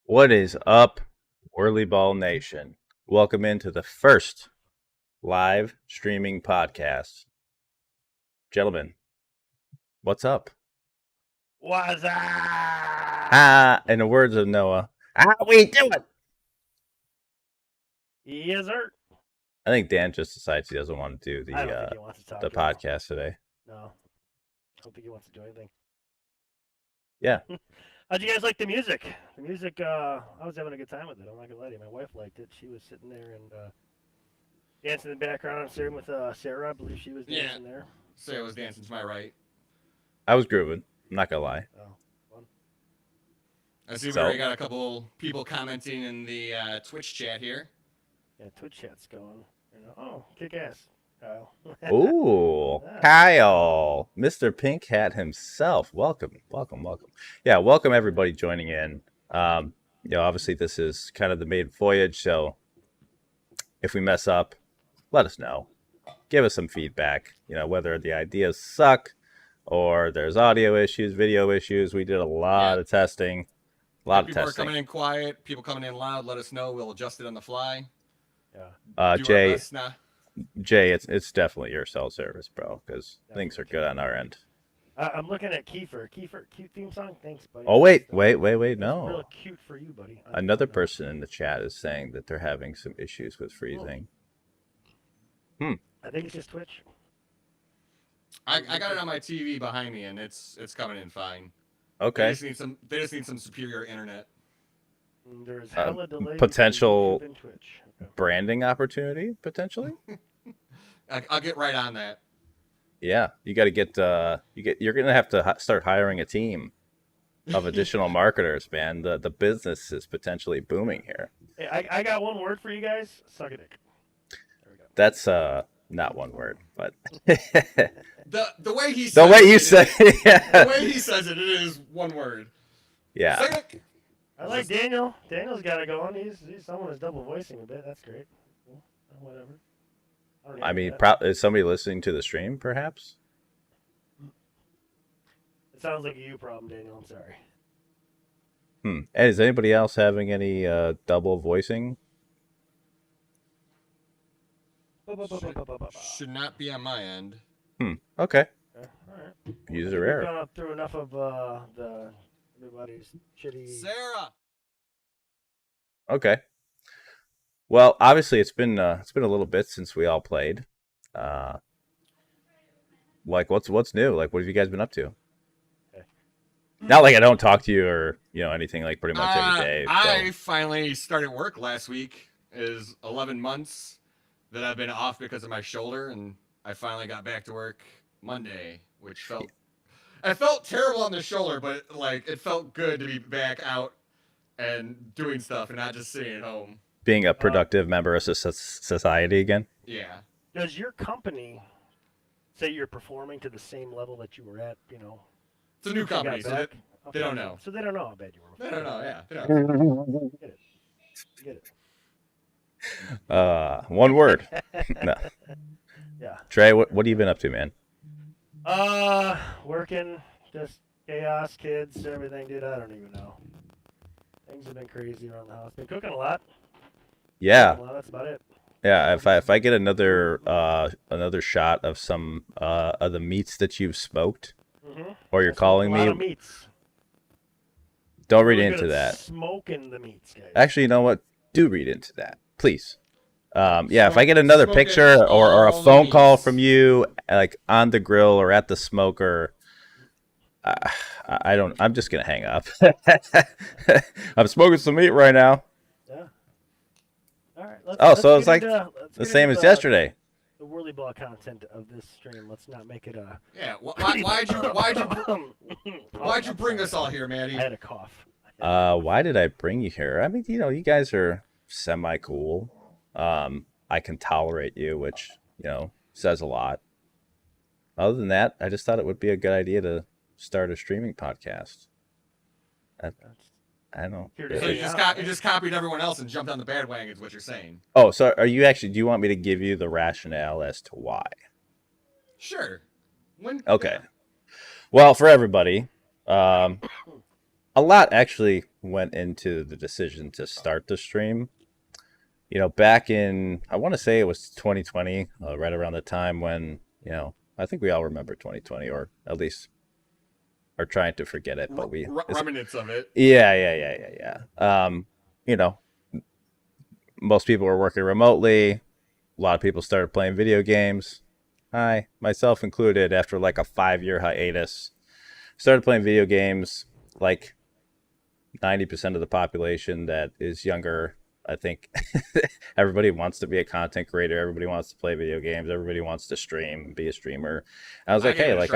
What is up, whirlyball nation? Welcome into the first live streaming podcast. Gentlemen, what's up? What's up? In the words of Noah, how we doing? Yes, sir. I think Dan just decides he doesn't want to do I don't think he wants to talk the at all. podcast today. No. I don't think he wants to do anything. Yeah. How'd you guys like the music? The music, I was having a good time with it. I'm not gonna lie to you. My wife liked it. She was sitting there and dancing in the background. Sitting with Sarah. I believe she was dancing there. Sarah was dancing to my right. I was grooving. I'm not gonna lie. Oh, fun. I see we already got a couple people commenting in the Twitch chat here. Yeah, Twitch chat's going. Oh, kick ass, Kyle. Ooh, Kyle, Mr. Pink Hat himself. Welcome. Yeah, welcome everybody joining in. Obviously this is kind of the Maiden Voyage, so if we mess up, let us know. Give us some feedback. Whether the ideas suck or there's audio issues, video issues. We did a lot of testing. People are coming in quiet. People coming in loud. Let us know. We'll adjust it on the fly. Yeah. Jay, it's definitely your cell service, bro, because things are good on our end. I'm looking at Kiefer. Kiefer, cute theme song. Thanks, buddy. Oh, wait, no. Real cute for you, buddy. Another person in the chat is saying that they're having some issues with freezing. I think it's just Twitch. I got it on my TV behind me, and it's coming in fine. Okay. They just need some superior internet. There's hella delay. Potential branding opportunity, potentially. I'll get right on that. Yeah, you got to get. You're gonna have to start hiring a team of additional marketers, man. The business is potentially booming here. Hey, I got one word for you guys. Suck a dick. There we go. That's not one word, but the way he says the way you say the way he says it is one word. Yeah. I like Daniel. Daniel's got it going. He's someone who's double voicing a bit. That's great. Cool. Whatever. I mean, is somebody listening to the stream, perhaps? It sounds like a you problem, Daniel. I'm sorry. Hey, is anybody else having any double voicing? Should not be on my end. Okay. All right. User error. We've gone through enough of everybody's shitty. Sarah. Okay. Well, obviously it's been a little bit since we all played. Like what's new? Like what have you guys been up to? Okay. Not like I don't talk to you or anything, like pretty much every day. I finally started work last week. It is 11 months that I've been off because of my shoulder, and I finally got back to work Monday, which felt terrible on the shoulder, but it felt good to be back out and doing stuff and not just sitting at home. Being a productive member of society again. Yeah. Does your company say you're performing to the same level that you were at? It's a new company, so they don't know. So they don't know how bad you were. They don't know. Yeah. They don't. Get it. One word. No. Yeah. Trey, what have you been up to, man? Working, just chaos, kids, everything, dude. I don't even know. Things have been crazy around the house. Been cooking a lot. Yeah. That's about it. Yeah. If I get another shot of some of the meats that you've smoked, or you're calling me, meats. Don't read into that. Smoking the meats, guys. Actually, you know what? Do read into that, please. If I get another picture or a phone call from you, like on the grill or at the smoker, I'm just gonna hang up. I'm smoking some meat right now. Yeah. All right. So it's like the same as yesterday. The whirlyball content of this stream. Let's not make it a. Yeah. Why'd you bring us all here, Matty? I had a cough. Why did I bring you here? I mean, you guys are semi cool. I can tolerate you, which says a lot. Other than that, I just thought it would be a good idea to start a streaming podcast. I don't know. So you just copied everyone else and jumped on the bandwagon, is what you're saying. Oh, so are you actually? Do you want me to give you the rationale as to why? Sure. Okay. Well, for everybody, a lot actually went into the decision to start the stream. Back in, I want to say it was 2020, right around the time when, I think we all remember 2020, or at least are trying to forget it, but remnants of it. Yeah. Most people were working remotely. A lot of people started playing video games. I, myself included, after like a 5-year hiatus, started playing video games. Like 90% of the population that is younger, I think. Everybody wants to be a content creator. Everybody wants to play video games. Everybody wants to stream and be a streamer. I was like, hey, like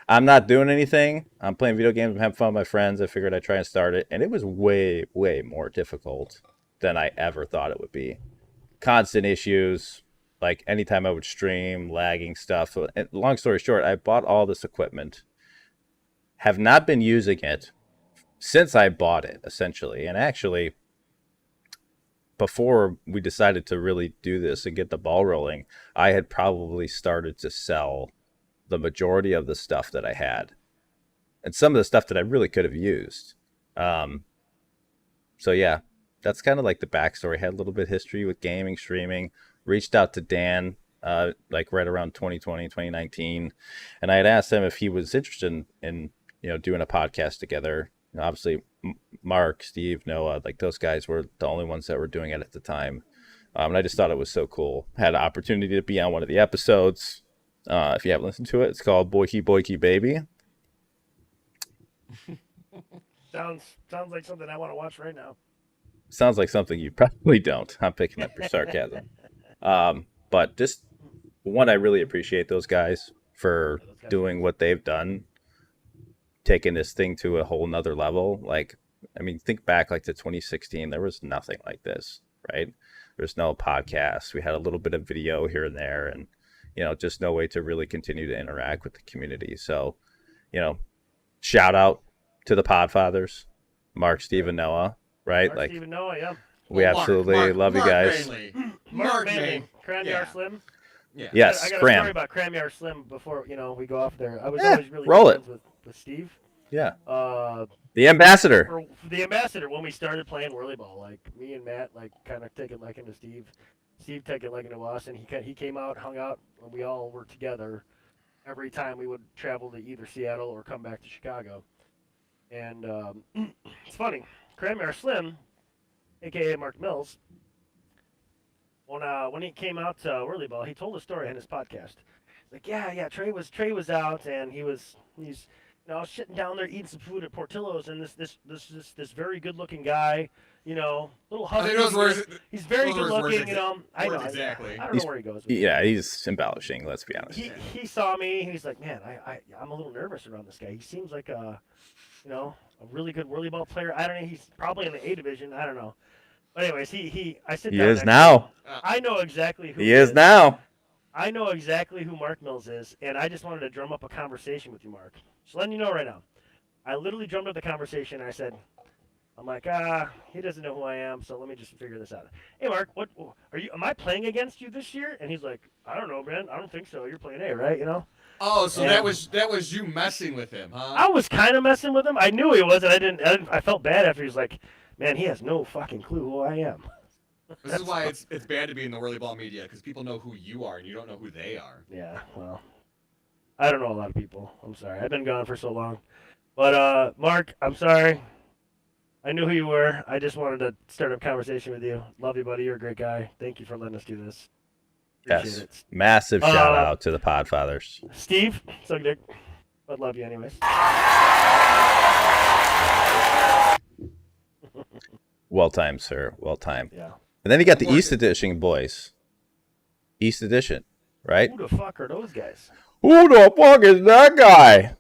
I'm not doing anything. I'm playing video games. I'm having fun with my friends. I figured I'd try and start it. And it was way, way more difficult than I ever thought it would be. Constant issues. Like anytime I would stream, lagging stuff. And long story short, I bought all this equipment. Have not been using it since I bought it, essentially. And actually, before we decided to really do this and get the ball rolling, I had probably started to sell the majority of the stuff that I had. And some of the stuff that I really could have used. So yeah, that's kind of like the backstory. I had a little bit of history with gaming, streaming. Reached out to Dan, like right around 2020, 2019. And I had asked him if he was interested in doing a podcast together. Obviously, Mark, Steve, Noah, like those guys were the only ones that were doing it at the time. And I just thought it was so cool. Had an opportunity to be on one of the episodes. If you haven't listened to it, it's called Boyky Boyky Baby. Sounds like something I want to watch right now. Sounds like something you probably don't. I'm picking up your sarcasm. But just one, I really appreciate those guys for doing what they've done, taking this thing to a whole nother level. Like, I mean, think back like to 2016, there was nothing like this, right? There's no podcast. We had a little bit of video here and there, and, just no way to really continue to interact with the community. So, shout out to the Podfathers, Mark, Steve, and Noah, right? Mark, like, Steve, and Noah, yeah. We absolutely love you guys. Mark mainly. Cram Slim. Yeah. Yes, I got a Cram. story about Cram Slim before we go off there. I was always really roll good it. friends with Steve. Yeah. The ambassador. The ambassador. When we started playing whirlyball, like me and Matt, like kind of taking liking to Steve. Steve took it liking to us, and he came out, hung out, and we all were together every time we would travel to either Seattle or come back to Chicago. And it's funny, Cram Slim, aka Mark Mills. When he came out to whirlyball, he told a story in his podcast. Like, yeah, Trey was out, and he's sitting down there eating some food at Portillo's, and this very good looking guy, little husky. He's very good looking, I know exactly. I don't know where he goes. Yeah, he's embellishing. Let's be honest. He saw me. He's like, man, I'm a little nervous around this guy. He seems like a really good whirlyball player. I don't know. He's probably in the A division. I don't know. But anyways, I sit down. He is now. I know exactly who he is now. I know exactly who Mark Mills is, and I just wanted to drum up a conversation with you, Mark. Just letting you know right now. I literally drummed up the conversation, and I said, I'm like, he doesn't know who I am, so let me just figure this out. Hey, Mark, am I playing against you this year? And he's like, I don't know, man. I don't think so. You're playing A, right? Oh, so that was you messing with him, huh? I was kind of messing with him. I knew he was, and I felt bad after. He was like, man, he has no fucking clue who I am. This is why it's bad to be in the whirlyball media, because people know who you are and you don't know who they are. Yeah, well, I don't know a lot of people. I'm sorry. I've been gone for so long. But, Mark, I'm sorry. I knew who you were. I just wanted to start a conversation with you. Love you, buddy. You're a great guy. Thank you for letting us do this. Appreciate it. Massive shout out to the Podfathers. Steve, suck dick. But love you anyways. Well timed, sir. Well timed. Yeah. And then you got the East Edition boys. East Edition, right? Who the fuck are those guys? Who the fuck is that guy?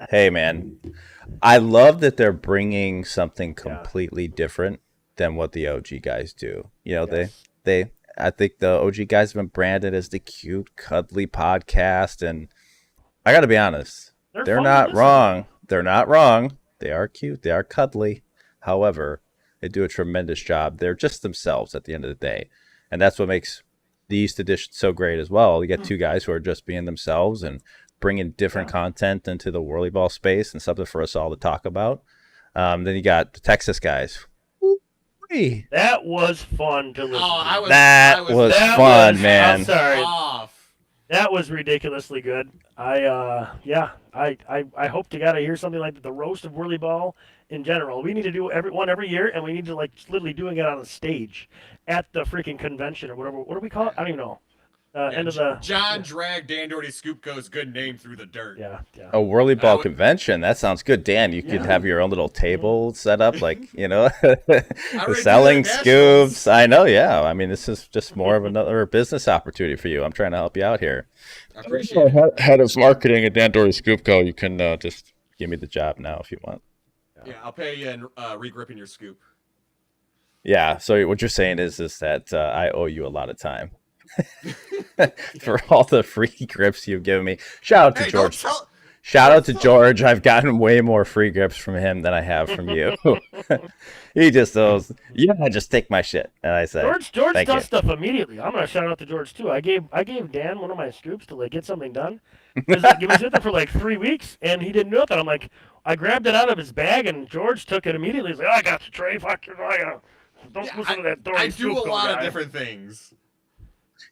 Hey, man. I love that they're bringing something completely different than what the OG guys do. Yes. I think the OG guys have been branded as the cute, cuddly podcast. And I got to be honest, they're not wrong. They're not wrong. They are cute. They are cuddly. However, they do a tremendous job. They're just themselves at the end of the day. And that's what makes the East Edition so great as well. You get two guys who are just being themselves and bringing different content into the whirlyball space and something for us all to talk about. Then you got the Texas guys. Woo-wee. That was fun to listen to. That was fun, man. I'm sorry. Off. That was ridiculously good. I hope to God I hear something like the roast of whirlyball in general. We need to do one every year, and we need to like literally doing it on a stage at the freaking convention or whatever. What do we call it? I don't even know. End of the John dragged Dan Doherty Scoopco's good name through the dirt. Yeah. A whirlyball convention. That sounds good, Dan. You could have your own little table set up, like selling scoops. I know, yeah. I mean, this is just more of another business opportunity for you. I'm trying to help you out here. I appreciate it. Head of marketing at Dan Doherty Scoopco. You can just give me the job now if you want. Yeah, I'll pay you in regripping your scoop. Yeah. So what you're saying is that I owe you a lot of time. For all the free grips you've given me. Shout out to George. Shout out to George. I've gotten way more free grips from him than I have from you. He just goes, yeah, just take my shit. And I say, George does stuff immediately. I'm gonna shout out to George too. I gave Dan one of my scoops to like get something done. Because he was in there for like 3 weeks and he didn't know that. I'm like, I grabbed it out of his bag and George took it immediately. He's like, I got the tray. Fuck you. Don't listen to that Doherty I do a Scoopco lot guy. of different things.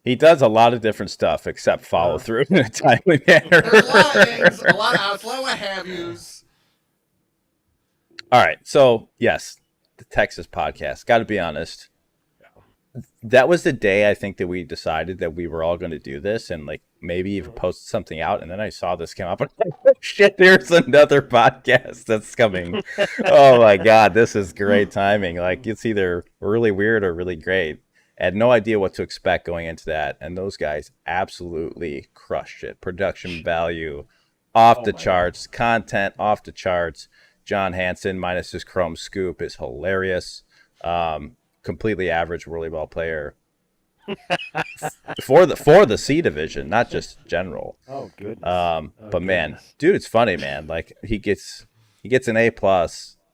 he does a lot of different stuff except follow through in a timely manner. There's a lot of things, a lot of outs, a lot of what have yous. All right. So, yes, the Texas podcast. Got to be honest. That was the day I think that we decided that we were all going to do this and like maybe even post something out. And then I saw this come up. And I'm like, oh, shit, there's another podcast that's coming. Oh, my God. This is great timing. Like, it's either really weird or really great. I had no idea what to expect going into that. And those guys absolutely crushed it. Production value off the charts. Content off the charts. John Hansen minus his chrome scoop is hilarious. Completely average whirlyball player for the C division, not just general. Oh, goodness. But man, dude, it's funny, man. Like he gets an A+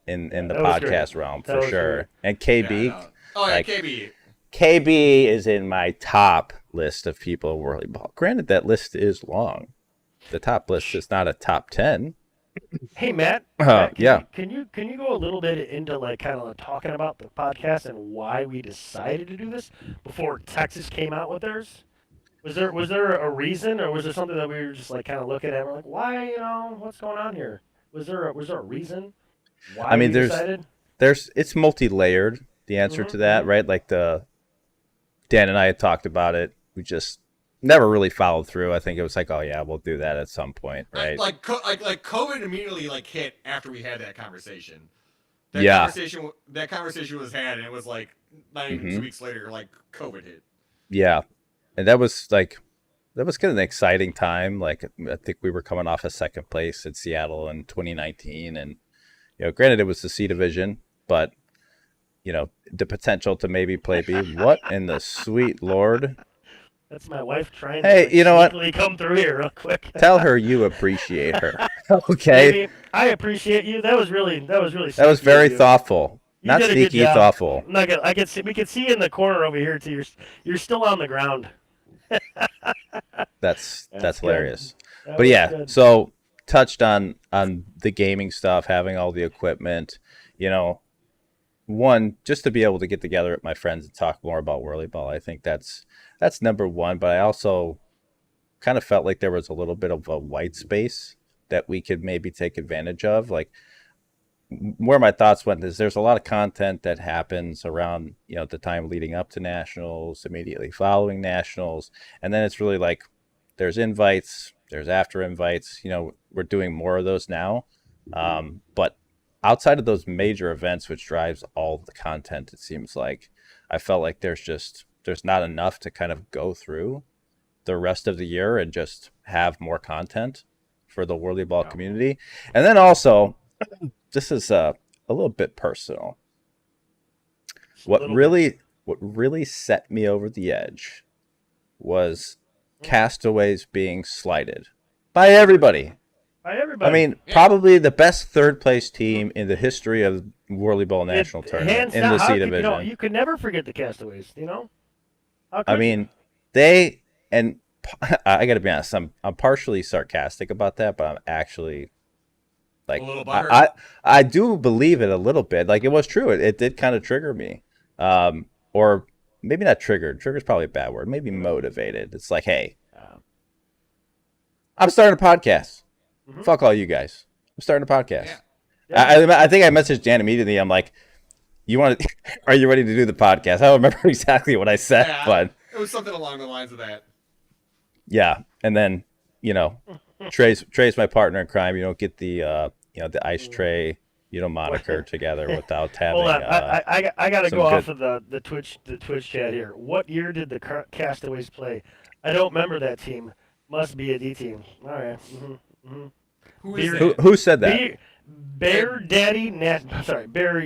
in the podcast realm for sure. Great. And KB, KB. KB is in my top list of people whirlyball. Granted, that list is long. The top list is not a top 10. Hey Matt, can you go a little bit into like kind of talking about the podcast and why we decided to do this before Texas came out with theirs? Was there a reason, or was there something that we were just like kind of looking at and we're like, why, what's going on here? Was there a reason why we decided? It's multi-layered, the answer to that, right? Like Dan and I had talked about it. We just never really followed through. I think it was like, oh yeah, we'll do that at some point, right? Like COVID immediately like hit after we had that conversation. That conversation was had, and it was like not even 2 weeks later, like COVID hit. Yeah, and that was kind of an exciting time. Like I think we were coming off a second place at Seattle in 2019, and granted it was the C division, but the potential to maybe play B. What in the sweet Lord? That's my wife trying to you know what? Come through here real quick. Tell her you appreciate her. Okay. Baby, I appreciate you. That was very thoughtful. Not sneaky, thoughtful. We could see in the corner over here too. You're still on the ground. That's hilarious. But yeah, good. So touched on the gaming stuff, having all the equipment, one, just to be able to get together with my friends and talk more about whirlyball. I think that's number one. But I also kind of felt like there was a little bit of a white space that we could maybe take advantage of. Like where my thoughts went is there's a lot of content that happens around, the time leading up to nationals, immediately following nationals. And then it's really like there's invites, there's after invites, we're doing more of those now. But outside of those major events, which drives all the content, it seems like I felt like there's not enough to kind of go through the rest of the year and just have more content for the whirlyball community. And then also, this is a little bit personal. What really set me over the edge was Castaways being slighted by everybody. I mean, probably the best third place team in the history of whirlyball national tournament in the C division. You could never forget the Castaways. I mean, I got to be honest. I'm partially sarcastic about that, but I'm actually Like A little butthurt. I do believe it a little bit. Like it was true. It did kind of trigger me. Or maybe not triggered. Trigger's probably a bad word. Maybe motivated. It's like, hey, I'm starting a podcast. Mhm. Fuck all you guys. I'm starting a podcast. Yeah. I think I messaged Dan immediately. I'm like, you want to? Are you ready to do the podcast? I don't remember exactly what I said, Yeah. but It was something along the lines of that. yeah. And then Trey's my partner in crime. You don't get the the Ice Tray moniker together without having. Hold on, I gotta some go good- off of the Twitch chat here. What year did the Castaways play? I don't remember that team. Must be a D team. All right. Who is Beer- that? Who said that? Bear Daddy Nasty. Sorry, Bear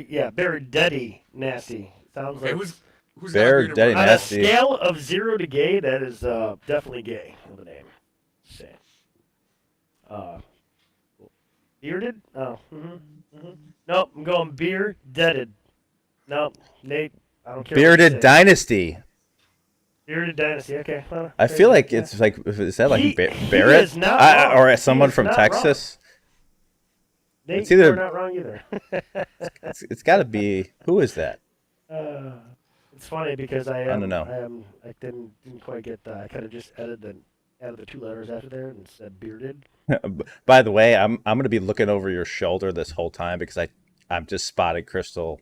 Daddy Nasty. Sounds Okay, like who's Bear not Daddy on Nasty. a scale of 0 to gay. That is definitely gay. Of the name. Say. Bearded? Oh. Nope, I'm going bearded. Nope, Nate. I don't care. what you Bearded say. Dynasty. Bearded Dynasty. Okay. Well, I there feel you like go. it's like, is that like He Barrett? is not wrong. Or He someone is from not Texas? Nate, it's either- you're not wrong either. It's got to be. Who is that? It's funny because I don't know. I didn't quite get that. I kind of just added the 2 letters after there and said bearded. By the way, I'm going to be looking over your shoulder this whole time because I'm just spotting Crystal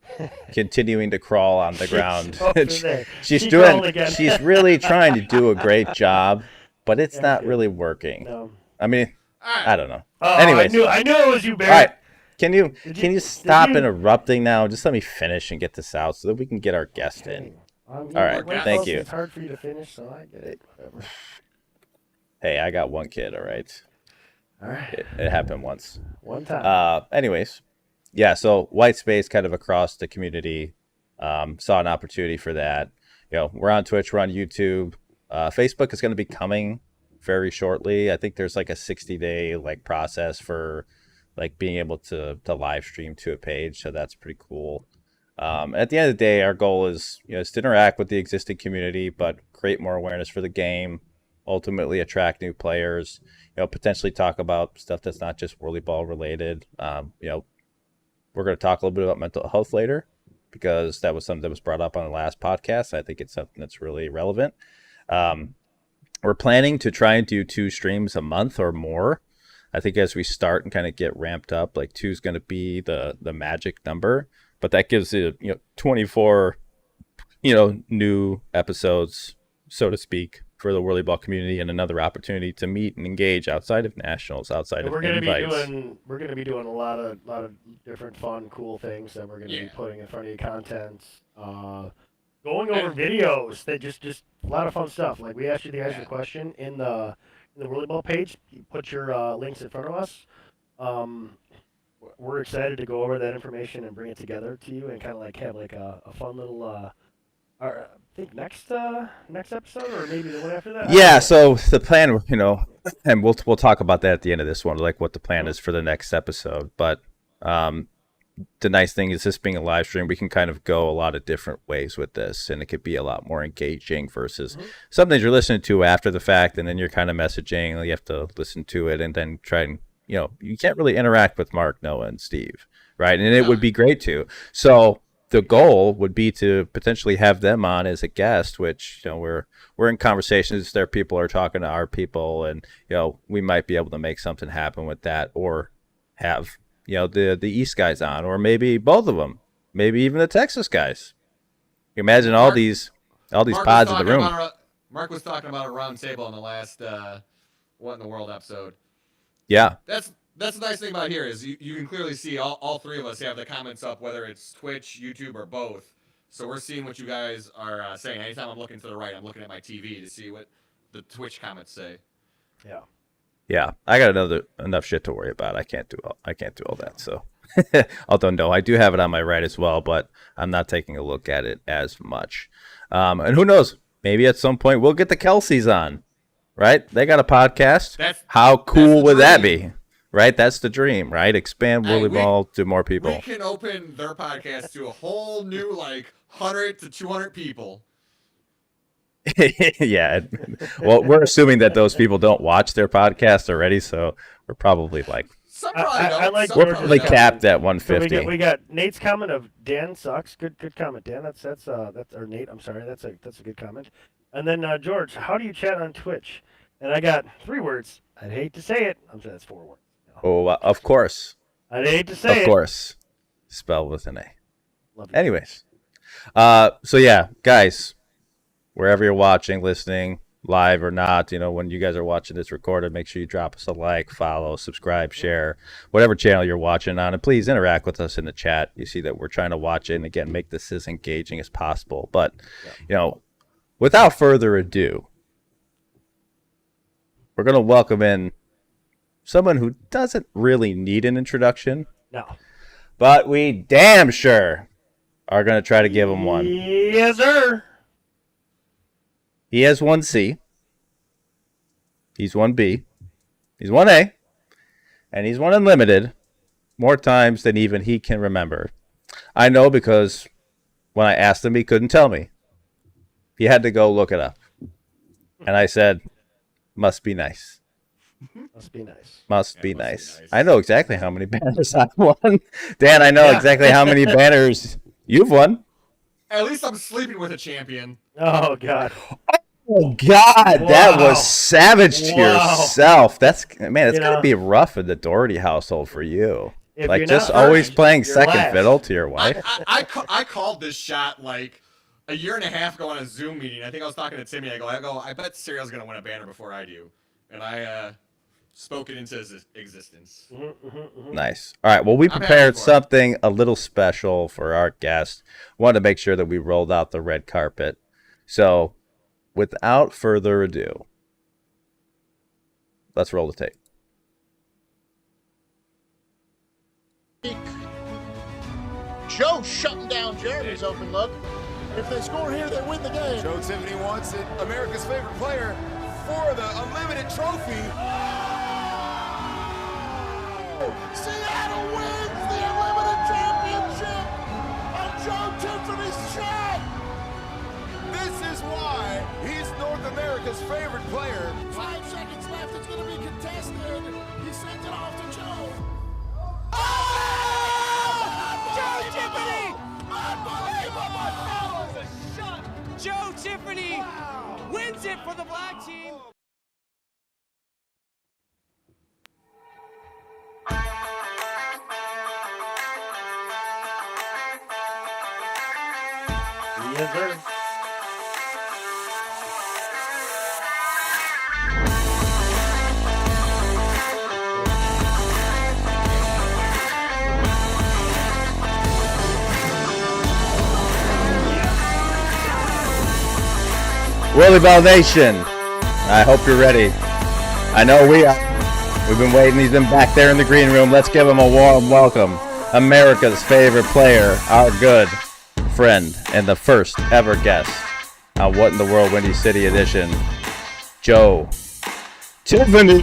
continuing to crawl on the ground. over there. She's She crawled doing. again. She's really trying to do a great job, but it's Yeah, not good. really working. No. I mean, All right. I don't know. Oh, Anyways. I knew it was you, All Barrett. right. Can you Did you- stop did you- interrupting now? Just let me finish and get this out so that we can get our guest in. All right, thank you. It's hard for you to finish, so I get it. Whatever. Hey, I got one kid. All right. All right. It happened once. One time. Anyways, yeah. So white space kind of across the community. Saw an opportunity for that. We're on Twitch. We're on YouTube. Facebook is going to be coming very shortly. I think there's like a 60-day process for being able to live stream to a page. So that's pretty cool. At the end of the day, our goal is is to interact with the existing community, but create more awareness for the game. Ultimately, attract new players. Potentially talk about stuff that's not just whirlyball related. We're going to talk a little bit about mental health later because that was something that was brought up on the last podcast. I think it's something that's really relevant. We're planning to try and do 2 streams a month or more. I think as we start and kind of get ramped up, 2 is going to be the magic number, but that gives it 24 new episodes, so to speak, for the whirlyball community and another opportunity to meet and engage outside of nationals, outside And of we're gonna invites. be doing a lot of different fun, cool things that we're gonna be Yeah. putting in front of you. Content, going over videos. That just a lot of fun stuff. Like we asked you guys a question in the Whirlyball page. You put your links in front of us. We're excited to go over that information and bring it together to you and kind of have a fun little. I think next episode or maybe the one after that. Yeah, so the plan, and we'll talk about that at the end of this one, what the plan is for the next episode. But the nice thing is this being a live stream, we can kind of go a lot of different ways with this, and it could be a lot more engaging versus something you're listening to after the fact, and then you're kind of messaging, and you have to listen to it and then try and, you can't really interact with Mark, Noah, and Steve, right? And it would be great to. So the goal would be to potentially have them on as a guest, which we're in conversations. Their people are talking to our people, and we might be able to make something happen with that, or have the East guys on, or maybe both of them, maybe even the Texas guys. Imagine all these Mark pods was in the talking room. about Mark was talking about a round table in the last What in the World episode. Yeah, That's the nice thing about here is you can clearly see all 3 of us have the comments up, whether it's Twitch, YouTube, or both. So we're seeing what you guys are saying. Anytime I'm looking to the right, I'm looking at my TV to see what the Twitch comments say. yeah. I got enough shit to worry about. I can't do all that. So, although no, I do have it on my right as well, but I'm not taking a look at it as much. And who knows? Maybe at some point we'll get the Kelseys on. Right? They got a podcast. How cool would that be? Right? That's the dream, right? Expand whirlyball to more people. We can open their podcast to a whole new 100 to 200 people. Yeah. Well, we're assuming that those people don't watch their podcast already, so we're probably Some probably I don't. like Some We're George's probably don't. capped at So 150. we got Nate's comment of Dan sucks. Good comment, Dan. That's or Nate. I'm sorry. That's a good comment. And then George, how do you chat on Twitch? And I got 3 words. I'd hate to say it. I'm saying that's 4 words. No. Oh, of course. I'd hate to say Of it. course. Spelled with an A. Love you. Anyways. So yeah, guys, wherever you're watching, listening, live or not, when you guys are watching this recorded, make sure you drop us a like, follow, subscribe, share, whatever channel you're watching on, and please interact with us in the chat. You see that we're trying to watch it and again make this as engaging as possible. But without further ado, we're going to welcome in someone who doesn't really need an introduction, No. but we damn sure are going to try to give him one. Yes, sir. He has 1C. He's 1B. He's 1A. And he's 1 Unlimited more times than even he can remember. I know because when I asked him, he couldn't tell me. He had to go look it up. And I said, must be nice. Must be nice. Must be nice. I know exactly how many banners I've won. Dan, I know exactly how many banners you've won. At least I'm sleeping with a champion. Oh God. Oh God, that was savage to Wow. yourself. It's gotta know, be rough in the Doherty household for you. If Like you're just not always first, playing you're second last. fiddle to your wife. I called this shot like a year and a half ago on a Zoom meeting. I think I was talking to Timmy. I go, I bet Serial's gonna win a banner before I do, and I spoke it into existence. Nice. All right. Well, we I'm happy prepared for it. something a little special for our guest. Wanted to make sure that we rolled out the red carpet. So, without further ado, let's roll the tape. Joe shutting down Jeremy's open look. If they score here, they win the game. Joe Tiffany wants it. America's favorite player for the Unlimited Trophy. Seattle wins the Unlimited Championship on Joe Tiffany's shot. This is why he's North America's favorite player. 5 seconds left. It's going to be contested. He sends it off to Joe. Joe Tiffany! Unbelievable! Joe Tiffany wins it for the black team. Yes, sir. Whirlyball Nation, I hope you're ready. I know we are. We've been waiting. He's been back there in the green room. Let's give him a warm welcome. America's favorite player, our good friend, and the first ever guest on What in the World Windy City Edition, Joe Tiffany.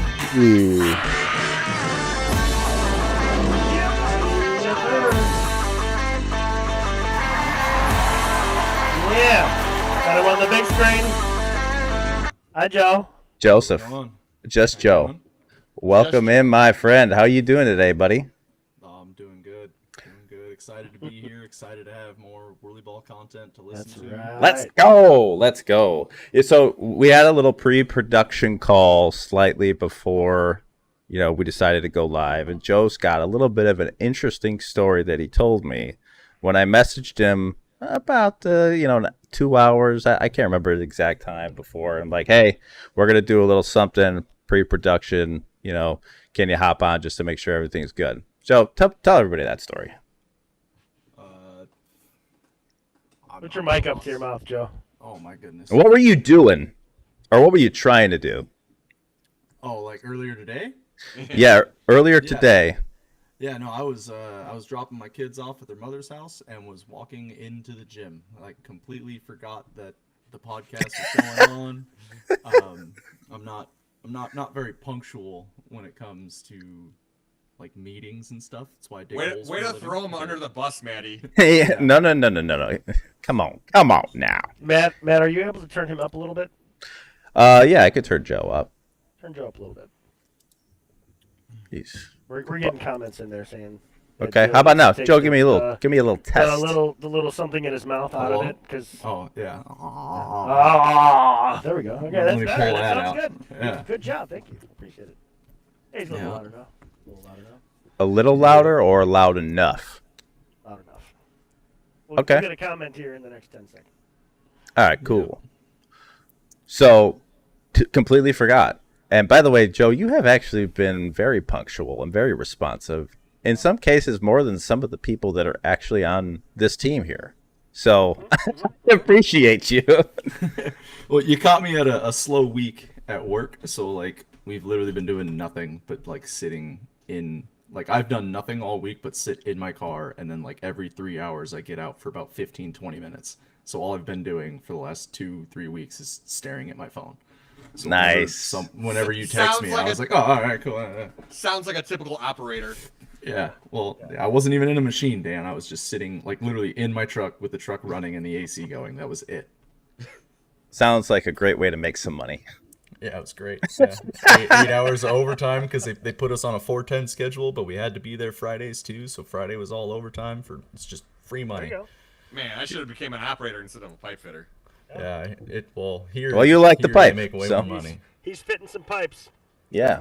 Yeah. Got him on the big screen. Hi, Joe. Joseph, just Joe. Welcome in, my friend. How you doing today, buddy? I'm doing good. Doing good. Excited to be here. Excited to have more whirlyball content to listen That's to. right. Let's go. Let's go. Yeah, so we had a little pre-production call slightly before, we decided to go live. And Joe's got a little bit of an interesting story that he told me when I messaged him about, 2 hours. I can't remember the exact time before. I'm like, hey, we're going to do a little something pre-production. Can you hop on just to make sure everything's good? So tell everybody that story. Put your mic up to your mouth, Joe. Oh my goodness. What were you doing? Or what were you trying to do? Oh, like earlier today? Yeah, earlier today. Yeah, no, I was dropping my kids off at their mother's house and was walking into the gym. Like completely forgot that the podcast was going on. I'm not very punctual when it comes to like meetings and stuff. That's why I dig holes Way for a to living. throw him under the bus, Matty. Hey, no. Come on now. Matt, are you able to turn him up a little bit? Yeah, I could turn Joe up. Turn Joe up a little bit. He's We're getting comments in there saying. that Okay, Joe how about now? takes Joe, give me a little the test. the little something in his mouth out of Hello? it, because. Oh yeah. There we go. Okay, Let that's me better. pull That that sounds out. good. Yeah. Good job. Thank you. Appreciate it. Hey, he's a little Yeah. louder now. A little louder now. A little louder or loud enough? Loud enough. We'll Okay. get a comment here in the next 10 seconds. All right, cool. So, completely forgot. And by the way, Joe, you have actually been very punctual and very responsive. In some cases, more than some of the people that are actually on this team here. So, I appreciate you. Well, you caught me at a slow week at work, so like we've literally been doing nothing but like sitting in. Like I've done nothing all week but sit in my car, and then like every 3 hours I get out for about 15-20 minutes. So all I've been doing for the last 2-3 weeks is staring at my phone. So Nice. Whenever you text Sounds me, like I was like, oh, all right, cool. Sounds like a typical operator. Yeah, well, I wasn't even in a machine, Dan. I was just sitting, like, literally in my truck with the truck running and the AC going. That was it. Sounds like a great way to make some money. Yeah, it was great. Yeah. 8 hours of overtime because they put us on a 4-10 schedule, but we had to be there Fridays too. So Friday was all overtime it's just free money. There you go. Man, I should have became an operator instead of a pipe fitter. Yeah, Well, you like the here pipe, they make way so- more money. He's fitting some pipes. Yeah,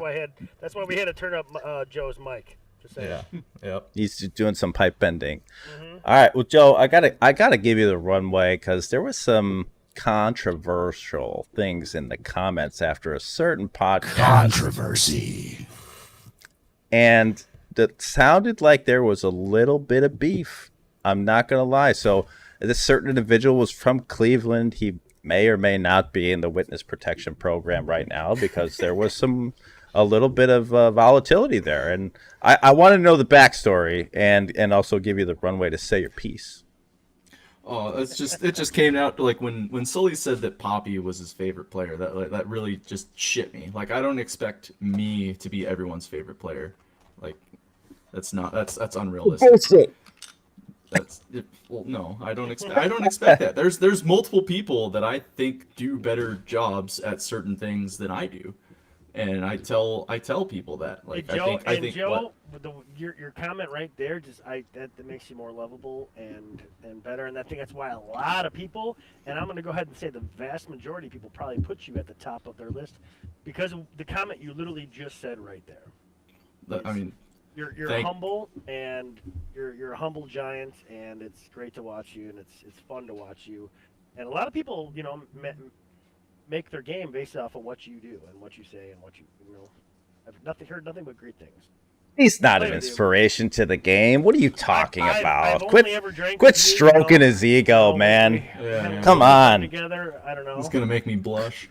That's why we had to turn up Joe's mic. Just saying. Yeah, yep. he's doing some pipe bending. All right, well, Joe, I gotta give you the runway because there was some controversial things in the comments after a certain podcast. Controversy. And it sounded like there was a little bit of beef. I'm not going to lie. So this certain individual was from Cleveland. He may or may not be in the witness protection program right now because there was a little bit of volatility there. And I want to know the backstory and also give you the runway to say your piece. Oh, it just came out like when Sully said that Poppy was his favorite player. That really just shit me. Like I don't expect me to be everyone's favorite player. Like that's unrealistic. Bullshit. Well, no, I don't expect that. There's multiple people that I think do better jobs at certain things than I do, and I tell people that. Like Hey, Joe, I think Joe, your comment right there that makes you more lovable and better, and I think that's why a lot of people, and I'm going to go ahead and say the vast majority of people probably put you at the top of their list because of the comment you literally just said right there. I mean, You're humble and you're a humble giant, and it's great to watch you, and it's fun to watch you, and a lot of people make their game based off of what you do and what you say and what you I've heard nothing but great things. He's not Play an with you. inspiration to the game. What are you talking about? I've Quit only ever drank quit with you, stroking his ego, man. Yeah. Come on. Together, I don't know. it's gonna make me blush.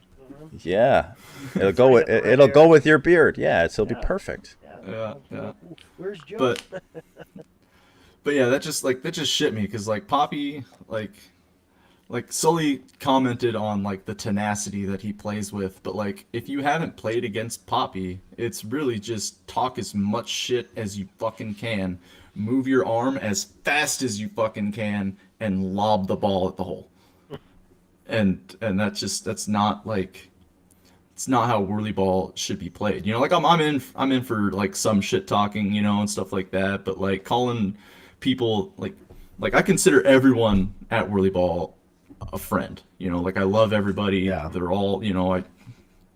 Yeah, it'll go with your beard. Yeah, it'll be perfect. Yeah. Where's Joe? But yeah, that just shit me because like Poppy, like Sully commented on like the tenacity that he plays with, but like if you haven't played against Poppy, it's really just talk as much shit as you fucking can, move your arm as fast as you fucking can, and lob the ball at the hole. And that's not like. It's not how whirlyball should be played. You know, like I'm in for like some shit talking, you know, and stuff like that. But like calling people like I consider everyone at whirlyball a friend. You know, like I love everybody. Yeah. They're all, you know, I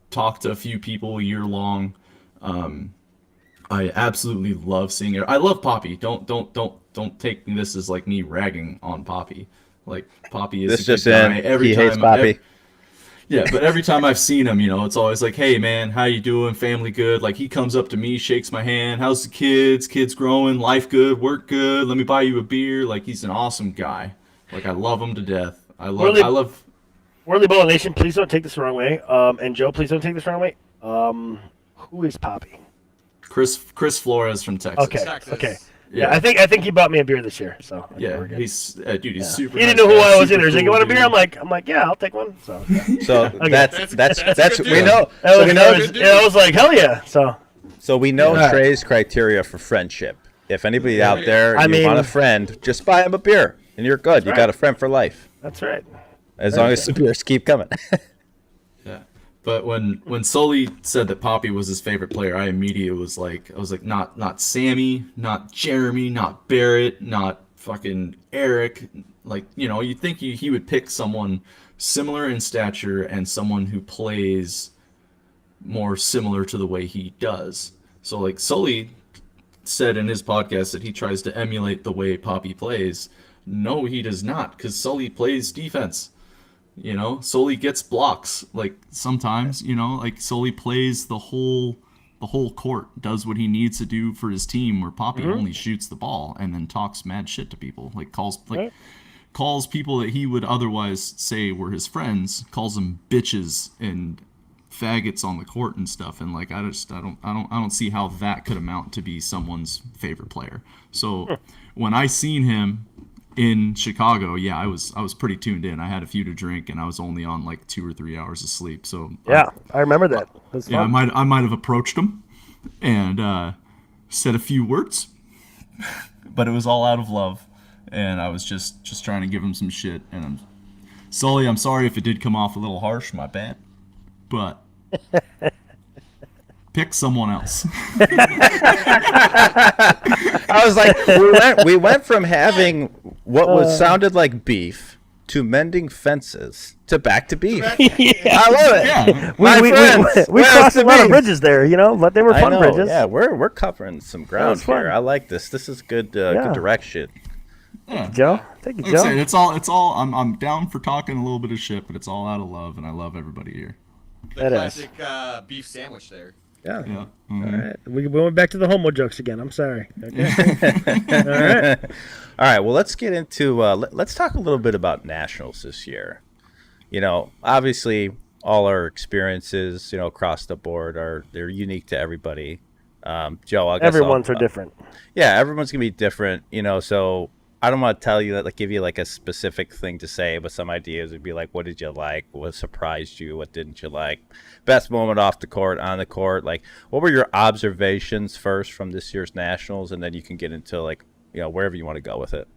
talk to a few people a year long. I absolutely love seeing it. I love Poppy. Don't take this as like me ragging on Poppy. Like Poppy is This a good just guy. in. He hates Poppy. Yeah, but every time I've seen him, you know, it's always like, "Hey, man, how you doing? Family good?" Like he comes up to me, shakes my hand. "How's the kids? Kids growing? Life good? Work good? Let me buy you a beer." Like he's an awesome guy. Like I love him to death. I love. Whirlyball Nation, please don't take this the wrong way. And Joe, please don't take this the wrong way. Who is Poppy? Chris Flores from Texas. Okay. Texas. Okay. Yeah, I think he bought me a beer this year. So okay, Yeah, we're good. he's dude. He's super. He didn't nice know who guy, I was super either. He's like, "You cool want a beer?" dude. I'm like, "Yeah, I'll take one." So yeah. So Okay. that's That's a good we deal. know. That So was, we that know. was, yeah, I was like, "Hell yeah!" So We know Yeah. Trey's criteria for friendship. If anybody out there I you mean- want a friend, just buy him a beer and you're good. You right. got a friend for life. that's right. As long as the beers keep coming. Yeah, But when Sully said that Poppy was his favorite player, I immediately was like, not Sammy, not Jeremy, not Barrett, not fucking Eric. Like, you know, you'd think he would pick someone similar in stature and someone who plays more similar to the way he does. So like Sully said in his podcast that he tries to emulate the way Poppy plays. No, he does not, because Sully plays defense. You know, Sully gets blocks. Like sometimes, you know, like Sully plays the whole court, does what he needs to do for his team, where Poppy only shoots the ball and then talks mad shit to people. Like calls people that he would otherwise say were his friends, calls them bitches and faggots on the court and stuff. And like I don't see how that could amount to be someone's favorite player. So when I seen him in Chicago, yeah, I was pretty tuned in. I had a few to drink, and I was only on like 2 or 3 hours of sleep. So Yeah, I remember that. That's yeah, fun. I might have approached him and said a few words, but it was all out of love, and I was just trying to give him some shit. And Sully, I'm sorry if it did come off a little harsh, my bad, but pick someone else. I was like, we went from having what was sounded like beef to mending fences to back to beef. Yeah. I love it. Yeah. We crossed a lot of bridges there, you know, but they were I fun know, bridges. yeah, we're covering some ground it's fun. here. I like this. This is good, good direction. Yeah. Joe, thank you, I'm Joe. saying it's all. I'm down for talking a little bit of shit, but it's all out of love, and I love everybody here. The That is. classic beef sandwich there. Yeah. Yeah. All Mhm. right. We went back to the homo jokes again. I'm sorry. Okay. All right. All right, well, let's get into let's talk a little bit about nationals this year. You know, obviously, all our experiences, you know, across the board they're unique to everybody. Joe, I guess Everyone's are different. Yeah, everyone's gonna be different. You know, so I don't want to tell you that, like, give you like a specific thing to say, but some ideas would be like, what did you like? What surprised you? What didn't you like? Best moment off the court, on the court. Like, what were your observations first from this year's nationals, and then you can get into like, you know, wherever you want to go with it.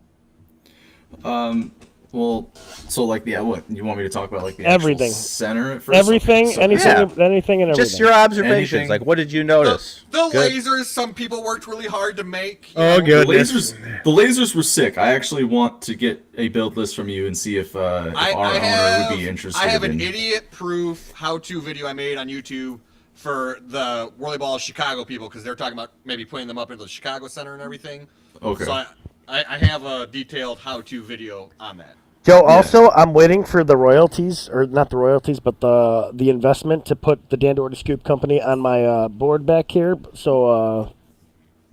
Well, so like, yeah, what you want me to talk about? Like the Everything. actual center at first. Everything, Okay, so- anything, Yeah. anything, and everything. Just your observations. Anything. Like, what did you notice? The Good. lasers, some people worked really hard to make. you Oh, know. good. The lasers were sick. I actually want to get a build list from you and see if our owner would be interested. I have an in... idiot-proof how-to video I made on YouTube for the whirlyball Chicago people, because they're talking about maybe putting them up into the Chicago Center and everything. Okay. So I have a detailed how-to video on that. Joe, also, I'm waiting for the royalties, or not the royalties, but the investment to put the Dan Doherty Scoop Company on my board back here. So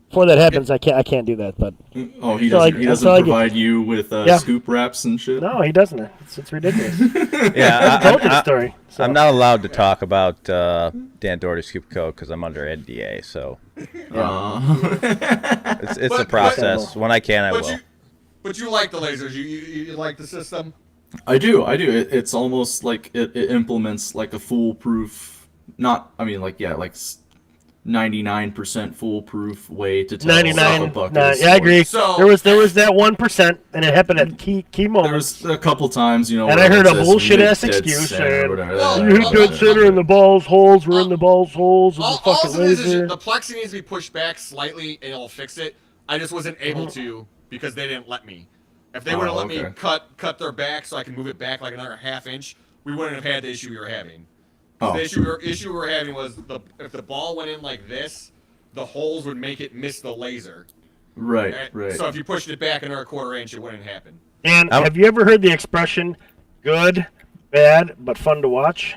before that happens, I can't do that. But Oh, he So doesn't. I- He doesn't so I get- provide you with Yeah. scoop wraps and shit. no, he doesn't. It's ridiculous. Yeah, I told you the story. So. I'm not allowed to talk about Dan Doherty Scoop Co. because I'm under NDA. So it's a But- process. When I can, I will. But you like the lasers. You like the system. I do. It's almost like it implements like a foolproof, not. I mean, like 99% foolproof way to tell if a 99. buck Nah, is yeah, I agree. So- there was that 1%, and it happened at key There moments. was a couple times, you know, And where I heard it a says bullshit-ass mid-dead excuse center or saying, whatever. Well, You hit dead center in the balls holes. We're in the balls holes with the All fucking it is laser. the plexi needs to be pushed back slightly, and it'll fix it. I just wasn't able Mm-hmm. to because they didn't let me. If they would have let me okay. cut their back so I can move it back like another half inch, we wouldn't have had the issue we were having. Oh. The issue we were having was if the ball went in like this, the holes would make it miss the laser. Right, And right. So if you pushed it back another quarter inch, it wouldn't happen. And have you ever heard the expression, good, bad, but fun to watch?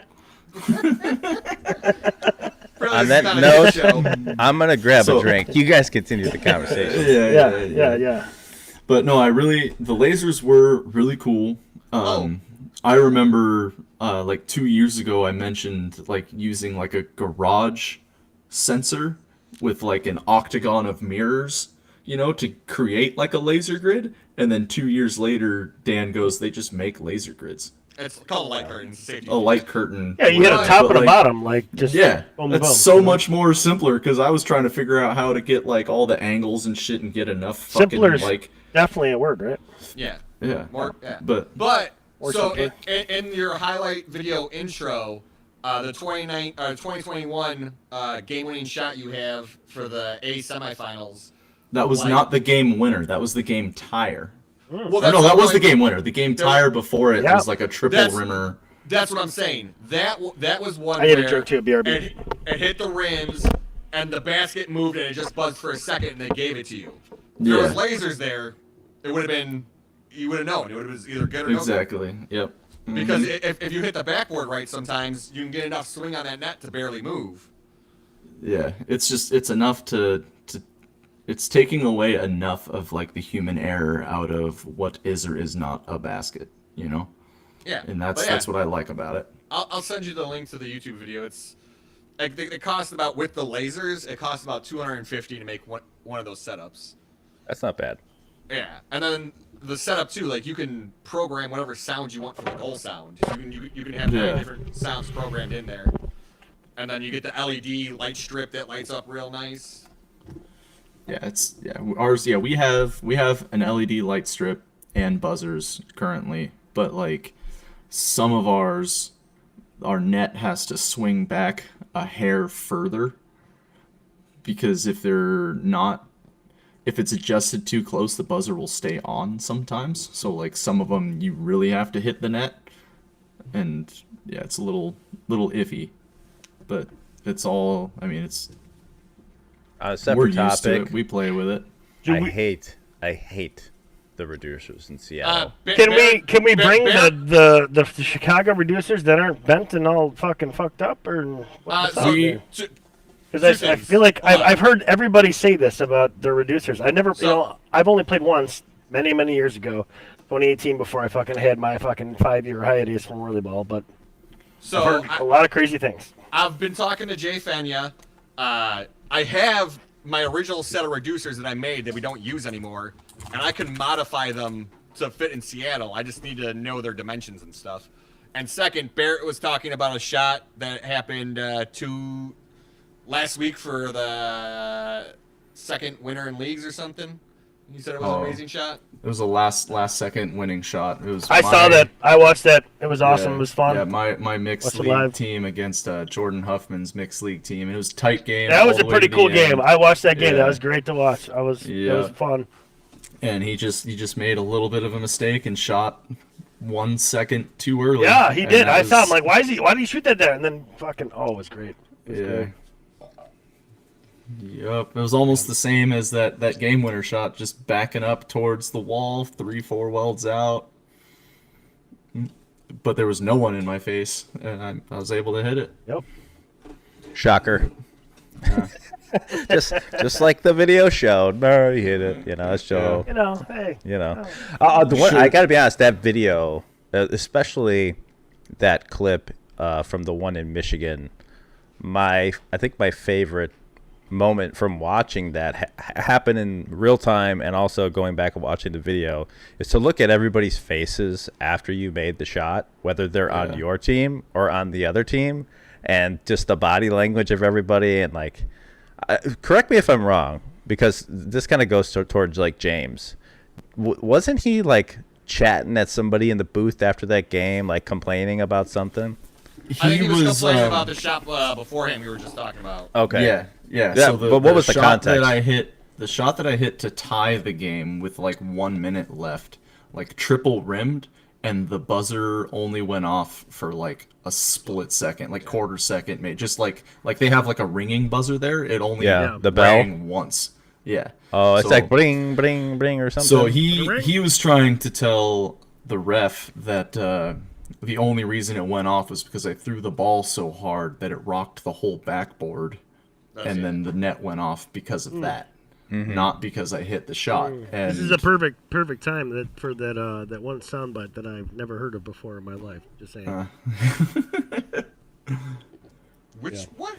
Really, On this that is not a note, good show. I'm gonna grab a So- drink. You guys continue the conversation. Yeah. But no, the lasers were really cool. I remember like 2 years ago I mentioned like using like a garage sensor with like an octagon of mirrors, you know, to create like a laser grid. And then 2 years later, Dan goes, they just make laser grids. It's called a light curtain. Safety. A light curtain. Yeah, you had a Right. top But, and a like, bottom, like just Yeah, boom, that's boom. so much more simpler because I was trying to figure out how to get like all the angles and shit and get enough fucking Simpler is like definitely a word, right? Yeah. yeah. More. Yeah. But But Or so simpler. in your highlight video intro, The 2021 game-winning shot you have for the A semifinals. That was not the game winner. That was the game tire. Well, Or no, that was the game winner. The game tire before it Yeah. was like a triple rimmer. That's what I'm saying. That was one I need a where drink too, BRB. it hit the rims, and the basket moved, and it just buzzed for a second, and they gave it to you. If there was lasers there, it would have been, you would have known. It would have been either good or no good. Exactly. Yep. Because if you hit the backboard right, sometimes you can get enough swing on that net to barely move. Yeah, it's enough to it's taking away enough of like the human error out of what is or is not a basket, you know? Yeah. And But that's what I like about it. I'll send you the link to the YouTube video. It's like it costs about, with the lasers, it costs about $250 to make one of those setups. That's not bad. Yeah, and then the setup too, like you can program whatever sound you want for the goal sound. You can have nine different sounds programmed in there, and then you get the LED light strip that lights up real nice. Yeah, ours. Yeah, we have an LED light strip and buzzers currently, but like some of ours, our net has to swing back a hair further because if it's adjusted too close, the buzzer will stay on sometimes. So like some of them, you really have to hit the net, and yeah, it's a little iffy, but it's all. I mean, it's. On a We're separate used to topic, it. We play with it. I hate the reducers in Seattle. Can we bring the Chicago reducers that aren't bent and all fucking fucked up, or what's up there? Because I feel like I've heard everybody say this about the reducers. I've only played once, many years ago, 2018, before I fucking had my fucking 5-year hiatus from whirlyball. But so I've heard a lot of crazy things. I've been talking to Jay Fenya. I have my original set of reducers that I made that we don't use anymore, and I can modify them to fit in Seattle. I just need to know their dimensions and stuff. And second, Barrett was talking about a shot that happened last week for the second winner in leagues or something. He said it was an amazing shot. It was a last second winning shot. It was. I saw that. I watched that. It was awesome. Yeah, it was fun. Yeah, my mixed league live. team against Jordan Huffman's mixed league team, and it was a tight game. That was all a the way pretty to the cool end. game. I watched that game. Yeah. That was great to watch. It was fun. And he just made a little bit of a mistake and shot 1 second too early. Yeah, he And did. that I was- saw him like, why did he shoot that there? And then fucking, it was great. It was Yeah. great. Yep, it was almost the same as that game winner shot, just backing up towards the wall, 3-4 welds out. But there was no one in my face, and I was able to hit it. Yep. Shocker. just like the video showed. No, you hit it. You know, so Hey. the one I got to be honest. That video, especially that clip from the one in Michigan, I think my favorite moment from watching that happen in real time and also going back and watching the video is to look at everybody's faces after you made the shot, whether they're on your team or on the other team, and just the body language of everybody. And like, correct me if I'm wrong, because this kind of goes towards like James. Wasn't he like chatting at somebody in the booth after that game, like complaining about something? I think he was complaining about the shot beforehand we were just talking about. Okay. Yeah. Yeah, So but what was the shot context? The shot that I hit to tie the game with like 1 minute left, like triple rimmed, and the buzzer only went off for like a split second, like quarter second, maybe. Just like they have like a ringing buzzer there. It only the bell rang once. Yeah. Oh, it's So- like bling, bling, bling or something. So he was trying to tell the ref that the only reason it went off was because I threw the ball so hard that it rocked the whole backboard, and then the net went off because of that, not because I hit the shot. And This is a perfect time for that one soundbite that I've never heard of before in my life. Just saying. Which what?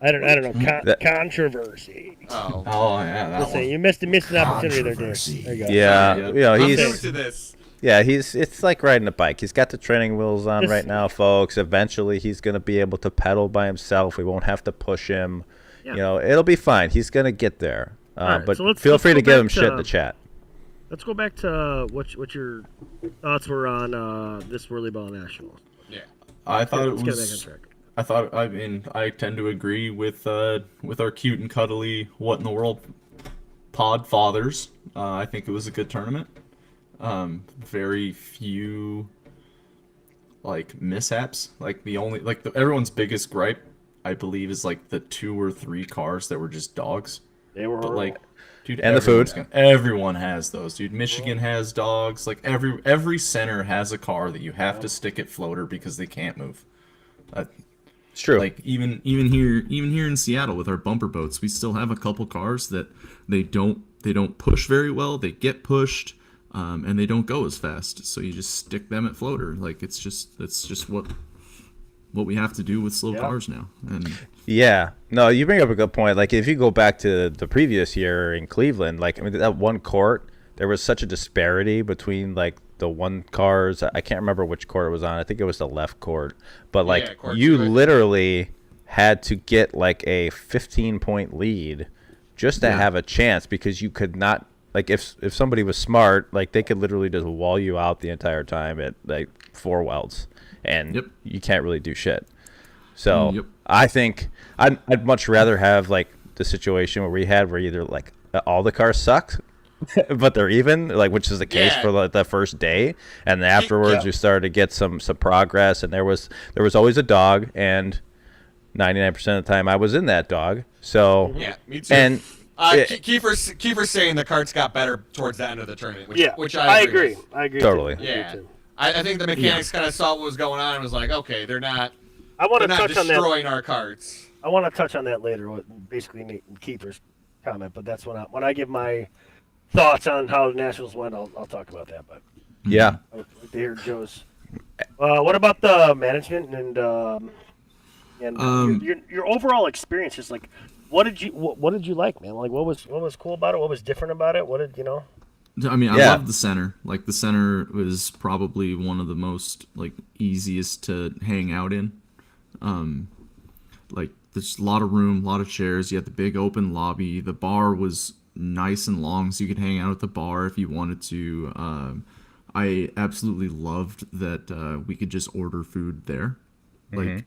I don't know. Controversy. Oh. Yeah, that Listen, one. you missed an opportunity there, Dan. There you go. yeah, Yep. you know, I'm new he's to this. it's like riding a bike. He's got the training wheels on This- right now, folks. Eventually, he's gonna be able to pedal by himself. We won't have to push him. Yeah. You know, it'll be fine. He's gonna get there. Alright, But so let's feel free go to give back him shit in the to- chat. Let's go back to what your thoughts were on this whirlyball nationals. Yeah. I thought it Let's get back on was. track. I tend to agree with our cute and cuddly what in the world pod fathers. I think it was a good tournament. Very few like mishaps. Like the only everyone's biggest gripe, I believe, is like the 2 or 3 cars that were just dogs. They were But like, dude, And the food. everyone has those, dude. Michigan has dogs. Like every center has a car that you have to stick at floater because they can't move. It's true. Like even here in Seattle with our bumper boats, we still have a couple cars that they don't push very well. They get pushed, and they don't go as fast. So you just stick them at floater. Like that's just what we have to do with slow cars now. And Yeah, no, you bring up a good point. Like if you go back to the previous year in Cleveland, like I mean that one court, there was such a disparity between like the one cars. I can't remember which court it was on. I think it was the left court, but like court you two, literally had to get like a 15-point lead just to have a chance, because you could not, like if somebody was smart, like they could literally just wall you out the entire time at like 4 welds, and you can't really do shit. So I think I'd much rather have like the situation where we had where either like all the cars suck, but they're even, like, which is the case for like the first day, and then afterwards we started to get some progress, and there was always a dog, and 99% of the time I was in that dog. So yeah, me too. And Kiefer's saying the carts got better towards the end of the tournament, which I agree. with. I agree. Totally. Yeah, I think the mechanics kind of saw what was going on and was like, okay, they're not to touch on that. destroying our carts. I want to touch on that later. What basically Nate Kiefer's comment, but that's when I give my thoughts on how the Nationals went. I'll talk about that. But yeah, I would like to hear Joe's. What about the management and your overall experience? Just like, what did you like, man? Like, what was cool about it? What was different about it? What did you know? I mean, I love the center. Like the center was probably one of the most like easiest to hang out in. Like there's a lot of room, a lot of chairs. You had the big open lobby. The bar was nice and long, so you could hang out at the bar if you wanted to. I absolutely loved that we could just order food there. Like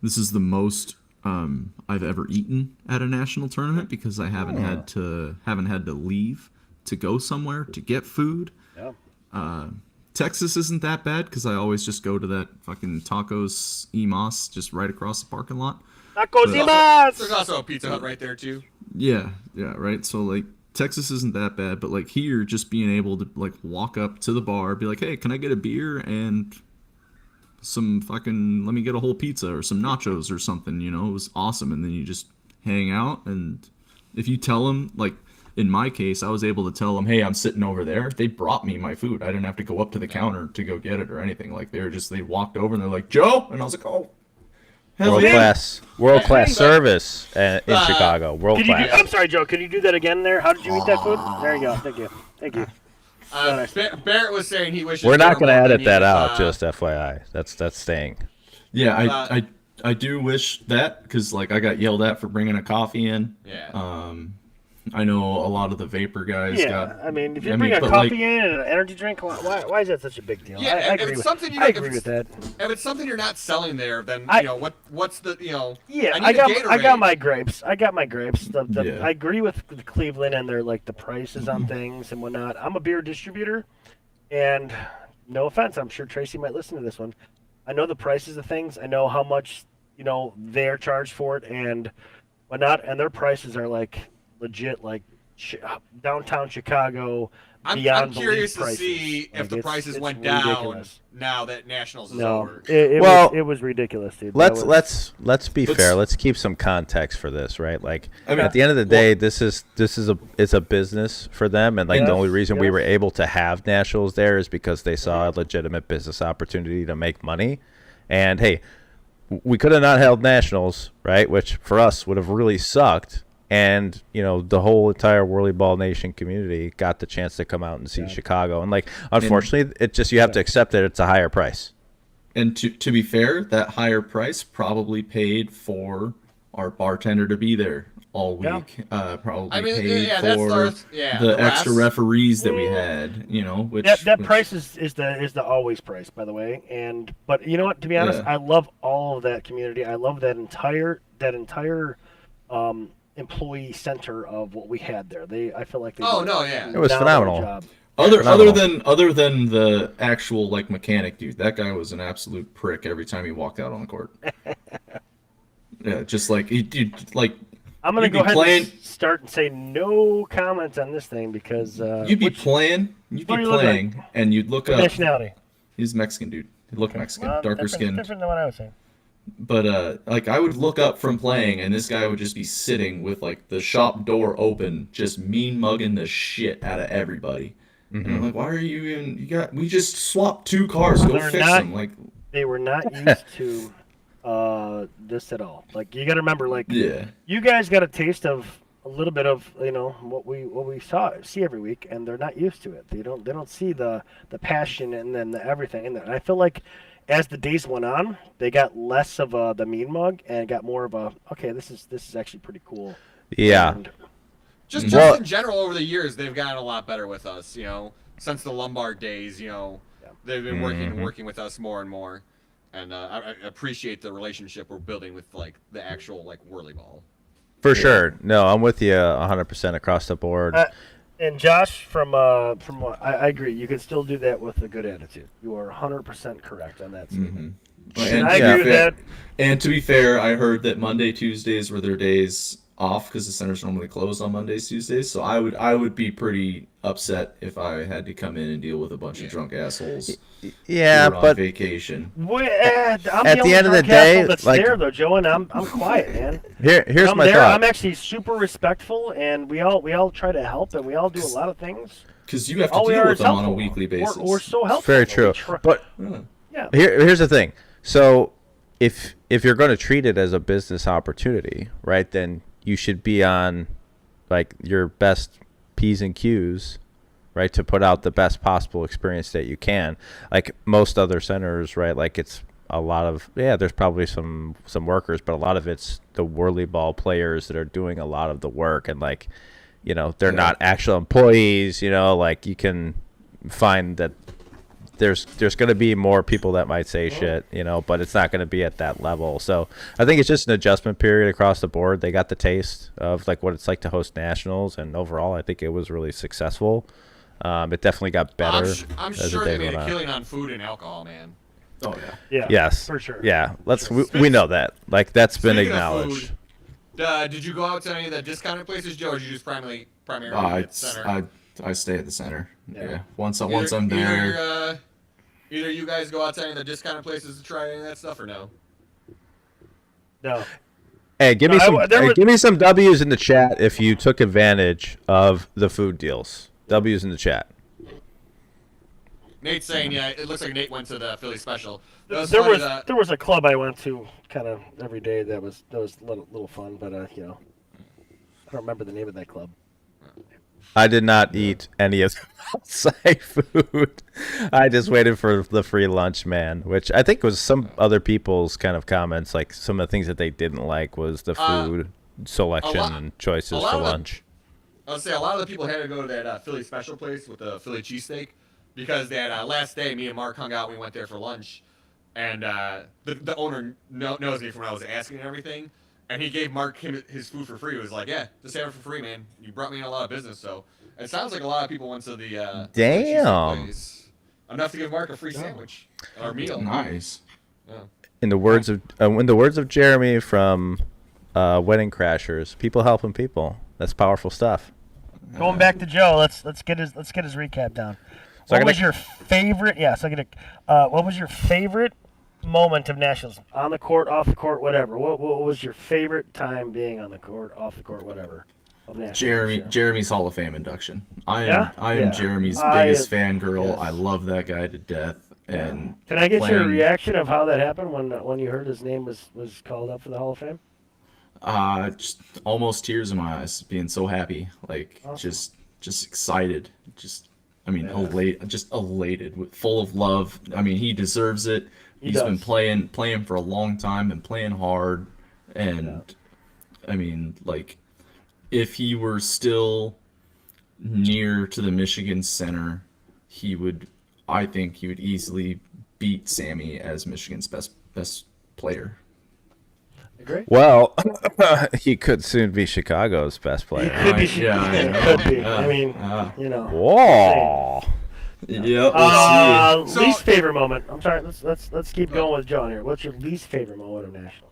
this is the most I've ever eaten at a national tournament, because I haven't had to leave to go somewhere to get food. Texas isn't that bad because I always just go to that fucking Tacos Emas just right across the parking lot. Tacos Emas! There's also a Pizza Hut right there too. Yeah, right. So like Texas isn't that bad, but like here, just being able to like walk up to the bar, be like, hey, can I get a beer and some fucking, let me get a whole pizza or some nachos or something, you know, it was awesome. And then you just hang out, and if you tell them, like in my case, I was able to tell them, hey, I'm sitting over there. They brought me my food. I didn't have to go up to the counter to go get it or anything. Like they walked over and they're like, Joe? And I was like, oh, hell yeah. World class service in Chicago. World class. I'm sorry, Joe. Can you do that again there? How did you eat that food? There you go. Thank you. Barrett was saying he wishes We're not going to more edit than that he out, was, just FYI. That's staying. Yeah, I do wish that, because like I got yelled at for bringing a coffee in. Yeah. I know a lot of the vapor guys got. I mean, if you bring a coffee in and an energy drink, why is that such a big deal? Yeah, I agree with that. If it's something you're not selling there, then what's the Yeah, I got my grapes. I agree with Cleveland and their like the prices on things and whatnot. I'm a beer distributor, and no offense, I'm sure Tracy might listen to this one. I know the prices of things. I know how much they're charged for it and whatnot, and their prices are like legit, like downtown Chicago. I'm curious to see if the prices went down ridiculous. Now that Nationals is over. It was ridiculous, dude. Let's be fair. Let's keep some context for this, right? Like at the end of the day, it's a business for them, and like the only reason we were able to have Nationals there is because they saw a legitimate business opportunity to make money. And hey, we could have not held Nationals, right? Which for us would have really sucked. And, the whole entire whirlyball nation community got the chance to come out and see Chicago. And, like, unfortunately, you have to accept that it's a higher price. And to be fair, that higher price probably paid for our bartender to be there all Yeah. week. Probably I mean, paid yeah, for that's the extra rest. referees that we had. You know, which That which- price is the always price, by the way. But you know what? To be honest, Yeah. I love all of that community. I love that entire employee center of what we had there. I feel like they Oh did no, a yeah. It was phenomenal. job. Other Phenomenal. other than the actual like mechanic dude, that guy was an absolute prick every time he walked out on the court. Yeah, just like he like I'm gonna You'd go be ahead playing- and start and say no comments on this thing because you'd be which- playing, what do you look like? and you'd look what up. nationality? He's a Mexican dude. He looked Mexican, Well, darker different, skinned. different than what I was saying. But like I would look up from playing, and this guy would just be sitting with like the shop door open, just mean mugging the shit out of everybody. And I'm like, why are you even? We just swapped 2 cars. Go They're fix not- them. Like, They were not used to this at all. Like you got to remember, like yeah, you guys got a taste of a little bit of what we see every week, and they're not used to it. They don't see the passion and then the everything in there. And I feel like as the days went on, they got less of the mean mug and got more of a okay. This is actually pretty cool. Yeah. And Just Well- in general, over the years, they've gotten a lot better with us. You know, since the Lombard days, they've been working with us more and more, and I appreciate the relationship we're building with like the actual like whirlyball. For sure. No, I'm with you 100% across the board. And Josh, from what I agree, you can still do that with a good attitude. You are 100% correct on that statement. And I to be agree with fair- that. And to be fair, I heard that Monday, Tuesdays were their days off because the center's normally closed on Mondays, Tuesdays. So I would be pretty upset if I had to come in and deal with a bunch of drunk assholes Yeah, who were on but vacation. I'm At the the only end of the drunk asshole day, that's like- there though, Joe, and I'm quiet, man. here's I'm my there. thought. I'm actually super respectful, and we all try to help, and we all do a lot of things. Because you have to All we deal are with is them on a helpful. weekly basis. We're so helpful. Very We true. try- But Yeah. yeah, here's the thing. So if you're going to treat it as a business opportunity, right, then you should be on like your best P's and Q's, right, to put out the best possible experience that you can. Like most other centers, right, like it's a lot of there's probably some workers, but a lot of it's the whirlyball players that are doing a lot of the work, and like they're not actual employees. Like you can find that there's going to be more people that might say shit, but it's not going to be at that level. So I think it's just an adjustment period across the board. They got the taste of like what it's like to host nationals, and overall I think it was really successful. It definitely got better I'm as sure the they day made went a on. killing on food and alcohol, man. Oh yeah. yeah, Yes, for sure. Yeah, we know that. Like that's been Speaking of acknowledged. food, did you go out to any of the discounted places, Joe, or did you just primarily at the center? I stay at the center. Yeah. Yeah. Once I'm there. Either you guys go out to any of the discounted places to try any of that stuff, or no? No, Hey, give me No, some. there was- Give me some W's in the chat if you took advantage of the food deals. W's in the chat. Nate's saying, yeah, it looks like Nate went to the Philly special. there funny was that- there was a club I went to kind of every day that was little fun, but I don't remember the name of that club. I did not eat any of the outside food. I just waited for the free lunch, man, which I think was some other people's kind of comments. Like some of the things that they didn't like was the food selection and choices lot for of the- lunch. I would say a lot of the people had to go to that Philly special place with the Philly cheesesteak because that last day, me and Mark hung out. We went there for lunch, and the owner knows me from when I was asking and everything, and he gave Mark his food for free. He was like, "Yeah, just have it for free, man. You brought me in a lot of business." So it sounds like a lot of people went to the Damn. cheesesteak place. Enough to give Mark a free sandwich or meal. Nice. Yeah. In the words of Jeremy from Wedding Crashers, people helping people. That's powerful stuff. Going back to Joe, let's get his recap down. So I What gotta- was your favorite? Yeah, so what was your favorite moment of nationals on the court, off the court, whatever? What was your favorite time being on the court, off the court, whatever? Of nationals? Jeremy's Hall of Fame induction. I am Yeah? Jeremy's I- biggest fangirl. yes. I love that guy to death. And Can I get your playing- reaction of how that happened when you heard his name was called up for the Hall of Fame? Just almost tears in my eyes, being so happy, like just excited, elated, full of love. I mean, he deserves it. He's been does. playing for a long time and playing hard, and I mean, like if he were still near to the Michigan Center, I think he would easily beat Sammy as Michigan's best player. Agree? Well, he could soon be Chicago's best He player. could be. Yeah, I know. Could be. I mean, you know. Whoa. Yeah, we'll see. So- Least favorite moment. I'm sorry. Let's keep going with John here. What's your least favorite moment of national?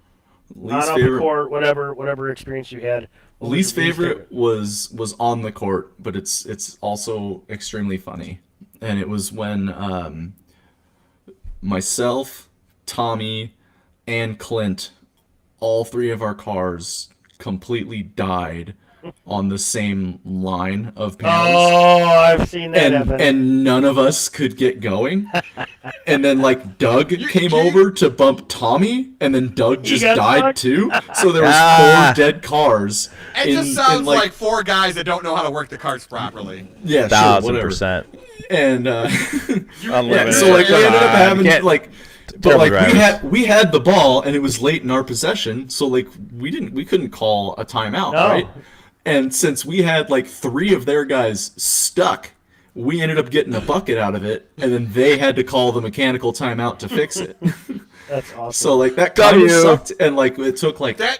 Least Not on the favorite. court, whatever experience you had. What was Least your favorite was on the court, but it's also extremely funny, and it was when myself, Tommy, and Clint, all three of our cars completely died on the same line of panels. Oh, I've seen that happen. And none of us could get going. And then like Doug came you- over to bump Tommy, and then Doug just got died stuck? too. So there was Ah. 4 dead cars. It just sounds like 4 guys that don't know how to work the carts properly. Yeah, sure, whatever. 1,000%. And You, Unlimited. so like we ended up having Can't- like. But terrible like drivers. we had the ball and it was late in our possession, so like we couldn't call a timeout, No. right? And since we had like 3 of their guys stuck, we ended up getting a bucket out of it, and then they had to call the mechanical timeout to fix it. That's awesome. So like that kind of W. sucked, and like it took like that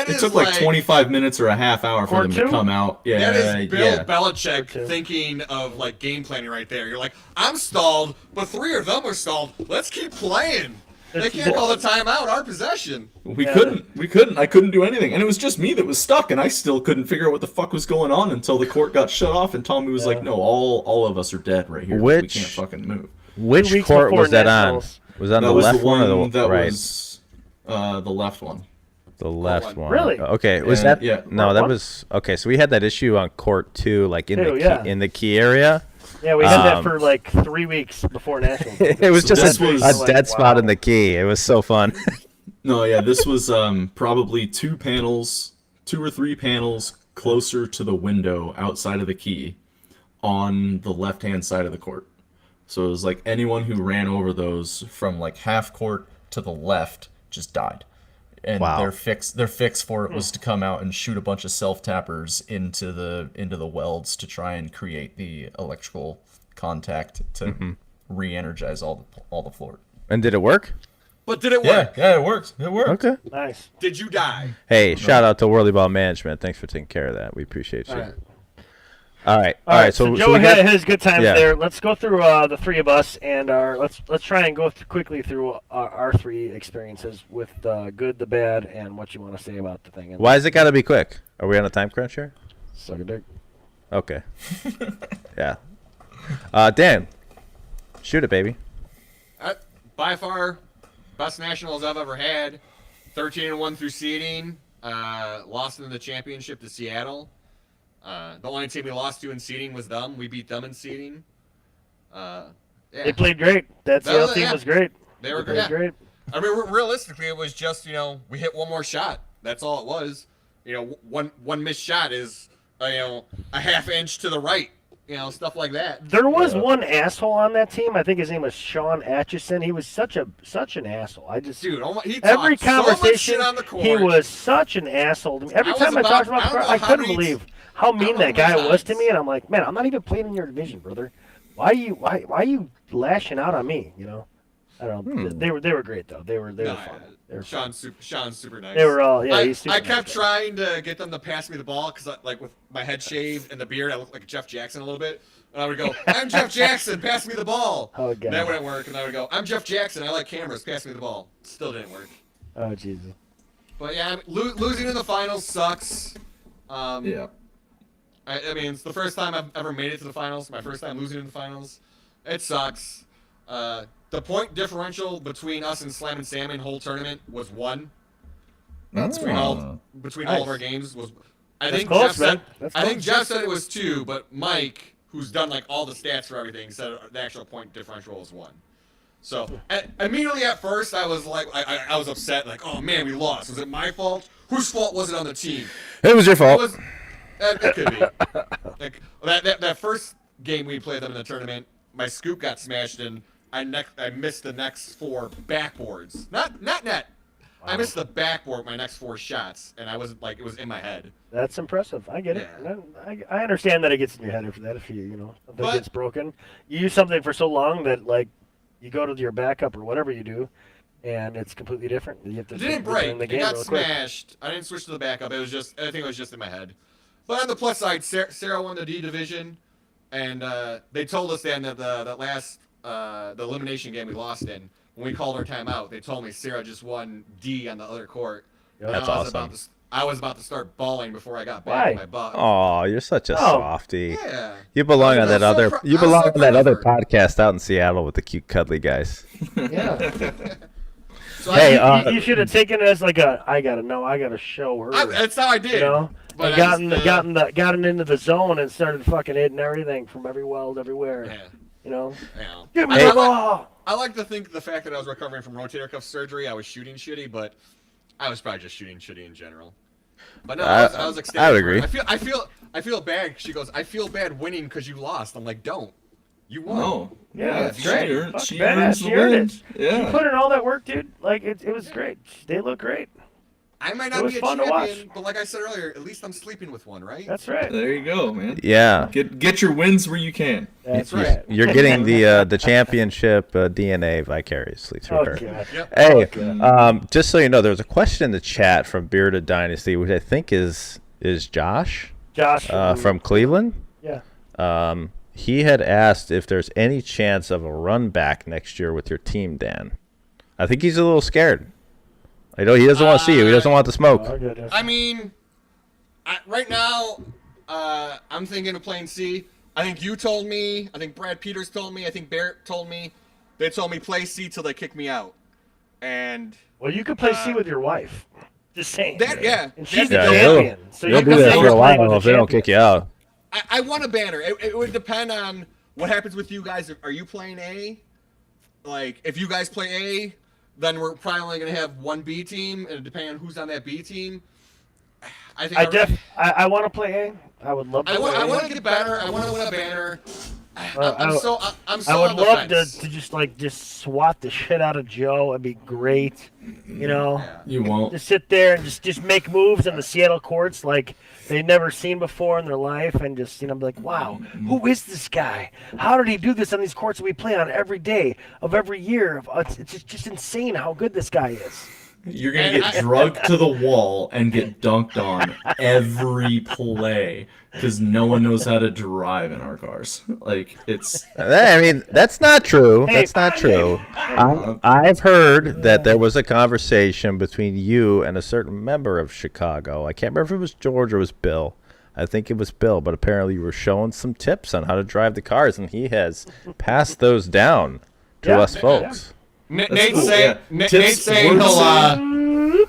it is took like 25 minutes or a half hour for Court them to two? come out. Yeah, That is Bill yeah. Belichick Court two. thinking of like game planning right there. You're like, I'm stalled, but 3 of them are stalled. Let's keep playing. They can't call the timeout. Our possession. We Yeah. couldn't. I couldn't do anything, and it was just me that was stuck, and I still couldn't figure out what the fuck was going on until the court got shut off, and Tommy was like, "No, all of us are dead right here. We Which- can't fucking move." Which 2 weeks court before was that on? nationals. Was that on That the was left the one or one the that right? was the left one. The left one. Really? Okay. Was Yeah, that? yeah. No, What that one? was okay. So we had that issue on court 2, like in Two, the yeah. key, in the key area. yeah, we had that um, for like 3 weeks before nationals. It was So just this a, was- a dead Like, spot wow. in the key. It was so fun. No, yeah, this was probably 2 or 3 panels closer to the window outside of the key on the left-hand side of the court. So it was like anyone who ran over those from like half court to the left just died. And Wow. their fix for it was to come out and shoot a bunch of self-tappers into the welds to try and create the electrical contact to re-energize all the floor. And did it work? But did it Yeah, work? yeah, it worked. It worked. Okay. Nice. Did you die? Hey, shout out to Whirlyball Management. Thanks for taking care of that. We appreciate you. All right. All right. All right. So Joe we had got his good times yeah. there. Let's go through the 3 of us and let's try and go quickly through our 3 experiences with the good, the bad, and what you want to say about the thing. And Why has it got to be quick? Are we on a time crunch here? suck a dick. Okay. Yeah. Dan, shoot it, baby. By far, best nationals I've ever had. 13-1 through seeding. Lost in the championship to Seattle. The only team we lost to in seeding was them. We beat them in seeding. Yeah, They played great. That Seattle team yeah. was great. they were They played great. great. I mean, realistically, it was just, we hit one more shot. That's all it was. One missed shot is, a half inch to the right. Stuff like that. There was one asshole on that team. I think his name was Sean Atchison. He was such an asshole. I just Dude, he every talked so much conversation shit on the court. he was such an asshole to me. Every I was time I about- talked about I the don't car, know I how couldn't many- believe how mean know that how guy many was to times. me. And I'm like, man, I'm not even playing in your division, brother. Why are you lashing out on me? I don't know. They were great though. They were No, fun. They were fun. Sean's super nice. They were all he's super I nice kept guy. trying to get them to pass me the ball because, like, with my head shaved and the beard, I looked like Jeff Jackson a little bit. And I would go, "I'm Jeff Jackson, pass me the ball." Oh, God. That wouldn't work. And I would go, "I'm Jeff Jackson, I like cameras, pass me the ball." Still didn't work. Oh Jesus. But yeah, I mean, losing in the finals sucks. Yeah. I mean, it's the first time I've ever made it to the finals. My first time losing in the finals. It sucks. The point differential between us and Slam and Salmon whole tournament was 1. Between all of our games was. I That's think close, Jeff said. man. That's I think close. Jeff said it was 2, but Mike, who's done like all the stats for everything, said the actual point differential was 1. So immediately at first I was like, I was upset, like, oh man, we lost. Was it my fault? Whose fault was it on the team? It was your It fault. was. It could be. Like, that first game we played them in the tournament, my scoop got smashed and I missed the next 4 backboards. Not net. I missed the backboard my next 4 shots, and I wasn't like it was in my head. That's impressive. I get it. Yeah. And I understand that it gets in your head after that. If you something But- gets broken, you use something for so long that like you go to your backup or whatever you do, and it's completely different. You have to It didn't return break. the It game got real quick. smashed. I didn't switch to the backup. It was just I think it was just in my head. But on the plus side, Sarah won the D division, and they told us then that that last the elimination game we lost in, when we called our timeout, they told me Sarah just won D on the other court. Yep. And That's I was awesome. I was about to start bawling before I got back Why? in my butt. Oh, you're such a Oh. softy. Yeah. You belong I on was that so other. pr- You I was belong so on that proud of other her. podcast out in Seattle with the cute, cuddly guys. Yeah. So Hey, you should have taken it as like I gotta show her. that's how I did. you know, But and I just, gotten into the zone and started fucking hitting everything from every weld everywhere. Yeah. You know, Yeah. give me Hey. the ball. I like to think the fact that I was recovering from rotator cuff surgery, I was shooting shitty, but I was probably just shooting shitty in general. But no, I was ecstatic. I would for her. agree. I feel bad. She goes, I feel bad winning because you lost. I'm like, don't. You won. No. Yeah, that's she great. earned- Fuck, she badass. earns She the earned win. it. She Yeah. put in all that work, dude. Like it was great. They look great. I might It not was be a fun to champion, watch. but like I said earlier, at least I'm sleeping with one, right? That's right. There you go, man. Yeah, Get your wins where you can. That's right. right. you're getting the championship DNA vicariously through Oh her. god. Yep. Hey, just so you know, there was a question in the chat from Bearded Dynasty, which I think is Josh Josh from Cleveland. yeah. He had asked if there's any chance of a run back next year with your team, Dan. I think he's a little scared. I know he doesn't want to see you. He doesn't want the smoke. Oh, goodness. I mean, right now, I'm thinking of playing C. I think you told me. I think Brad Peters told me. I think Barrett told me. They told me play C till they kick me out. And Well, you could play C with your wife. Just saying. that, yeah. And she's Yeah, the you'll- champion. So You'll you do can that say for you're a playing while with if the they don't kick champion. you out. I want a banner. It would depend on what happens with you guys. Are you playing A? Like, if you guys play A, then we're probably only going to have one B team, and depending on who's on that B team, I think I want to play A. I would love to. I play A. want to get better. I want to win a banner. I I'm so I would on the love fence. to just swat the shit out of Joe. It'd be great. You know, You won't. just sit there and just make moves in the Seattle courts like they've never seen before in their life, and just be like, wow, who is this guy? How did he do this on these courts that we play on every day of every year? It's just insane how good this guy is. You're gonna get drugged to the wall and get dunked on every play because no one knows how to drive in our cars. Like it's I mean, that's not true. Hey, That's not true. I've heard that there was a conversation between you and a certain member of Chicago. I can't remember if it was George or it was Bill. I think it was Bill, but apparently you were showing some tips on how to drive the cars, and he has passed those down to Yeah, us folks. Nate's cool, saying, yeah. Nate's Tips saying worth he'll,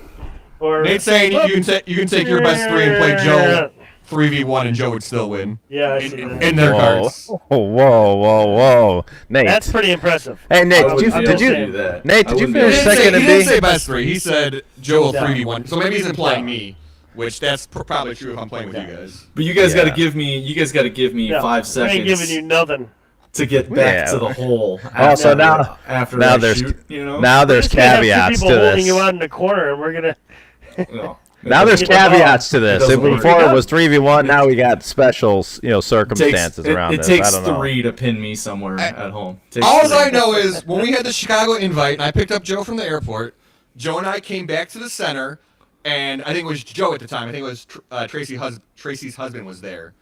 Or Nate's saying you can take your best three and play Joe 3v1 and Joe would still win Yeah, I see that. in their Whoa, cards. whoa, Nate. That's pretty impressive. Hey, Nate, I did would- you I did would you do that. Nate, I did you wouldn't He finish do didn't, that. second say, in he didn't B? say best three. He said Joe will Yeah. 3v1. So maybe he's implying me, which that's probably true if I'm playing with you guys. But you guys Yeah. got to give me. You guys got to give me Yeah, 5 we ain't giving seconds you nothing. to get back Yeah. to the hole. Oh, so now after now I there's shoot, you know. now there's We're just gonna have two caveats to people holding this. you out in the corner, and we're gonna. No. Now there's It doesn't caveats to this. It doesn't work. Before it was 3v1, now we got special, circumstances around it this. takes I don't know. 3 to pin me somewhere at home. Takes All 3. I know is when we had the Chicago invite and I picked up Joe from the airport, Joe and I came back to the center, and I think it was Joe at the time. I think it was Tracy's husband was there,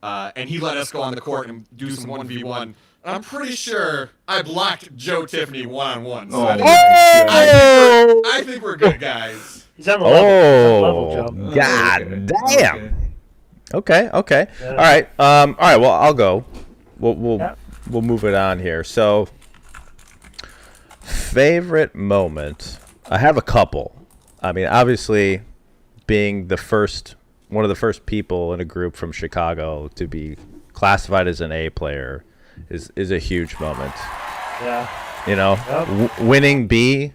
and he let us go on the court and do some 1v1. I'm pretty sure I blocked Joe Tiffany one-on-one. So Oh, I, my think, Oh! I think we're good guys. He's on the level. He's on the level, Oh, Joe. God Okay. damn. Okay. Yeah. All right. All right. Well, I'll go. We'll Yeah. move it on here. So, favorite moment. I have a couple. I mean, obviously, being one of the first people in a group from Chicago to be classified as an A player is a huge moment. Yeah. Yep. Winning B.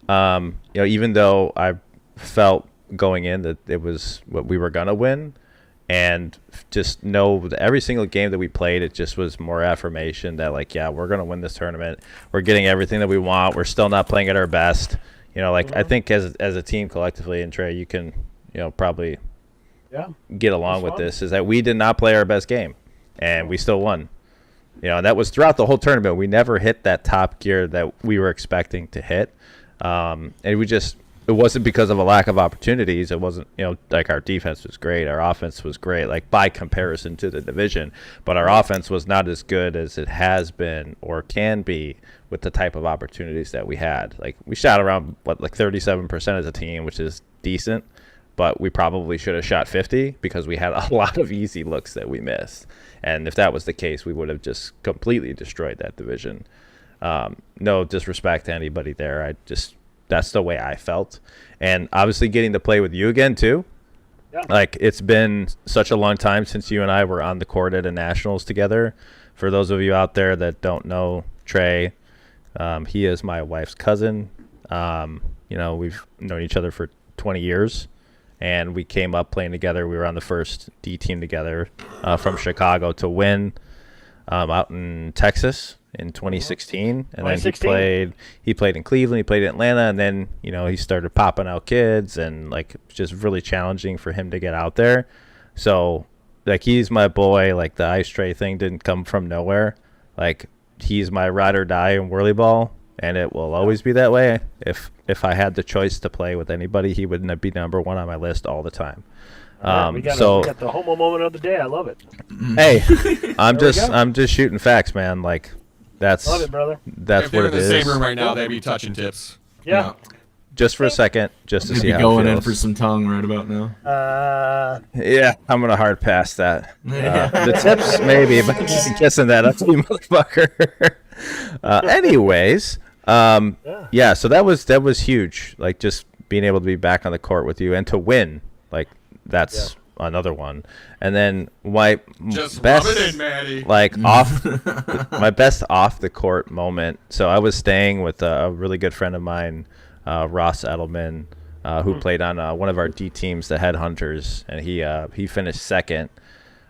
Even though I felt going in that it was what we were gonna win, and just know that every single game that we played, it just was more affirmation that we're gonna win this tournament. We're getting everything that we want. We're still not playing at our best. You know, like I think as a team collectively, and Trey, you can, probably get along with this, is that we did not play our best game, and we still won. That was throughout the whole tournament. We never hit that top gear that we were expecting to hit, and it wasn't because of a lack of opportunities. It wasn't, like our defense was great, our offense was great, like by comparison to the division, but our offense was not as good as it has been or can be with the type of opportunities that we had. Like we shot around 37% as a team, which is decent, but we probably should have shot 50 because we had a lot of easy looks that we missed. And if that was the case, we would have just completely destroyed that division. No disrespect to anybody there. That's the way I felt. And obviously getting to play with you again too. Yeah. Like it's been such a long time since you and I were on the court at a nationals together. For those of you out there that don't know Trey, he is my wife's cousin. We've known each other for 20 years. And we came up playing together. We were on the first D team together from Chicago to win out in Texas in 2016. And then he played in Cleveland, he played in Atlanta, and then, he started popping out kids, and like just really challenging for him to get out there. So like he's my boy. Like the ice tray thing didn't come from nowhere. Like he's my ride or die in whirlyball, and it will always be that way. If I had the choice to play with anybody, he would be number one on my list all the time. We got the homo moment of the day. I love it. Hey, I'm just shooting facts, man. Like that's love it, brother. That's if what it is. If they're in the same room right now, they'd be touching tips. Yeah. Just for a second, just to see how going it feels. in for some tongue right about now. Yeah, I'm gonna hard pass that. The tips maybe, but just kissing that up to you, motherfucker. Anyways, yeah. So that was huge. Like just being able to be back on the court with you and to win, like that's another one. And then my just best, rub it in, Matty. like my best off the court moment. So I was staying with a really good friend of mine, Ross Edelman, who played on one of our D teams, the Headhunters, and he finished second.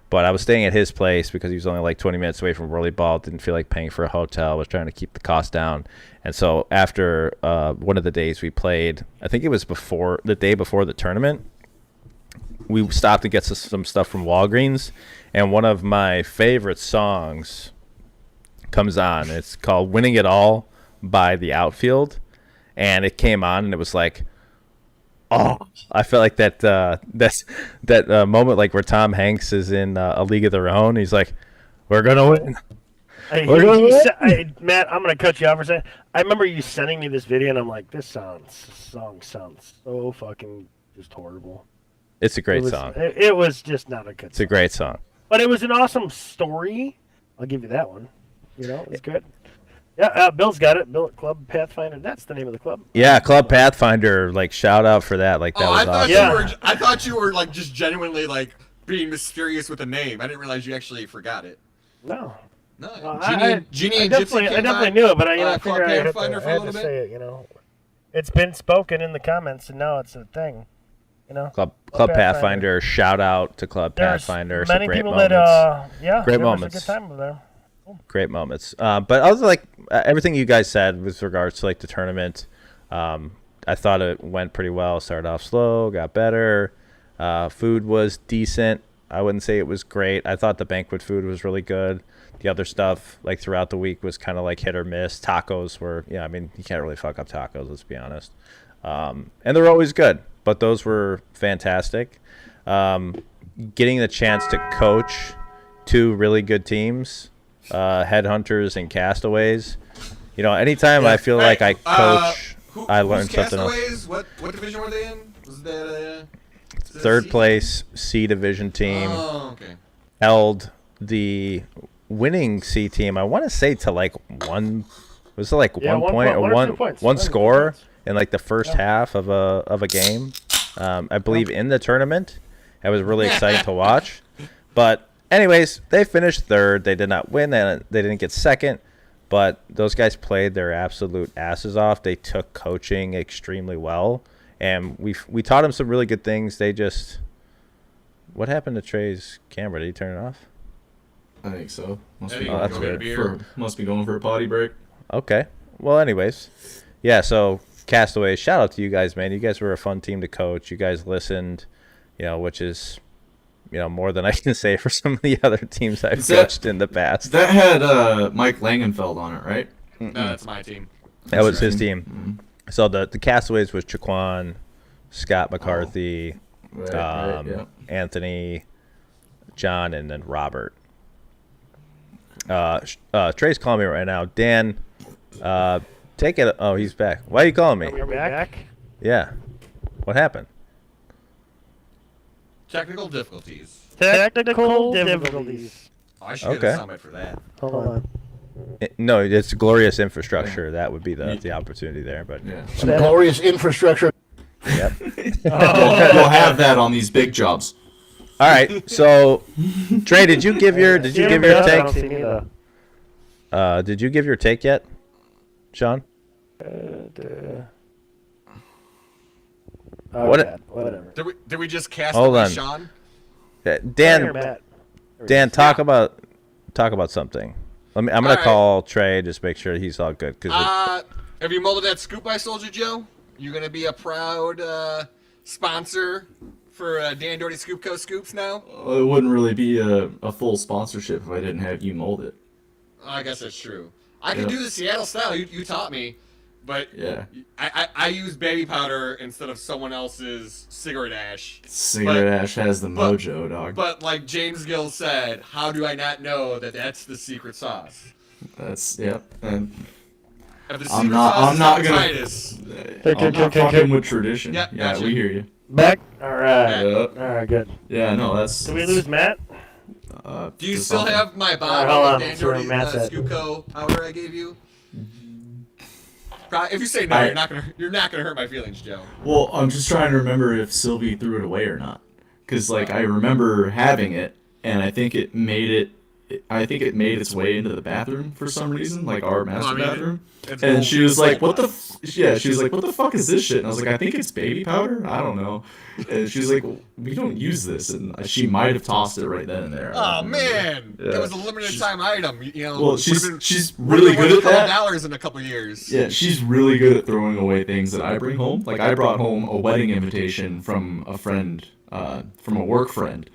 But I was staying at his place because he was only like 20 minutes away from whirlyball. Didn't feel like paying for a hotel. Was trying to keep the cost down. And so after one of the days we played, I think it was the day before the tournament, we stopped to get some stuff from Walgreens. And one of my favorite songs comes on. It's called "Winning It All" by The Outfield. And it came on, and it was like, oh, I felt like that moment, like where Tom Hanks is in A League of Their Own. He's like, "We're gonna win." Matt, I'm gonna cut you off for a second. I remember you sending me this video, and I'm like, "This song sounds so fucking just horrible." It's a great song. It was just not a good. It's a great song. But it was an awesome story. I'll give you that one. It was good. Yeah, Bill's got it. Bill Club Pathfinder. That's the name of the club. Yeah, Club Pathfinder. Like shout out for that. Like that was awesome. I thought you were like just genuinely like being mysterious with the name. I didn't realize you actually forgot it. No. I definitely knew it, but I Club figured Pathfinder for a little bit. Say it. It's been spoken in the comments, and now it's a thing. Club Pathfinder. Shout out to Club Pathfinder. Many some great people moments. Great moments. A good time over there. Cool. Great moments. But I was like everything you guys said with regards to like the tournament. I thought it went pretty well. Started off slow, got better. Food was decent. I wouldn't say it was great. I thought the banquet food was really good. The other stuff, like throughout the week, was kind of like hit or miss. Tacos were, I mean, you can't really fuck up tacos, let's be honest. And they're always good, but those were fantastic. Getting the chance to coach two really good teams, Headhunters and Castaways. Anytime I feel like I coach, I learn something else. What division were they in? Was that third place C division team? Oh, okay. Held the winning C team, I want to say, to like one. Was it like 1 point or one score in like the first half of a game? I believe in the tournament. It was really exciting to watch. But anyways, they finished third. They did not win. They didn't get second. But those guys played their absolute asses off. They took coaching extremely well, and we taught them some really good things. They just, what happened to Trey's camera? Did he turn it off? I think so. Must be going for a potty break. Okay. Well, anyways, yeah. So Castaways, shout out to you guys, man. You guys were a fun team to coach. You guys listened, which is, more than I can say for some of the other teams I've coached in the past. That had Mike Langenfeld on it, right? No, that's my team. That was his team. So the Castaways was Chiquan, Scott McCarthy, Right, Anthony, John, and then Robert. Trey's calling me right now. Dan, take it. Oh, he's back. Why are you calling me? Are we back? Yeah. What happened? Technical difficulties. Technical difficulties. Oh, I should get a summit for that. Hold on. No, it's glorious infrastructure. That would be the opportunity there. But Some glorious infrastructure. yep. We'll have that on these big jobs. All right. So, Trey, did you give your take? Did you give your take yet, Sean? Whatever. Did we just cast Hold away on. Sean? Dan, talk about something. I'm gonna right. call Trey, just make sure he's all good. Have you molded that scoop I sold you, Joe? You gonna be a proud sponsor for Dan Doherty Scoop Co. Scoops now? Well, it wouldn't really be a full sponsorship if I didn't have you mold it. I guess that's true. I can do the Seattle style. You taught me, but Yeah. I use baby powder instead of someone else's cigarette ash. Cigarette ash has the mojo, dog. But like James Gill said, how do I not know that that's the secret sauce? That's And If the I'm secret not- sauce I'm not is gonna- Titus, I'm not fucking with tradition. Yeah, Yeah, gotcha. we hear you. Back? Alright. Yep. Alright, good. Yeah, no, that's. Did we lose Matt? do you just still something. have my Alright, bottle hold of on, Dan let's see where Doherty Matt's at. Scoop Co. powder I gave you? If you say no, you're not gonna hurt my feelings, Joe. Well, I'm just trying to remember if Sylvie threw it away or not, because I remember having it, and I think it made its way into the bathroom for some reason, like our master bathroom. And she was like, "What the?" She was like, "What the fuck is this shit?" And I was like, "I think it's baby powder. I don't know." And she was like, well, "We don't use this," and she might have tossed it right then and there. Oh man, Yeah. that was a limited time item. Well, she's really good at that. $2,000 in a couple years. Yeah, she's really good at throwing away things that I bring home. Like I brought home a wedding invitation from a friend, from a work friend,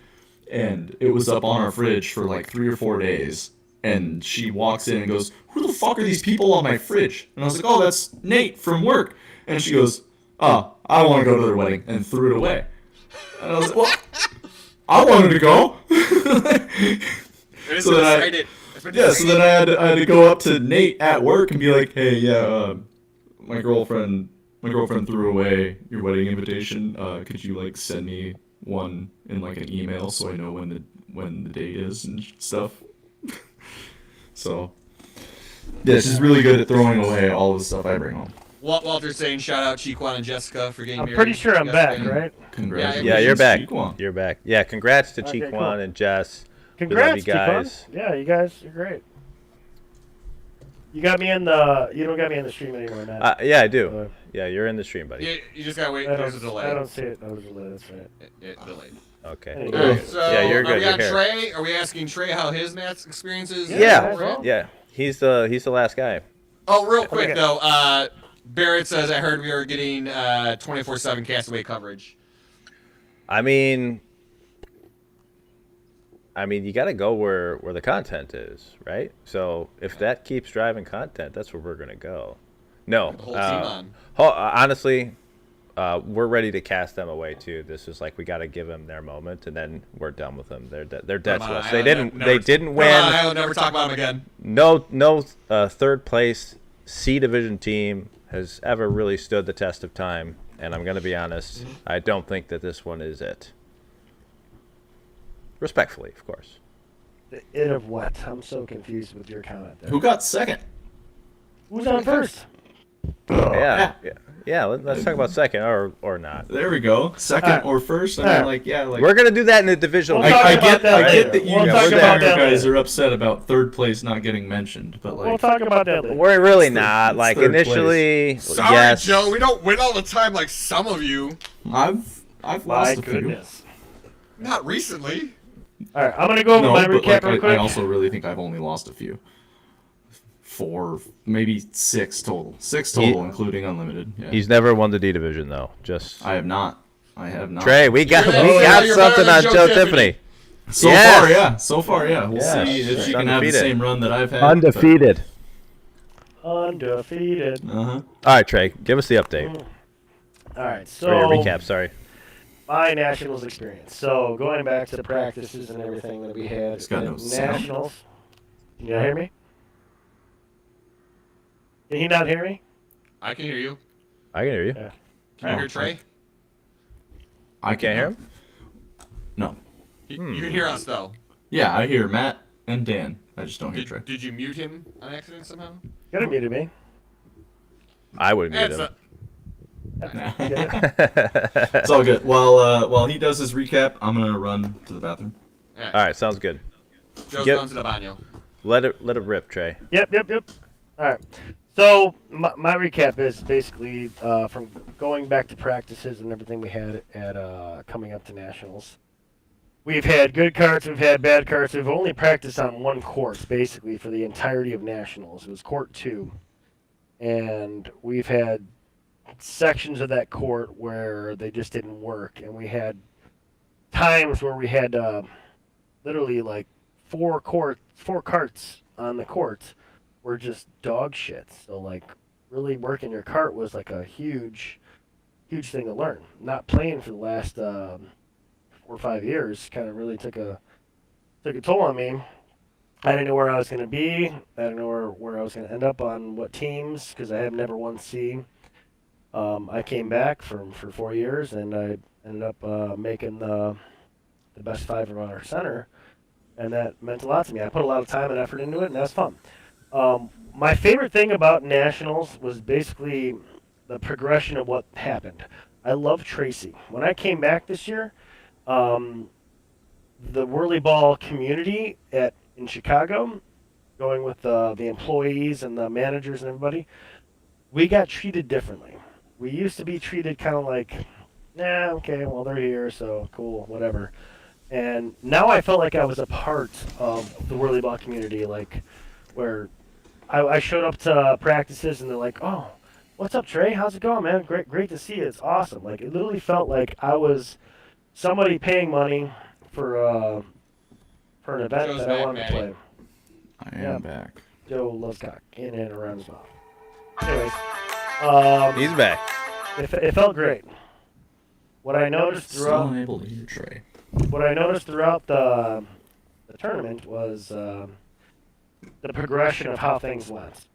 and it was up on our fridge for like 3 or 4 days. And she walks in and goes, "Who the fuck are these people on my fridge?" And I was like, "Oh, that's Nate from work." And she goes, "Oh, I want to go to their wedding," and threw it away. And I was like, "Well, I wanted to go." So then I had to go up to Nate at work and be like, "Hey, yeah, my girlfriend threw away your wedding invitation. Could you like send me one in like an email so I know when the date is and stuff?" So, yeah, she's really good at throwing away all the stuff I bring home. Walter's saying shout out Chiquan and Jessica for getting I'm married. pretty sure I'm back, yesterday. right? Congratulations. Yeah, you're back. Chiquan. You're back. Yeah, congrats to Okay, Chiquan cool. and Jess. Congrats, you guys. Chiquan. Yeah, you guys are great. You got me in the. You don't got me in the stream anymore, Matt. Yeah, I do. Yeah, you're in the stream, buddy. You just gotta wait. I There's a don't, delay. I don't see it. That was a delay. That's right. It delayed. Okay. Anyway. Alright, so Yeah, you're good. Are we on You're here. Trey? Are we asking Trey how his maths experience is? Yeah. well. Yeah. He's the last guy. Oh, real quick Okay. though, Barrett says I heard we were getting 24/7 Castaway coverage. I mean, you got to go where the content is, right? So if that keeps driving content, that's where we're gonna go. No, The whole team on. honestly, we're ready to cast them away too. This is like we got to give them their moment, and then we're done with them. They're dead to us. They didn't win. I'll never talk about them again. No third place C division team has ever really stood the test of time, and I'm going to be honest, I don't think that this one is it. Respectfully, of course. The it of what? I'm so confused with your comment there. Who got second? Who's on first? Yeah. Let's talk about second or not. There we go. Second Alright. or first. I mean, like, yeah, like. We're going to do that in the divisional. We'll talk I about get that later. that you We'll talk about that guys later. are upset about third place not getting mentioned, but like. We'll talk about that later. We're really It's not. Like third initially, Sorry, yes. Joe. We don't win all the time like some of you. I've My lost a few. goodness. Not recently. All right, I'm gonna go over No, my but recap like, real quick. I also really think I've only lost a few. 4, maybe 6 total. 6 total, He- including unlimited. Yeah. He's never won the D division though. Just I have not. Trey, we got You're something better on than Joe Joe Tiffany. So Yes. far, yeah. So far, yeah. We'll Yes. see if She's she can have the undefeated. same run that I've had. Undefeated. Undefeated. Uh-huh. All right, Trey, give us the update. All right, so Or your recap. Sorry. my nationals experience. So going back to the practices and everything that we had It's got at no sound. nationals. Can you hear me? Can he not hear me? I can hear you. I can hear you. Yeah. Can you hear Trey? I Can't hear him. No. You can hear us though. Yeah, I hear Matt and Dan. I just don't hear Trey. Did you mute him on accident somehow? You could have muted me. I would mute That's him. It's all good. While he does his recap, I'm gonna run to the bathroom. All right, sounds good. Joe's Get- going to the baño. Let it rip, Trey. Yep. All right. So my recap is basically from going back to practices and everything we had at coming up to nationals. We've had good carts, we've had bad carts. We've only practiced on one course basically for the entirety of nationals. It was court 2, and we've had sections of that court where they just didn't work, and we had times where we had literally like 4 carts on the court were just dog shit. So like really working your cart was like a huge thing to learn. Not playing for the last 4 or 5 years kind of really took a toll on me. I didn't know where I was going to be. I didn't know where I was going to end up on what teams because I have never won C. I came back for 4 years and I ended up making the best 5 of our center, and that meant a lot to me. I put a lot of time and effort into it, and that's fun. My favorite thing about nationals was basically the progression of what happened. I love Tracy. When I came back this year, the whirlyball community in Chicago, going with the employees and the managers and everybody, we got treated differently. We used to be treated kind of like, nah, okay, well, they're here, so cool, whatever. And now I felt like I was a part of the whirlyball community, like where I showed up to practices and they're like, oh, what's up, Trey? How's it going, man? Great to see you. It's awesome. Like, it literally felt like I was somebody paying money for an event Joe's that I back, wanted Matty. to play. I am Yeah. back. Joe loves cock in and around his mouth. Anyways, He's back. it felt great. What I noticed Still throughout unable to hear Trey. the tournament was the progression of how things went.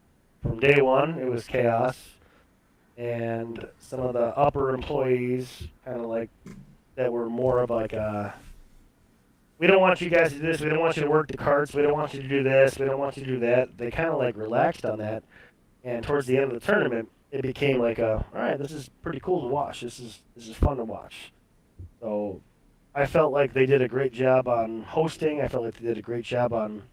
From day one, it was chaos, and some of the upper employees kind of like that were more of like we don't want you guys to do this, we don't want you to work the carts, we don't want you to do this, we don't want you to do that. They kind of like relaxed on that, and towards the end of the tournament, it became like all right, this is pretty cool to watch. This is fun to watch. So I felt like they did a great job on hosting. I felt like they did a great job on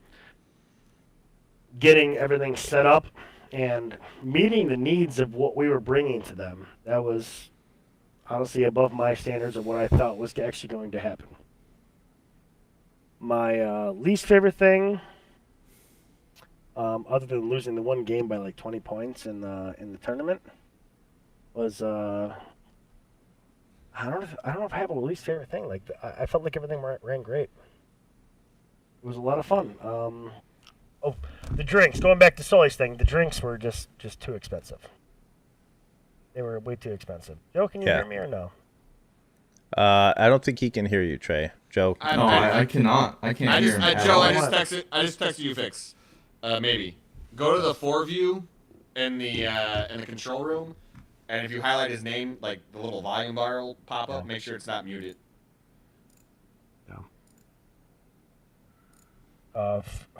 getting everything set up and meeting the needs of what we were bringing to them. That was honestly above my standards of what I thought was actually going to happen. My least favorite thing, other than losing the one game by like 20 points in the tournament, was I don't know if I have a least favorite thing. Like I felt like everything ran great. It was a lot of fun. Oh, the drinks. Going back to Sully's thing, the drinks were just too expensive. They were way too expensive. Joe, can you hear me or no? I don't think he can hear you, Trey. Joe. I cannot. I can't hear him. Joe, I all. just texted you, Fix. Maybe go to the 4 view in the control room, and if you highlight his name, like the little volume bar will pop up. Make sure it's not muted.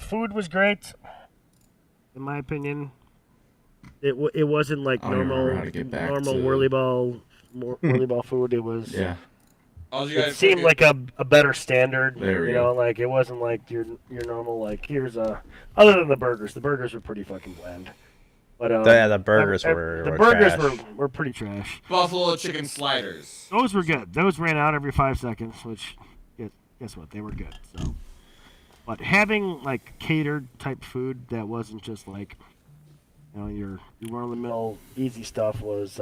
Food was great, in my opinion. It wasn't like I don't even remember normal how to get back normal to- whirlyball food. It was. Yeah. All you guys It seemed like a better standard. There we you go. know, like it wasn't like your normal like here's a. Other than the burgers were pretty fucking bland. But Yeah, the burgers were trash. were pretty trash. buffalo chicken sliders. Those were good. Those ran out every 5 seconds, which guess what? They were good. So, but having like catered type food that wasn't just like your run of the mill easy stuff was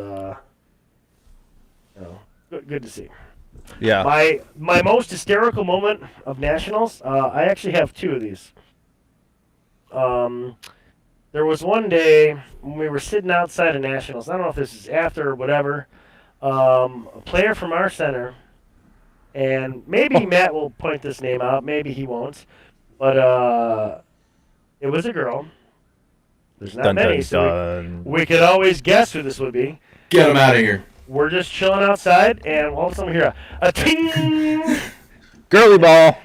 good to see. Yeah. My most hysterical moment of nationals, I actually have two of these. There was one day when we were sitting outside of nationals. I don't know if this is after or whatever. A player from our center, and maybe Matt will point this name out, maybe he won't, but it was a girl. There's not Dun, many, dun, so dun. we could always guess who this would be. Get him out of here. We're just chilling outside, and all of a sudden we hear a ting! Girly ball.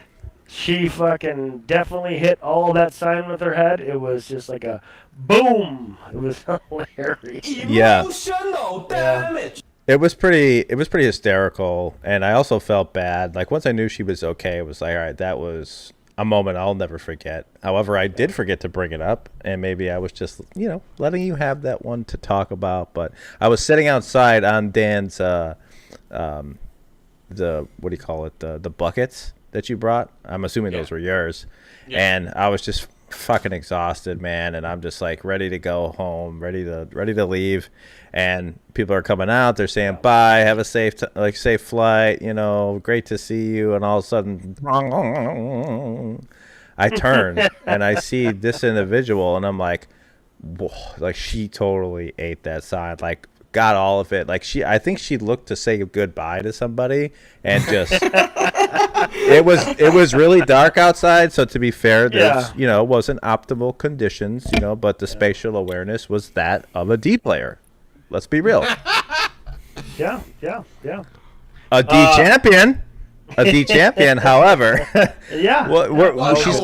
She fucking definitely hit all that sign with her head. It was just like a boom. It was hilarious. Yeah. Emotional damage. It was pretty hysterical, and I also felt bad. Like, once I knew she was okay, it was like, all right, that was a moment I'll never forget. However, I did forget to bring it up, and maybe I was just, letting you have that one to talk about. But I was sitting outside on Dan's the what do you call it, the buckets that you brought. I'm assuming those were yours. Yeah. And I was just fucking exhausted, man, and I'm just like ready to go home, ready to leave. And people are coming out, they're saying bye, have a safe flight, great to see you. And all of a sudden I turn and I see this individual, and I'm like, whoa, like she totally ate that sign, like got all of it. Like I think she looked to say goodbye to somebody, and just it was really dark outside, so to be fair, there's wasn't optimal conditions, but the spatial awareness was that of a D player. Let's be real. Yeah. A D champion. A D champion, however. Yeah. Well, she's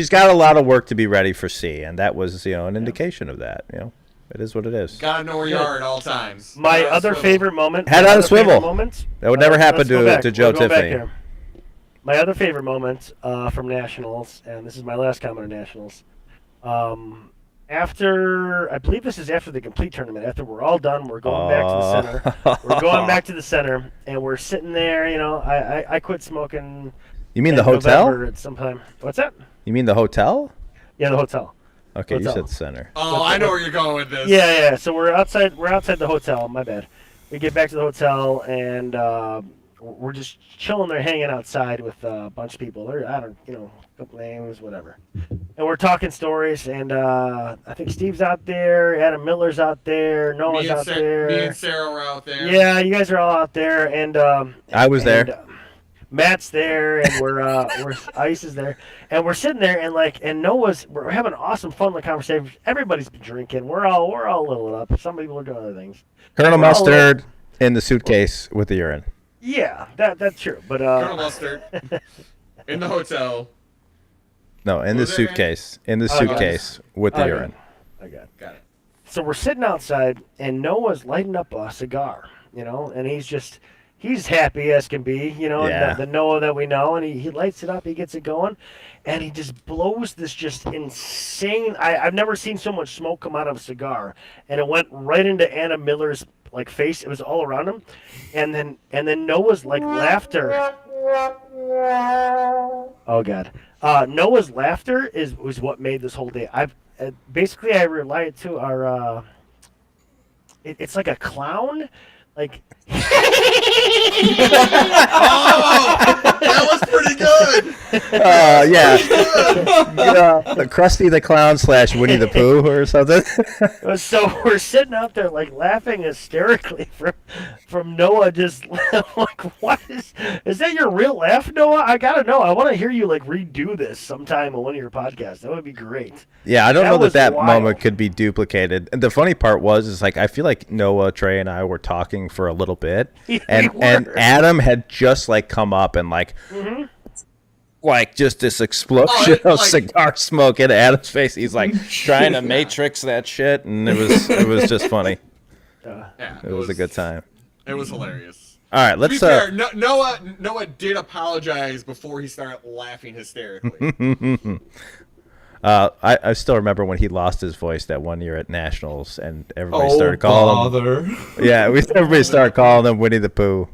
got a lot of work to be ready for C, and that was an indication of that. It is what it is. Gotta know where you are at all times. My other favorite moment. Head on a swivel. Moment, That would never happen to Joe Tiffany. My other favorite moment from nationals, and this is my last comment on nationals. I believe this is after the complete tournament. After we're all done, we're going back to the center. We're going back to the center, and we're sitting there. I quit smoking. You mean the hotel? November at some time. What's that? You mean the hotel? Yeah, the hotel. Okay, Hotel. you said center. Oh, I know where you're going with this. Yeah. So we're outside the hotel. My bad. We get back to the hotel, and we're just chilling there, hanging outside with a bunch of people. A couple names, whatever. And we're talking stories, and I think Steve's out there, Adam Miller's out there, Noah's out there. Me and Sarah were out there. Yeah, you guys are all out there, and I was there. Matt's there, and we're Ice is there, and we're sitting there, and we're having awesome fun conversation. Everybody's been drinking. We're all lit up. Some people are doing other things. Colonel Mustard in the suitcase with the urine. Yeah, that's true. But Colonel Mustard in the hotel. No, in the suitcase. In the suitcase with the urine. I got it. So we're sitting outside, and Noah's lighting up a cigar, and he's happy as can be, the Noah that we know, and he lights it up, he gets it going, and he just blows this just insane. I've never seen so much smoke come out of a cigar, and it went right into Anna Miller's face. It was all around him, and then Noah's laughter. Oh God. Noah's laughter was what made this whole day. I rely it to our. It's like a clown, like. Oh, that was pretty good. Yeah. The Krusty the Clown / Winnie the Pooh or something. So we're sitting out there laughing hysterically from Noah, just what is that your real laugh, Noah? I gotta know. I want to hear you redo this sometime on one of your podcasts. That would be great. Yeah, I don't know that wild. moment could be duplicated. And the funny part is I feel like Noah, Trey, and I were talking for a little bit, and Adam had just come up and just this explosion of cigar smoke in Adam's face. He's trying to matrix that shit, and it was just funny. It was a good time. It was hilarious. All right, let's. To be fair, Noah did apologize before he started laughing hysterically. I still remember when he lost his voice that one year at Nationals, and everybody started calling him. Yeah, everybody started calling him Winnie the Pooh.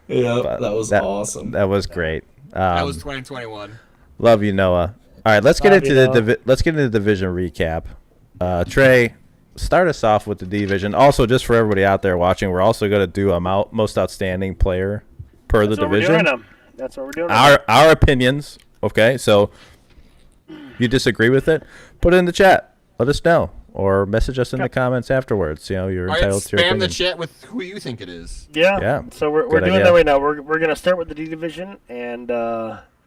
Yeah, that was awesome. That was great. That was 2021. Love you, Noah. All right, let's get into the division recap. Trey, start us off with the D division. Also, just for everybody out there watching, we're also going to do a most outstanding player per the division. That's what we're doing. Our opinions. Okay, so if you disagree with it, put it in the chat. Let us know, or message us in the comments afterwards. You know, you're entitled to your spam the opinion. chat with who you think it is. Yeah. So we're Good doing idea. that right now. We're gonna start with the D division and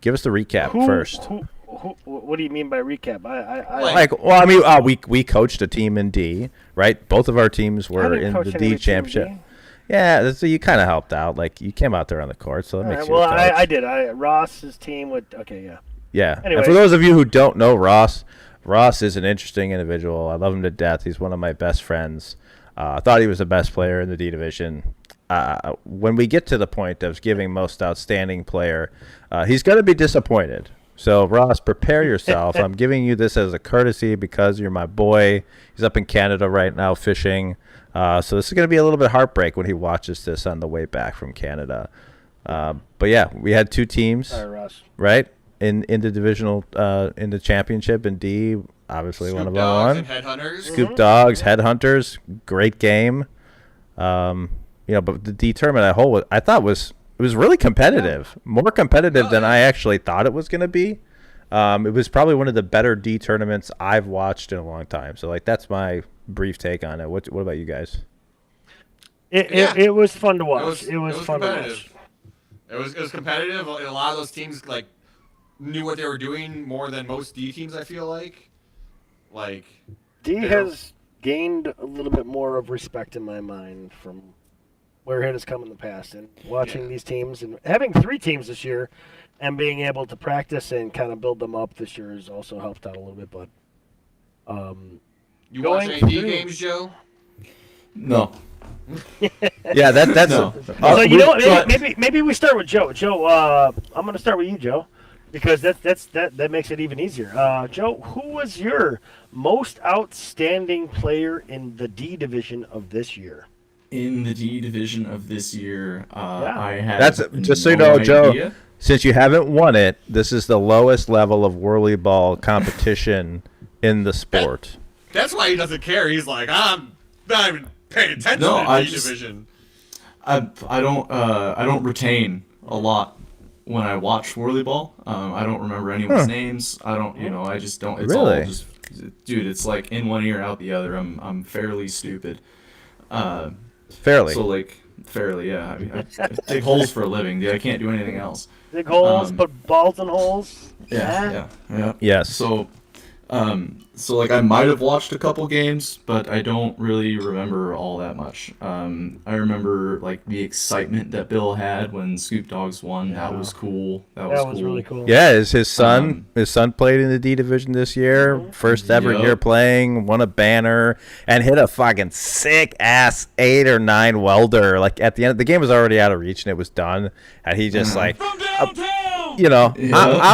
Give us the recap first. What do you mean by recap? We coached a team in D, right? Both of our teams were in the D championship. Yeah, so you kind of helped out. Like, you came out there on the court, so that makes you a coach. I did. Ross's team would. Okay, yeah. Yeah. Anyway. And for those of you who don't know Ross is an interesting individual. I love him to death. He's one of my best friends. I thought he was the best player in the D division. When we get to the point of giving most outstanding player, he's going to be disappointed. So, Ross, prepare yourself. I'm giving you this as a courtesy because you're my boy. He's up in Canada right now fishing. So this is going to be a little bit heartbreak when he watches this on the way back from Canada. But, yeah, we had two teams, right, in the divisional, in the championship in D. Obviously, Scoop one of Dogs them and Headhunters. Scoop Dogs, Headhunters, great game. But the D tournament I thought was really competitive, more competitive than I actually thought it was going to be. It was probably one of the better D tournaments I've watched in a long time. So, like, that's my brief take on it. What about you guys? It was fun to watch. It was fun to watch. It was competitive. A lot of those teams knew what they were doing more than most D teams. I feel like D has gained a little bit more of respect in my mind from where it has come in the past, and watching these teams and having 3 teams this year and being able to practice and kind of build them up this year has also helped out a little bit. But you watch any D games, Joe? No. Yeah, that's. No. So you know what? Maybe we start with Joe. Joe, I'm going to start with you, Joe, because that makes it even easier. Joe, who was your most outstanding player in the D division of this year? In the D division of this year, I had. That's just so you know, Joe. Since you haven't won it, this is the lowest level of whirlyball competition in the sport. That's why he doesn't care. He's like, I'm not even paying attention to the D division. I don't retain a lot when I watch whirlyball. I don't remember anyone's names. I don't, I just don't. It's Really? all just, dude. It's like in one ear, out the other. I'm fairly stupid. Fairly. So fairly, yeah. I mean, I dig holes for a living, dude. I can't do anything else. Dig holes, put balls in holes. Yeah. Yes. So I might have watched a couple games, but I don't really remember all that much. I remember the excitement that Bill had when Scoop Dogs won. That was cool. That was cool. Really cool. Yeah, his son played in the D division this year. First ever year playing, won a banner, and hit a fucking sick ass 8 or 9 welder. Like, at the end, the game was already out of reach and it was done, and he just I'm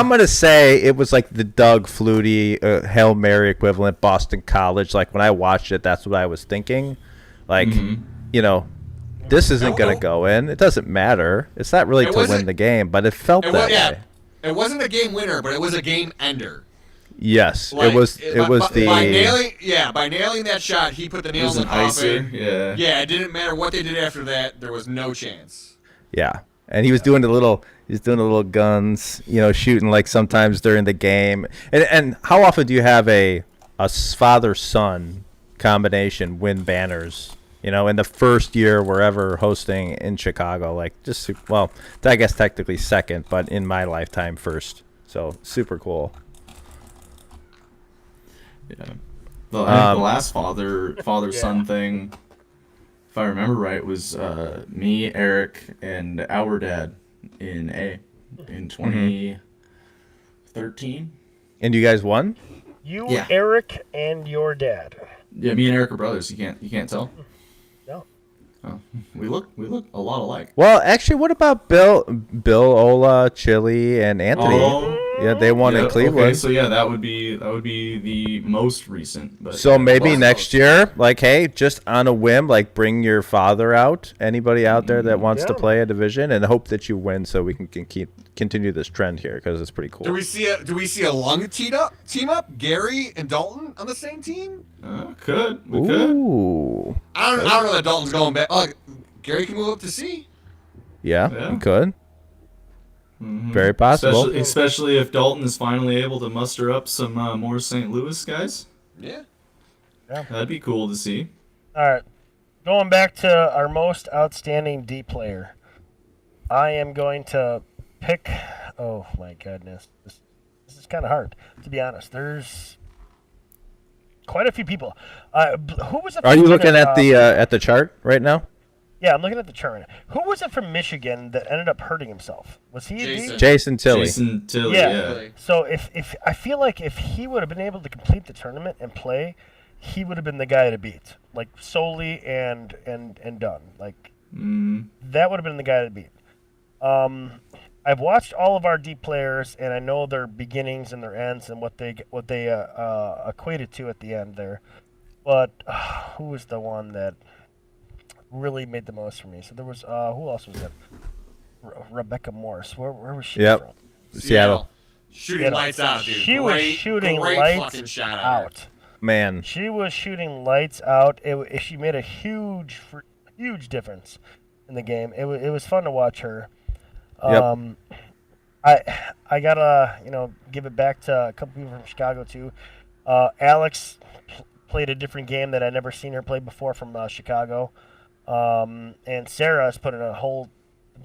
gonna say it was like the Doug Flutie Hail Mary equivalent, Boston College. Like, when I watched it, that's what I was thinking. Like, this isn't gonna go in. It doesn't matter. It's not really to win the game, but it felt that way. It wasn't a game winner, but it was a game ender. Yes, it was by nailing that shot, he put the nails in the coffin. Yeah, it didn't matter what they did after that. There was no chance. Yeah, and he was doing the little guns, shooting like sometimes during the game. And how often do you have a father-son combination win banners? In the first year we're ever hosting in Chicago, I guess technically second, but in my lifetime first. So super cool. Yeah. The last father-son thing, if I remember right, was me, Eric, and our dad in A in 2013. And you guys won? You, Eric, and your dad. Yeah, me and Eric are brothers. You can't tell. No. Oh, we look a lot alike. Well, actually, what about Bill, Ola, Chili, and Anthony? Oh, Yeah, they won in Cleveland. Okay, so yeah, that would be the most recent. But So maybe well, next year, like, hey, just on a whim, like, bring your father out. Anybody out there that wants to Yeah. play a division, and hope that you win, so we can continue this trend here because it's pretty cool. Do we see a lung team up? Gary and Dalton on the same team? we could. Ooh, I don't know that Dalton's going back. Oh, Gary can move up to C. yeah, we could. Mhm. Very possible. Especially if Dalton is finally able to muster up some more St. Louis guys. Yeah. That'd be cool to see. All right, going back to our most outstanding D player, I am going to pick. Oh my goodness, this is kind of hard to be honest. There's quite a few people. Who was it? Are from you looking Michigan, at the chart right now? Yeah, I'm looking at the chart. Who was it from Michigan that ended up hurting himself? Was he a D? Jason. Jason Tilley. Jason Tilley, Yeah. yeah. So if I feel like if he would have been able to complete the tournament and play, he would have been the guy to beat, like solely and done. Like that would have been the guy to beat. I've watched all of our D players, and I know their beginnings and their ends and what they equated to at the end there. But who was the one that really made the most for me? So there was who else was it? Rebecca Morse. Where was she Yep. from? Seattle. Shooting Seattle. lights out, dude. She was shooting great lights fucking shot out. Man, She was shooting lights out. She made a huge difference in the game. It was fun to watch her. Yep. I gotta give it back to a couple people from Chicago too. Alex played a different game that I'd never seen her play before from Chicago. And Sarah has put in a whole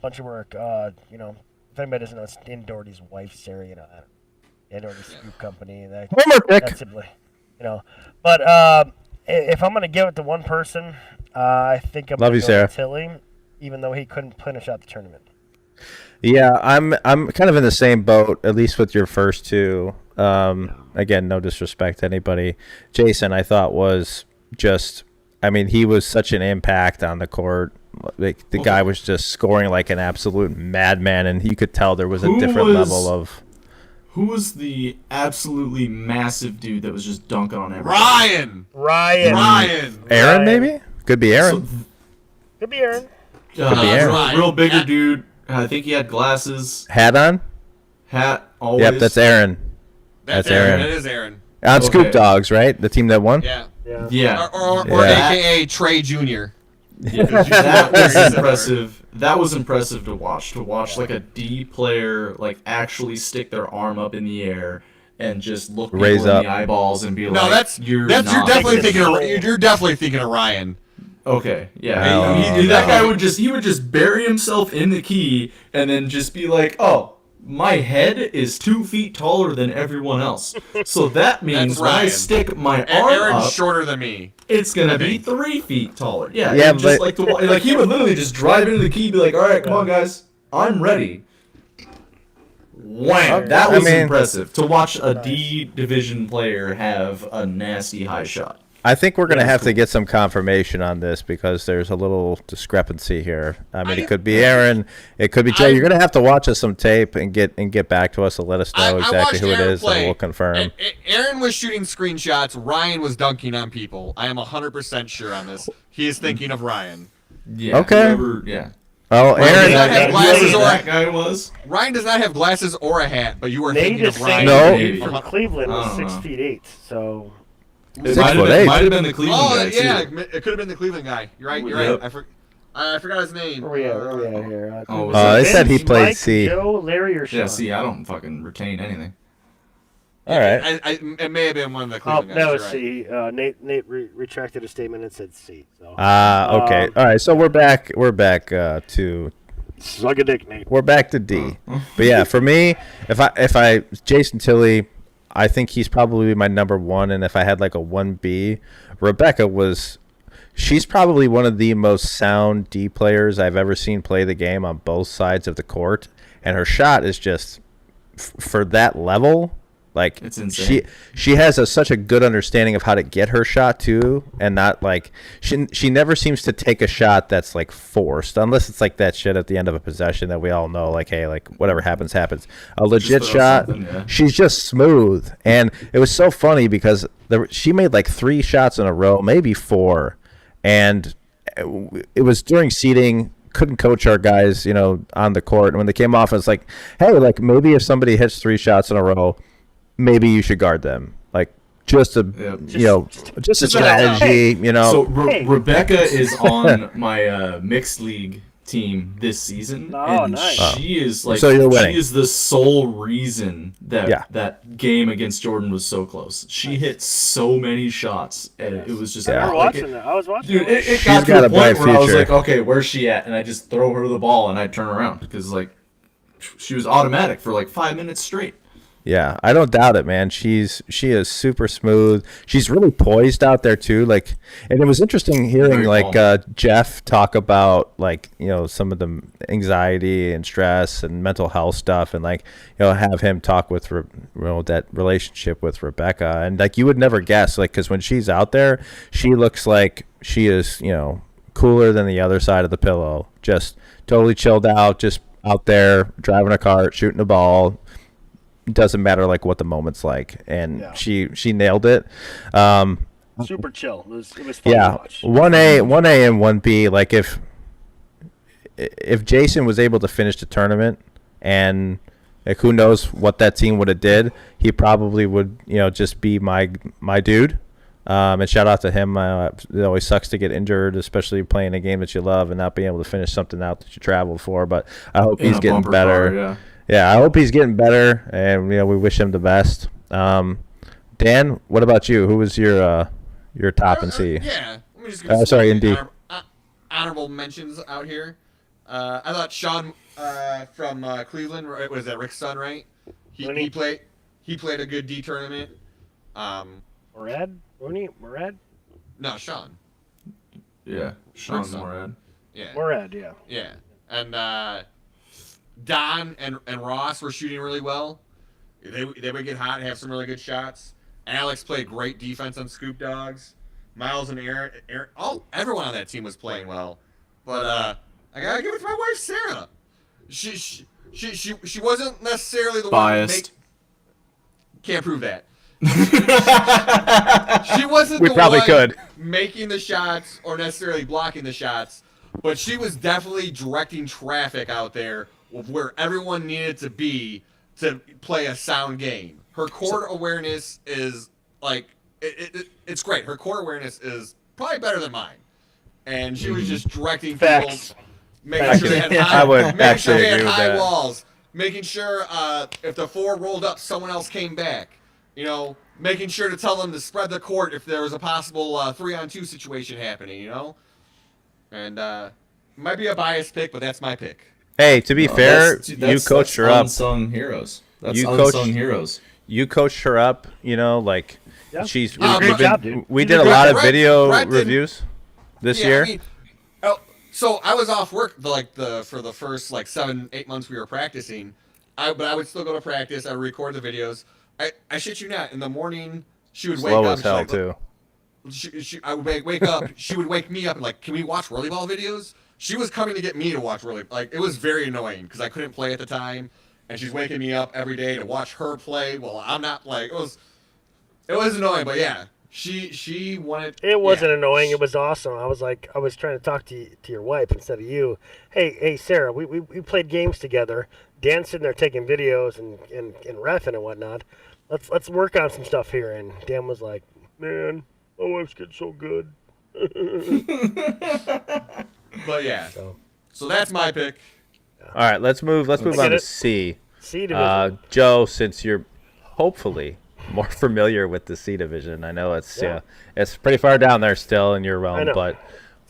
bunch of work. If anybody doesn't know, it's Dan Doherty's wife, Sarah. Dan Doherty's Scoop Company. That's simply, But if I'm gonna give it to one person, I think I'm Love gonna you, go Sarah. with Tilly, even though he couldn't finish out the tournament. yeah, I'm kind of in the same boat, at least with your first two. Again, no disrespect to anybody. Jason, I thought was just, I mean, he was such an impact on the court. Like the guy was just scoring like an absolute madman, and you could tell there was a Who different was- level of. Who was the absolutely massive dude that was just dunking on everyone? Ryan. Ryan. Aaron, maybe? Could be Aaron. Could be Aaron. be Aaron. Real bigger Yeah. dude. I think he had glasses, Hat on? hat, always. Yep, that's Aaron. That's That's Aaron. Aaron. It is Aaron. On Okay. Scoop Dogs, right? The team that won? Yeah. Yeah. Yeah. Or Yeah. AKA Trey Jr. That was Very impressive. That was impressive to watch. To watch like a D player like actually stick their arm up in the air and just look people Raise in up. the eyeballs and be No, like, that's you're you're not definitely Take thinking this. you're definitely thinking of Ryan. Okay, yeah. No, That no. guy would just bury himself in the key and then just be like, oh, my head is 2 feet taller than everyone else. So that means That's when I Ryan. stick my And arm Aaron's up, shorter than me. it's gonna be 3 feet taller. Yeah, Yeah, and just but- like he would literally just drive into the key, be like, all right, come on, guys, I'm ready. Wham! That I was mean- impressive to watch a D division player have a nasty high shot. I think we're going to have to get some confirmation on this because there's a little discrepancy here. I mean, it could be Aaron, it could be Joe. You're going to have to watch us some tape and get back to us and let us know exactly watched who it Aaron is, play. and we'll confirm. Aaron was shooting screenshots. Ryan was dunking on people. I am 100% sure on this. He is thinking of Ryan. Yeah. Okay. Whoever, yeah. Oh, Does Aaron. not have Whoever glasses or that guy was. Ryan does not have glasses or a hat, but you are Nate thinking is of Ryan. saying No. from Cleveland was I don't know. 6'8", so It 6'8". might have been the Cleveland Oh guy yeah, too. it could have been the Cleveland guy. You're right. You're Yep. right. I forgot his name. where we at here? Oh, was They said he Vince, played Mike, C. Joe, Larry, or Sean? Yeah. See, I don't fucking retain anything. All right. It may have been one of the Oh, Cleveland guys. no, you're it's right. C. Nate retracted his statement and said C. So Okay. All right. So we're back to suck a dick, Nate. we're back to D. But yeah, for me, if I Jason Tilley, I think he's probably my number one. And if I had like a 1B, Rebecca she's probably one of the most sound D players I've ever seen play the game on both sides of the court. And her shot is just, for that level, Like It's insane. she has such a good understanding of how to get her shot too, and not like she never seems to take a shot that's like forced, unless it's like that shit at the end of a possession that we all know, like, hey, like whatever happens happens. A legit throw shot, something, yeah. she's just smooth, and it was so funny because she made like 3 shots in a row, maybe 4, and it was during seating. Couldn't coach our guys, on the court. And when they came off, it's like, hey, like maybe if somebody hits 3 shots in a row, maybe you should guard them. Like just a, just a strategy, So Rebecca is on my mixed league team this season, and nice. she is like, So you're winning. she is the sole reason that Yeah. that game against Jordan was so close. She hit so many shots, and it was just Yeah. I like, watching that. I was watching. dude, that. it got to got the a bright point where I was future. like, okay, where's she at? And I just throw her the ball, and I turn around because like she was automatic for like 5 minutes straight. Yeah, I don't doubt it, man. She is super smooth. She's really poised out there too. Like, and it was interesting hearing Very calm. Jeff talk about like some of the anxiety and stress and mental health stuff, and like have him talk with that relationship with Rebecca, and like you would never guess, like, because when she's out there, she looks like she is cooler than the other side of the pillow, just totally chilled out, just out there driving a cart, shooting a ball. Doesn't matter like what the moment's like, and she nailed it. Super chill. It was fun to watch. 1A and 1B. Like if Jason was able to finish the tournament, and like who knows what that team would have did, he probably would just be my dude. And shout out to him. It always sucks to get injured, especially playing a game that you love and not being able to finish something out that you traveled for. But I hope he's getting better. Car, Yeah, I hope he's getting better, and we wish him the best. Dan, what about you? Who was your top and C? Yeah. Let me just give Sorry, some Indy. honorable mentions out here. I thought Sean from Cleveland, was that Rick's son, right? He played a good D tournament. Murad? No, Sean. Yeah, Sean Rick's son. Morad. Yeah. Murad, yeah. Yeah. And Don and Ross were shooting really well. They would get hot and have some really good shots. Alex played great defense on Scoop Dogs. Miles and Aaron, everyone on that team was playing well. But I gotta give it to my wife Sarah. She wasn't necessarily the Biased. one. Can't prove that. She wasn't We the probably one could. making the shots or necessarily blocking the shots, but she was definitely directing traffic out there where everyone needed to be to play a sound game. Her court awareness is like it's great. Her court awareness is probably better than mine, and she was just directing Facts. people, making sure they had I would making sure actually they had agree with high that. walls, making sure if the 4 rolled up, someone else came back. Making sure to tell them to spread the court if there was a possible 3-on-2 situation happening. And might be a biased pick, but that's my pick. Hey, to be fair, you coached her up. Unsung heroes. That's You unsung coached- heroes. You coached her up. Like Yeah. she's. You did a great job, dude. We You did did a great. lot of Brett video didn't- reviews this Yeah, year. I mean, so I was off work for the first 7-8 months we were practicing. But I would still go to practice. I would record the videos. I shit you not. In the morning, she would Slow wake as up. hell she's like, too. I would wake up. She would wake me up and can we watch whirlyball videos? She was coming to get me to watch whirlyball. It was very annoying because I couldn't play at the time, and she's waking me up every day to watch her play. Well, I'm not it was annoying, but yeah, she wanted. It wasn't yeah. annoying. It was awesome. I was trying to talk to your wife instead of you. Hey, Sarah, we played games together. Dan's sitting there taking videos and reffing and whatnot. Let's work on some stuff here. And Dan was like, man, my wife's getting so good. But yeah, so that's my pick. All right, let's move. Let's move get on to it. C. C division. Joe, since you're hopefully more familiar with the C division, I know it's it's pretty far down there still in your I realm, know. but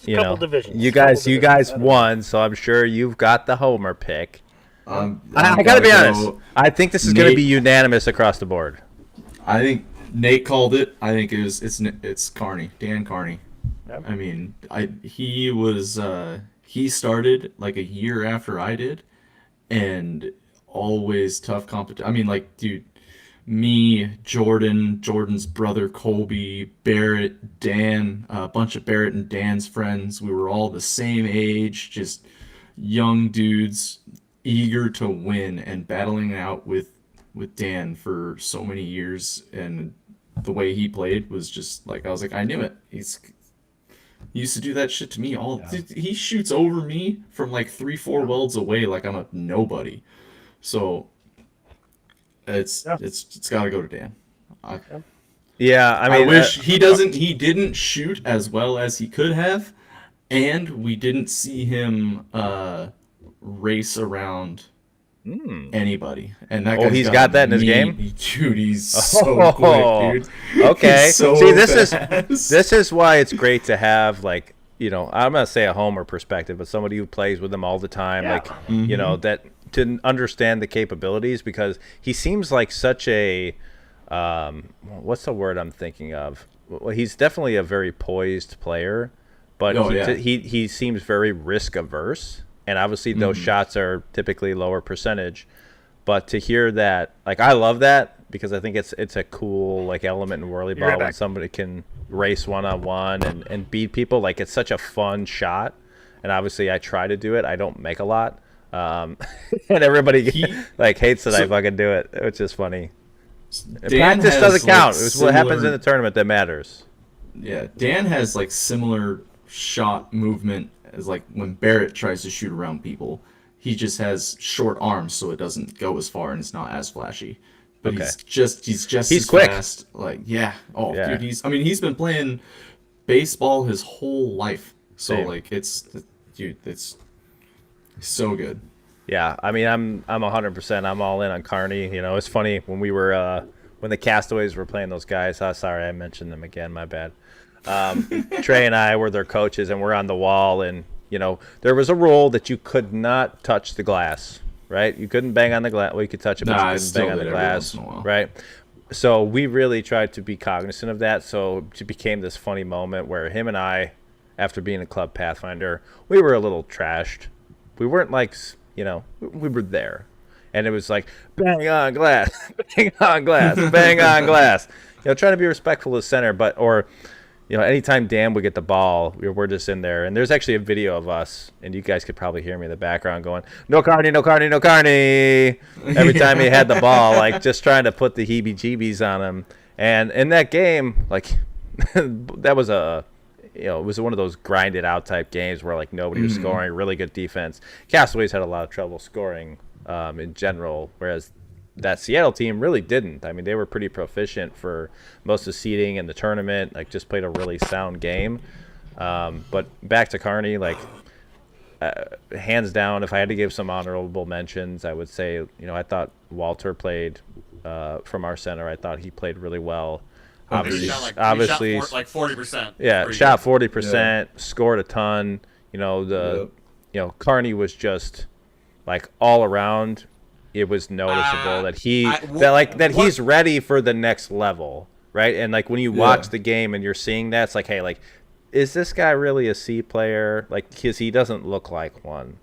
a couple divisions. you Couple guys divisions. won, so I'm sure you've got the homer pick. I I gotta be honest. I think this is going to be unanimous across the board. I think Nate called it. I think it's Carney, Dan Carney. Yep. I mean, he was he started a year after I did, and always tough competition. I mean, dude, me, Jordan's brother Colby, Barrett, Dan, a bunch of Barrett and Dan's friends. We were all the same age, just young dudes, eager to win and battling out with Dan for so many years. And the way he played was just like, I was like, I knew it. He used to do that shit to me dude, he shoots over me from like 3-4 welds away like I'm a nobody. So it's got to go to Dan. Yeah, I mean, I wish he didn't shoot as well as he could have, and we didn't see him race around anybody. And that guy's he's got that in his game? Dude, he's so quick, dude. Okay. He's so See, fast. this is why it's great to have, like, you know, I'm gonna say a homer perspective, but somebody who plays with him all the time, like, you know, that to understand the capabilities, because he seems like such a what's the word I'm thinking of? Well, he's definitely a very poised player, but he seems very risk averse, and obviously those shots are typically lower percentage. But to hear that, like, I love that, because I think it's a cool, like, element in whirlyball when somebody can race one-on-one and beat people. Like, it's such a fun shot, and obviously I try to do it. I don't make a lot, and everybody hates that I fucking do it, which is funny. Practice doesn't count. It's what happens in the tournament that matters. Yeah, Dan has like similar shot movement as like when Barrett tries to shoot around people. He just has short arms, so it doesn't go as far and it's not as flashy. But he's just as quick. Fast. Like, dude, he's been playing baseball his whole life. So like it's so good. Yeah, I mean, I'm 100%. I'm all in on Carney. You know, it's funny when we were when the Castaways were playing those guys. Sorry, I mentioned them again. My bad. Trey and I were their coaches, and we're on the wall. And you know, there was a rule that you could not touch the glass. Right? You couldn't bang on the glass. Well, you could touch it, but you couldn't bang on the glass. Right? So we really tried to be cognizant of that. So it became this funny moment where him and I, after being a club Pathfinder, we were a little trashed. We weren't like, you know, we were there. And it was like, bang on glass, bang on glass, bang on glass. You know, trying to be respectful of the center, or, you know, anytime Dan would get the ball, we're just in there. And there's actually a video of us, and you guys could probably hear me in the background going, no Carney, no Carney, no Carney. Every time he had the ball, like, just trying to put the heebie-jeebies on him. And in that game, like, that was it was one of those grinded out type games where like nobody was scoring, really good defense. Castaways had a lot of trouble scoring in general, whereas that Seattle team really didn't. I mean, they were pretty proficient for most of the seeding in the tournament, like just played a really sound game. But back to Carney, like hands down, if I had to give some honorable mentions, I would say, you know, I thought Walter played from our center. I thought he played really well. Obviously, he shot like 40%. Yeah, shot 40%, scored a ton. You know, you know, Carney was just like all around. It was noticeable that he's ready for the next level, right? And like when you watch the game and you're seeing that, it's like, hey, like, is this guy really a C player? Like, because he doesn't look like one.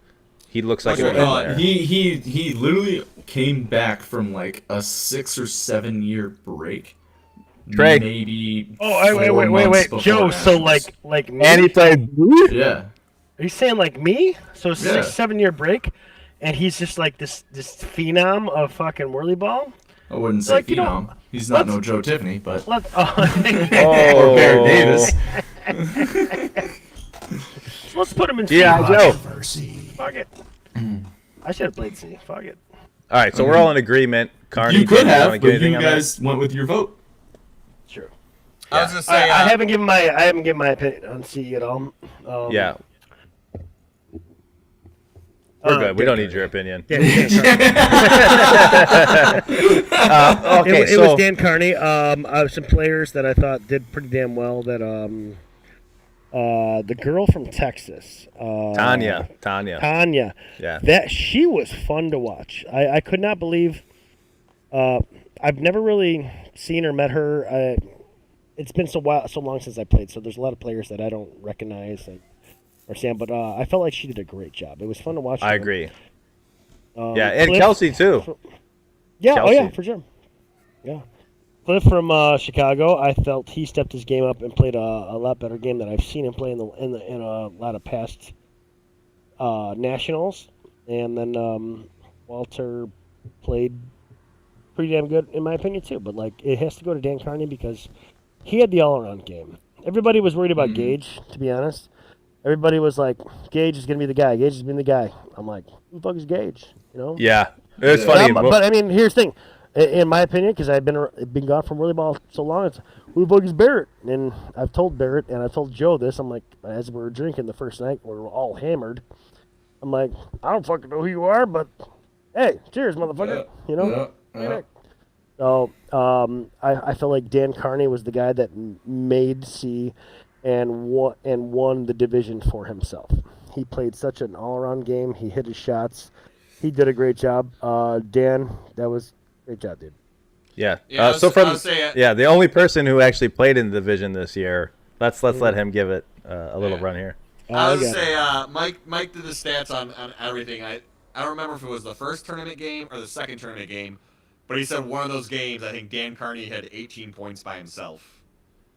He looks like a player. He literally came back from like a 6 or 7 year break. Trey. Maybe. Wait, Joe. So like me? And he played. Yeah. Are you saying like me? So 6-7 year break, and he's just like this phenom of fucking whirlyball. I wouldn't say like, phenom. He's not no Joe Tiffany, but or Barrett Davis. Let's put him in. Yeah, Joe. Fuck it. I should have played C. Fuck it. All right, so we're all in agreement. Carney, You could have, want to but get anything you on that? guys went with your vote. True. I was gonna say I haven't given my opinion on C at all. Yeah. We're good. We don't need your opinion. Yeah, Okay, it was Dan Carney. Some players that I thought did pretty damn well. That the girl from Texas, Tanya. Yeah. That she was fun to watch. I could not believe. I've never really seen or met her. It's been so long since I played, so there's a lot of players that I don't recognize or Sam, but I felt like she did a great job. It was fun to watch. I agree. Yeah, and Kelsey too. Yeah, Kelsey. oh yeah, for sure. Yeah. Cliff from Chicago, I felt he stepped his game up and played a lot better game than I've seen him play in a lot of past nationals. And then Walter played pretty damn good in my opinion too. But like it has to go to Dan Carney because he had the all-around game. Everybody was worried about Gage, to be honest. Everybody was like, Gage is gonna be the guy. Gage is being the guy. I'm like, who the fuck is Gage? You know? Yeah, it's funny. But I mean, here's the thing. In my opinion, because I've been gone from whirlyball so long, it's who the fuck is Barrett? And I've told Barrett and I've told Joe this. I'm like, as we were drinking the first night, we were all hammered. I'm like, I don't fucking know who you are, but hey, cheers, motherfucker. You know. Yeah. So I feel like Dan Carney was the guy that made C and won the division for himself. He played such an all-around game. He hit his shots. He did a great job. Dan, that was great job, dude. Yeah. Yeah, the only person who actually played in the division this year. Let's let him give it a little run here. I would say Mike did the stats on everything. I don't remember if it was the first tournament game or the second tournament game, but he said one of those games, I think Dan Carney had 18 points by himself.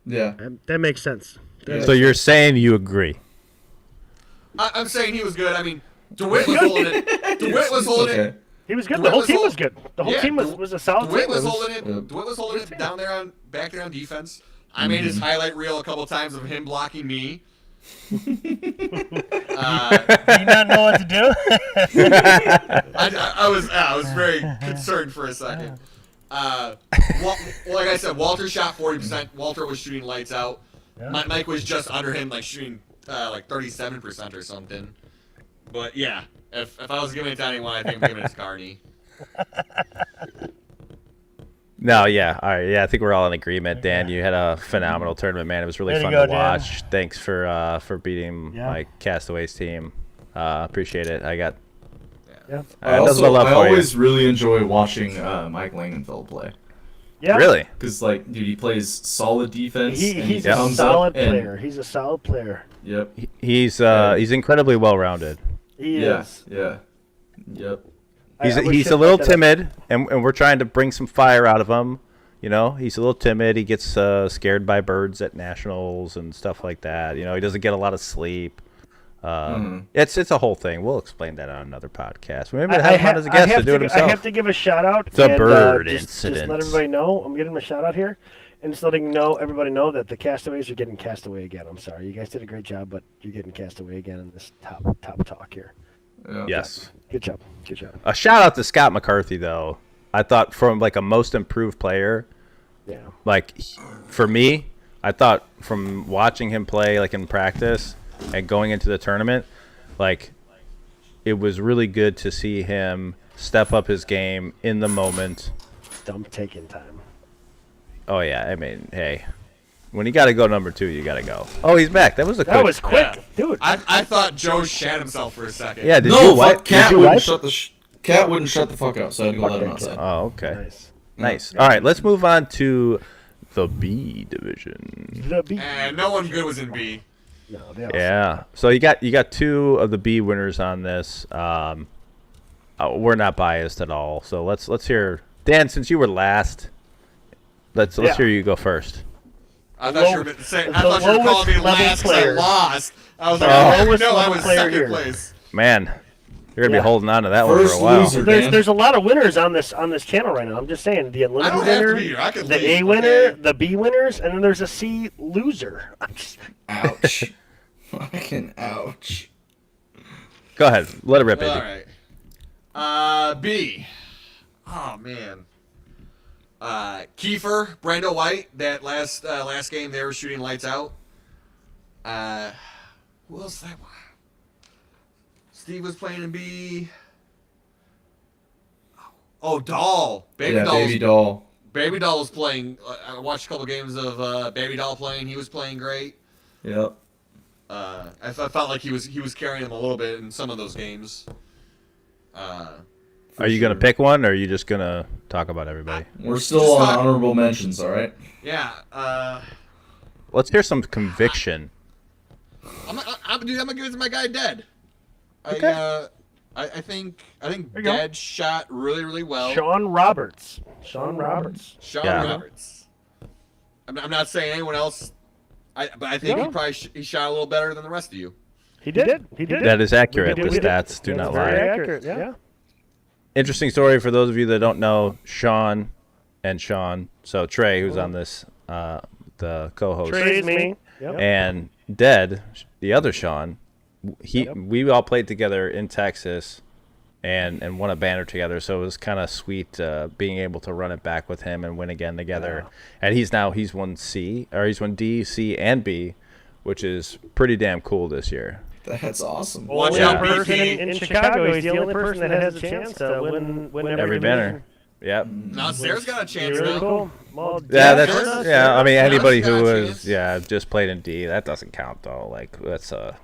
Yeah. That makes sense. So you're saying you agree? I'm saying he was good. I mean, DeWitt was holding it. DeWitt was holding it. He was good. The whole team was good. The whole team was a solid DeWitt team. was holding it. DeWitt was holding it down there back there on defense. I made his highlight reel a couple times of him blocking me. Do you not know what to do? I was very concerned for a second. Like I said, Walter shot 40%. Walter was shooting lights out. Yeah. Mike was just under him, like shooting like 37% or something. But yeah, if I was giving it to anyone, I think I'm giving it to Carney. No, yeah, all right, yeah. I think we're all in agreement. Dan, you had a phenomenal tournament, man. It was really fun to watch. Dan. Thanks for beating my Castaways team. Appreciate it. I got. Yeah. I always really enjoy watching Mike Langenfeld play. Yeah. Really? Because like, dude, he plays solid defense. He's a solid player. He's a solid player. Yep. He's incredibly well rounded. He is. Yeah. Yep. He's a little timid, and we're trying to bring some fire out of him. You know, he's a little timid. He gets scared by birds at nationals and stuff like that. You know, he doesn't get a lot of sleep. It's a whole thing. We'll explain that on another podcast. Maybe have him on as a guest to do it himself. I have to give a shout out. The bird incident. Just let everybody know. I'm giving him a shout out here, and just letting everybody know that the Castaways are getting cast away again. I'm sorry, you guys did a great job, but you're getting cast away again in this top talk here. Yeah. Yes. Good job. A shout out to Scott McCarthy though. I thought from like a most improved player. Yeah. Like for me, I thought from watching him play like in practice and going into the tournament, like it was really good to see him step up his game in the moment. Dump taking time. Oh yeah, I mean, hey, when you got to go number 2, you got to go. Oh, he's back. That was quick. That was quick, dude. I thought Joe shat himself for a second. Yeah, did No, you wipe? Cat wouldn't shut Cat wouldn't shut the fuck up, so I had to go let him outside. Oh, okay. Nice. All right, let's move on to the B division. And no one good was in B. No, Yeah. So you got 2 of the B winners on this. We're not biased at all. So let's hear Dan. Since you were last, let's hear you go first. I thought you were calling me last because I lost. I was like, I was second place. Man, you're gonna be holding on to that one for a while. Loser, there's a lot of winners on this channel right now. I'm just saying the unlimited winner, the A winner, the B winners, and then there's a C loser. Ouch. Fucking ouch. Go ahead, let it rip, All Andy. right. B. Oh man. Kiefer, Brando White. That last game they were shooting lights out. Who else that was? Steve was playing in B. Oh, Doll. Baby Doll. Baby Doll was playing. I watched a couple games of Baby Doll playing. He was playing great. Yep. I felt like he was carrying them a little bit in some of those games. Are you gonna pick one, or are you just gonna talk about everybody? We're still on honorable mentions, all right? Yeah. Let's hear some conviction. I'm gonna give it to my guy Dead. Okay. I think There you go. Dad shot really, really well. Sean Roberts. Sean Roberts. Sean Yeah. Roberts. I'm not saying anyone else, but I think No. he probably he shot a little better than the rest of you. He did. He did. That is accurate. We The did. stats do That's not very lie. accurate. Yeah. Interesting story for those of you that don't know Sean and Sean. So Trey, who's on this, the co-host, Trey's me. Yep. and Dead, the other Sean. We all played together in Texas, and won a banner together. So it was kind of sweet being able to run it back with him and win again together. And he's won he's won D, C, and B, which is pretty damn cool this year. That's awesome. Watch Only out, person BT. in Chicago. He's the only person that has a chance to win Every banner. Yep. Now Sarah's got a chance Really now. cool. Well, Yeah, Sarah- that's I mean, Sarah's anybody got who a was chance. just played in D, that doesn't count though. Like that's a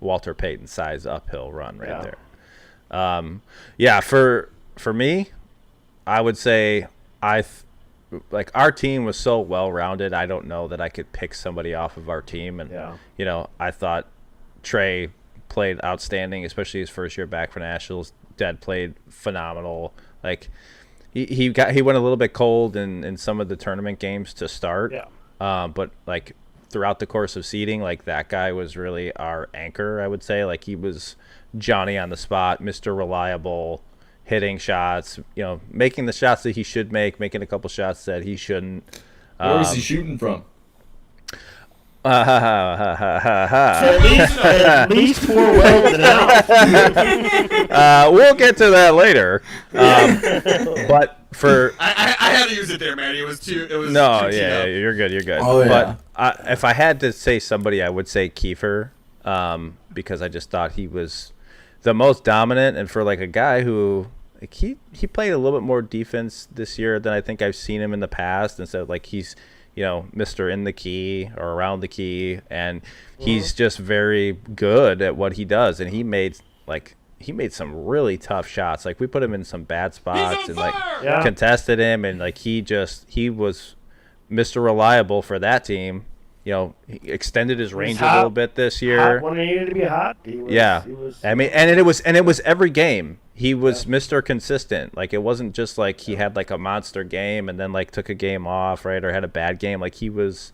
Walter Payton size uphill run right there. For me, I would say like our team was so well rounded. I don't know that I could pick somebody off of our team, and I thought Trey played outstanding, especially his first year back for Nationals. Dead played phenomenal. Like he went a little bit cold in some of the tournament games to start. But like throughout the course of seeding, like that guy was really our anchor, I would say. Like he was Johnny on the spot, Mr. Reliable, hitting shots, making the shots that he should make, making a couple shots that he shouldn't. Where was he shooting from? At least 4 wells and out. We'll get to that later. But for I had to use it there, Matty. It was too. It was no, too teed yeah, up. you're good. Oh, yeah. But if I had to say somebody, I would say Kiefer, because I just thought he was the most dominant, and for like a guy who like he played a little bit more defense this year than I think I've seen him in the past, and so like he's Mr. in the key or around the key, and he's just very good at what he does, and he made some really tough shots. Like we put him in some bad spots and like contested him, and like he was Mr. Reliable for that team. He extended his range a little bit this year. Hot when he needed to be hot. He was, I mean, and it was every game. He was Mr. Consistent. Like it wasn't just like he had like a monster game and then like took a game off, right, or had a bad game. Like he was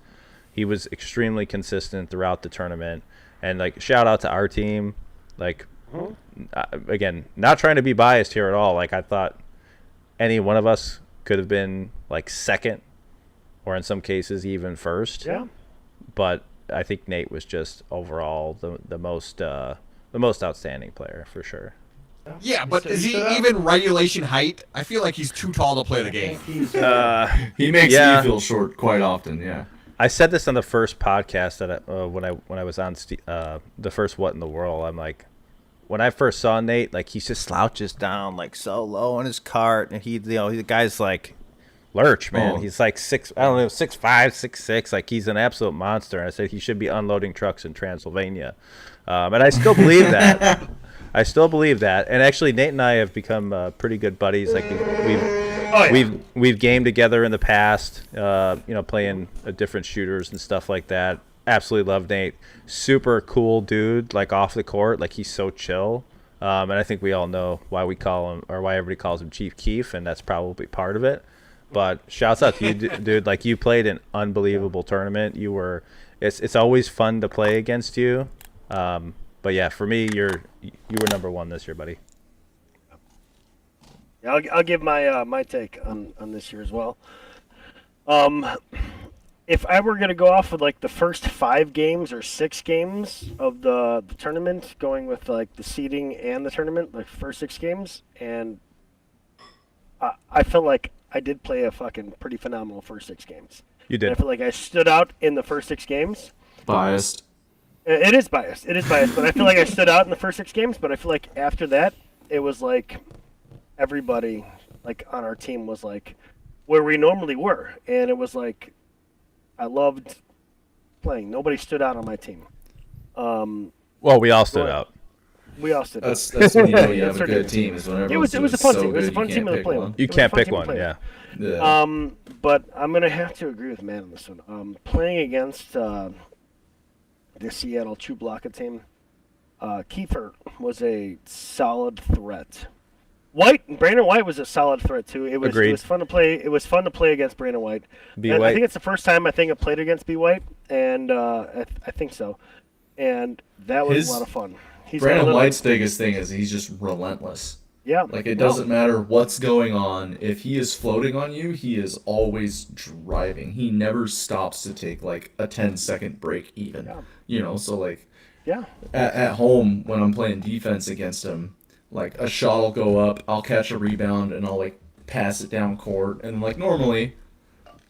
extremely consistent throughout the tournament. And like shout out to our team. Like again, not trying to be biased here at all. Like I thought any one of us could have been like second, or in some cases even first. Yeah. But I think Nate was just overall the most outstanding player for sure. Yeah, but is he even regulation height? I feel like he's too tall to play the game. He makes Yeah. me feel short quite often. Yeah. I said this on the first podcast that when I was on the first What in the World. I'm like, when I first saw Nate, like he just slouches down like so low on his cart, and the guy's like lurch, man. Oh. He's like 6'5", 6'6". Like he's an absolute monster. And I said he should be unloading trucks in Transylvania, and I still believe that. I still believe that. And actually, Nate and I have become pretty good buddies. Like we've gamed together in the past, playing different shooters and stuff like that. Absolutely love Nate. Super cool dude, like off the court. Like he's so chill. And I think we all know why we call him, or why everybody calls him Chief Keef, and that's probably part of it. But shouts out to you, dude. Like you played an unbelievable tournament. It's always fun to play against you. But yeah, for me, you were number one this year, buddy. Yeah, I'll give my take on this year as well. If I were gonna go off with like the first 5 games or 6 games of the tournament, going with like the seeding and the tournament, like first 6 games, and I feel like I did play a fucking pretty phenomenal first 6 games. You And did. I feel like I stood out in the first 6 games. Biased. It is biased. But I feel like I stood out in the first 6 games. But I feel like after that, it was like everybody like on our team was like where we normally were, and it was like I loved playing. Nobody stood out on my team. Well, we all stood out. We all stood out. That's when you know you have That's a our good team. team. Is when It was everyone's a fun doing team. It was a so fun good, team you to can't play pick with. You It was can't a fun pick team to one, play yeah. with. Yeah. But I'm gonna have to agree with Matt on this one. Playing against the Seattle Chublaka team, Kiefer was a solid threat. Brandon White was a solid threat too. It was fun to play. It was fun to play against Brandon White. I think it's the first time I played against B White, and I think so. And that was a lot of fun. Brandon White's biggest thing is he's just relentless. Yeah. Like, it doesn't matter what's going on. If he is floating on you, he is always driving. He never stops to take, like, a 10-second break even. Yeah. You know, so, like, at home, when I'm playing defense against him, like, a shot will go up, I'll catch a rebound, and I'll, like, pass it down court. And, like, normally,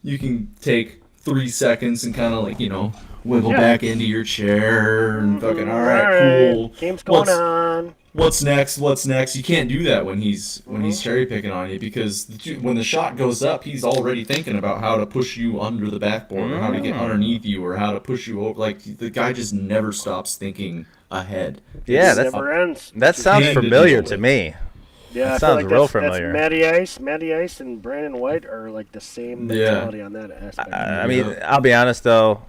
you can take 3 seconds and kind of, like, you know, wiggle back into your chair and fucking, all right, cool. Game's going on. What's next? You can't do that when he's cherry picking on you, because when the shot goes up, he's already thinking about how to push you under the backboard or how to get underneath you or how to push you over. Like, the guy just never stops thinking ahead. Yeah, never ends. That sounds familiar to me. Yeah, that sounds real familiar. Matty Ice and Brandon White are like the same mentality on that aspect. I mean, I'll be honest though.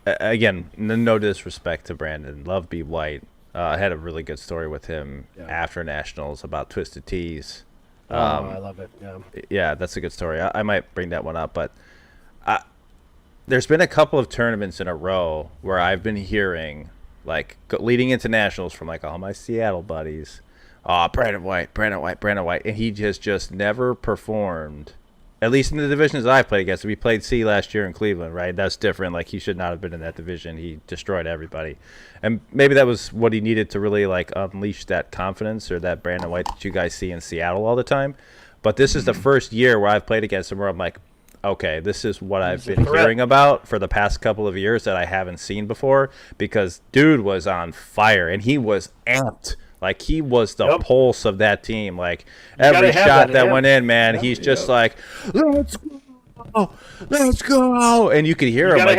Again, no disrespect to Brandon. Love B White. I had a really good story with him after Nationals about Twisted Teas. I love it. Yeah, that's a good story. I might bring that one up, but there's been a couple of tournaments in a row where I've been hearing, like, leading into Nationals from, like, all my Seattle buddies, Brandon White, and he just never performed. At least in the divisions I've played against. We played C last year in Cleveland, right? That's different. Like, he should not have been in that division. He destroyed everybody. And maybe that was what he needed to really, like, unleash that confidence or that Brandon White that you guys see in Seattle all the time. But this is the first year where I've played against him where I'm like, okay, this is what I've been hearing about for the past couple of years that I haven't seen before, because dude was on fire and he was amped. Like, he was the pulse of that team. Like, every shot that went in, man, he's just like, let's go. And you could hear him, like,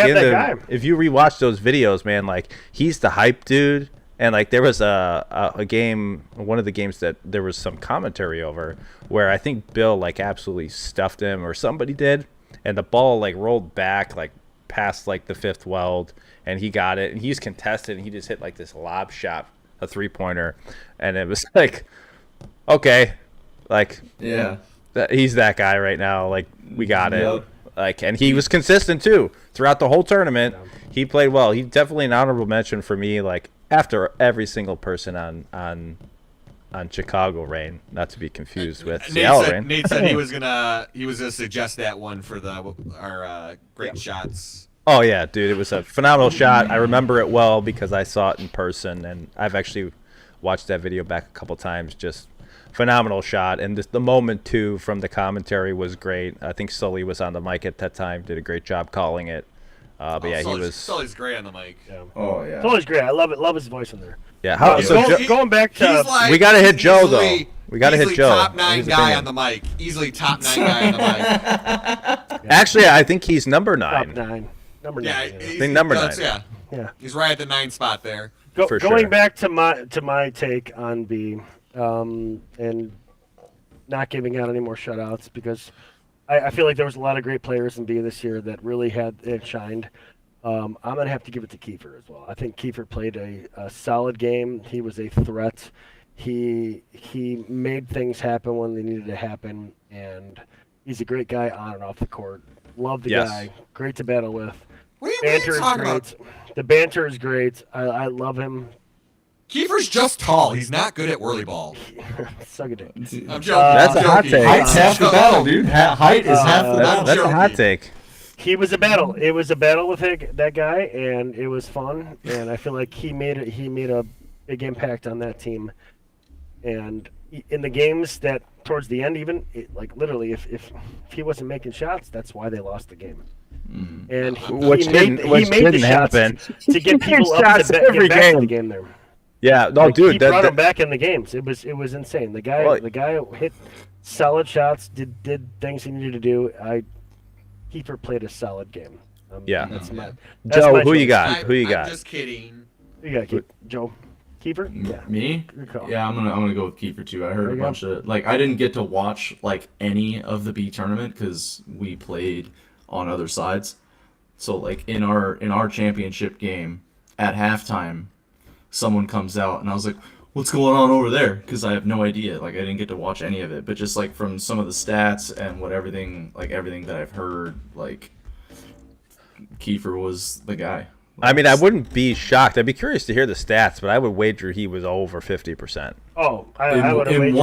if you rewatch those videos, man, like, he's the hype dude. And, like, there was a game, one of the games that there was some commentary over where I think Bill, like, absolutely stuffed him, or somebody did, and the ball, like, rolled back, like, past, like, the fifth weld, and he got it, and he's contested, and he just hit, like, this lob shot, a three-pointer, and it was like, okay, like, he's that guy right now. Like, we got it. Like, and he was consistent too throughout the whole tournament. He played well. He's definitely an honorable mention for me. Like, after every single person on Chicago Rain, not to be confused with Seattle Rain. Nate said he was gonna suggest that one for our great shots. Oh, yeah, dude, it was a phenomenal shot. I remember it well because I saw it in person, and I've actually watched that video back a couple times. Just phenomenal shot. And the moment, too, from the commentary was great. I think Sully was on the mic at that time, did a great job calling it. But yeah, Sully's great on the mic. Yeah. Oh, yeah. Sully's great. I love it. Love his voice in there. Yeah. Going back to... Like, we got to hit Joe, though. We got to hit Joe. Top 9 guy on the mic. Easily top 9 guy on the mic. Actually, I think he's number 9. Top 9. Number 9. Yeah, I think number 9. Yeah. He's right at the 9 spot there. Going back to my take on B, and not giving out any more shutouts, because I feel like there was a lot of great players in B this year that really had it shined. I'm gonna have to give it to Kiefer as well. I think Kiefer played a solid game. He was a threat. He made things happen when they needed to happen, and he's a great guy on and off the court. Love the guy. Great to battle with. What are you talking about? The banter is great. I love him. Kiefer's just tall. He's not good at whirlyball. Suck a dick. I'm joking. That's a hot take. Height's half the battle, dude. Height is half the battle. That's a hot take. He was a battle. It was a battle with that guy, and it was fun. And I feel like he made a big impact on that team. And in the games that towards the end, even like literally, if he wasn't making shots, that's why they lost the game. And which didn't happen to get people up to get back in the game there. Yeah, no, like, dude, he brought him back in the games. It was insane. The guy hit solid shots, did things he needed to do. Kiefer played a solid game. That's Joe, my who you choice. got? Who you got? I'm just kidding. You got Joe. Kiefer? Yeah. Me? Good call. Yeah, I'm gonna go with Kiefer too. I heard a bunch of, like, I didn't get to watch like any of the B tournament because we played on other sides. So like in our championship game at halftime, someone comes out, and I was like, what's going on over there? Because I have no idea. Like, I didn't get to watch any of it. But just, like, from some of the stats and everything that I've heard, like, Kiefer was the guy. I mean, I wouldn't be shocked. I'd be curious to hear the stats, but I would wager he was over 50%. Oh, I would have In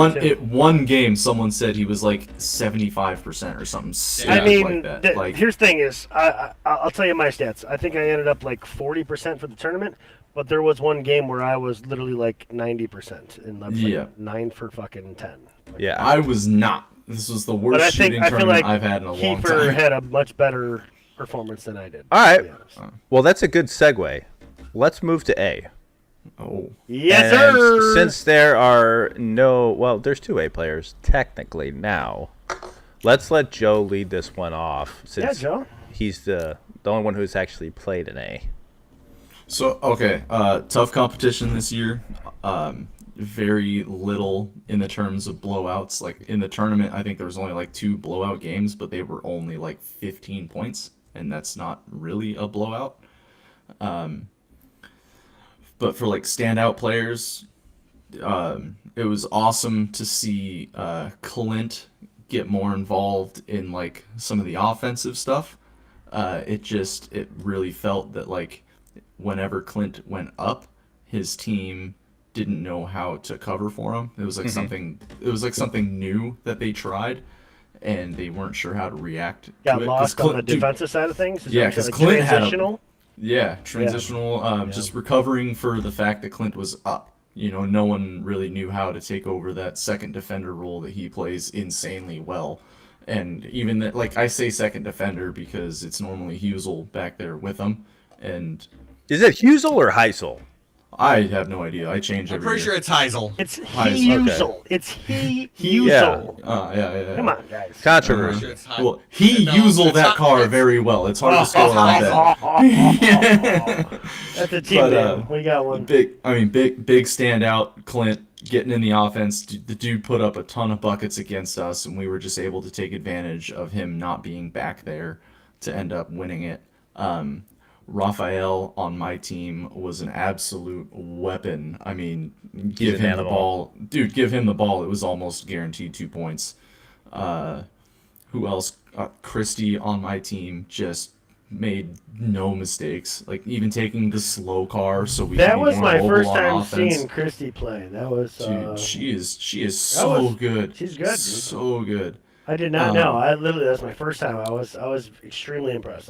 one game, someone said he was like 75% or something. I mean, like that. here's the thing is, I'll tell you my stats. I think I ended up like 40% for the tournament, but there was one game where I was literally like 90%, and I was like 9 for fucking 10. Yeah, I was not. This was the worst shooting tournament I've had in a long Kiefer time. had a much better performance than I did. All right. Well, that's a good segue. Let's move to A. Oh. Yes, And sir. since there are there's 2 A players technically now. Let's let Joe lead this one off since Joe. he's the only one who's actually played an A. So, okay, tough competition this year. Very little in the terms of blowouts. Like, in the tournament, I think there was only like 2 blowout games, but they were only like 15 points, and that's not really a blowout. But for like standout players, it was awesome to see Clint get more involved in like some of the offensive stuff. It really felt that like whenever Clint went up, his team didn't know how to cover for him. It was like something new that they tried, and they weren't sure how to react. Got to it. lost on the defensive side of things. Yeah, because Clint transitional. transitional. Just recovering for the fact that Clint was up. You know, no one really knew how to take over that second defender role that he plays insanely well. And even that, like, I say second defender because it's normally Husel back there with him. And Is it Husel or Heisel? I have no idea. I change I'm every pretty sure year. it's Heisel. It's Heisel. Husel. It's Husel. Yeah. Come on, guys. I'm Controversy. pretty sure it's Heisel. Well, he No, Husel it's that not- car it's- very well. It's hard to score on that. That's a team But, name. We got one. Big standout. Clint getting in the offense. The dude put up a ton of buckets against us, and we were just able to take advantage of him not being back there to end up winning it. Raphael on my team was an absolute weapon. I mean, give an him the animal. ball. Dude, give him the ball. It was almost guaranteed 2 points. Who else? Christie on my team just made no mistakes. Like, even taking the slow car so we That could be was more my mobile first on time offense. seeing Christy play. That was. Dude, she is so good. She's good, dude. So good. I did not know. I literally that's my first time. I was extremely impressed.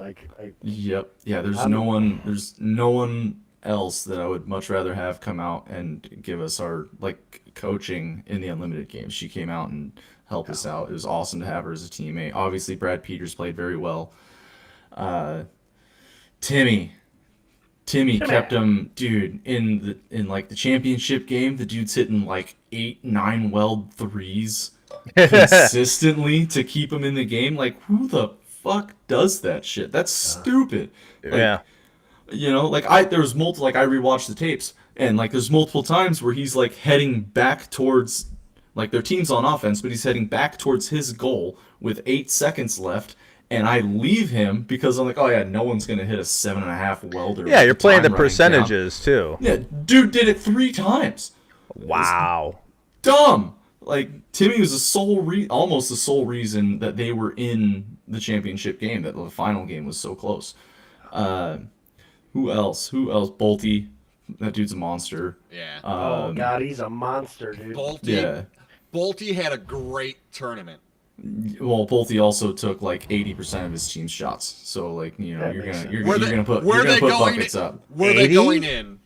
Yep. Yeah, there's no one else that I would much rather have come out and give us our like coaching in the unlimited games. She came out and helped us out. It was awesome to have her as a teammate. Obviously Brad Peters played very well. Timmy kept him, dude, in like the championship game. The dude's hitting like 8-9 weld threes consistently to keep him in the game. Like, who the fuck does that shit? That's stupid. Like, Yeah. You know, like there was multiple, like I rewatched the tapes, and like there's multiple times where he's like heading back towards, like their team's on offense, but he's heading back towards his goal with 8 seconds left. And I leave him because I'm like, oh yeah, no one's gonna hit a 7.5 welder. Yeah, you're with playing the time running down. percentages too. Yeah, dude did it 3 times. Wow. Dumb. Like, Timmy was almost the sole reason that they were in the championship game, that the final game was so close. Who else? Bolte. That dude's a monster. Yeah. oh God, he's a monster, dude. Bolte had a great tournament. Well, Bolte also took like 80% of his team's shots. So like, you know, That you're makes gonna sense. put Were they going buckets up. Were they 80? going in?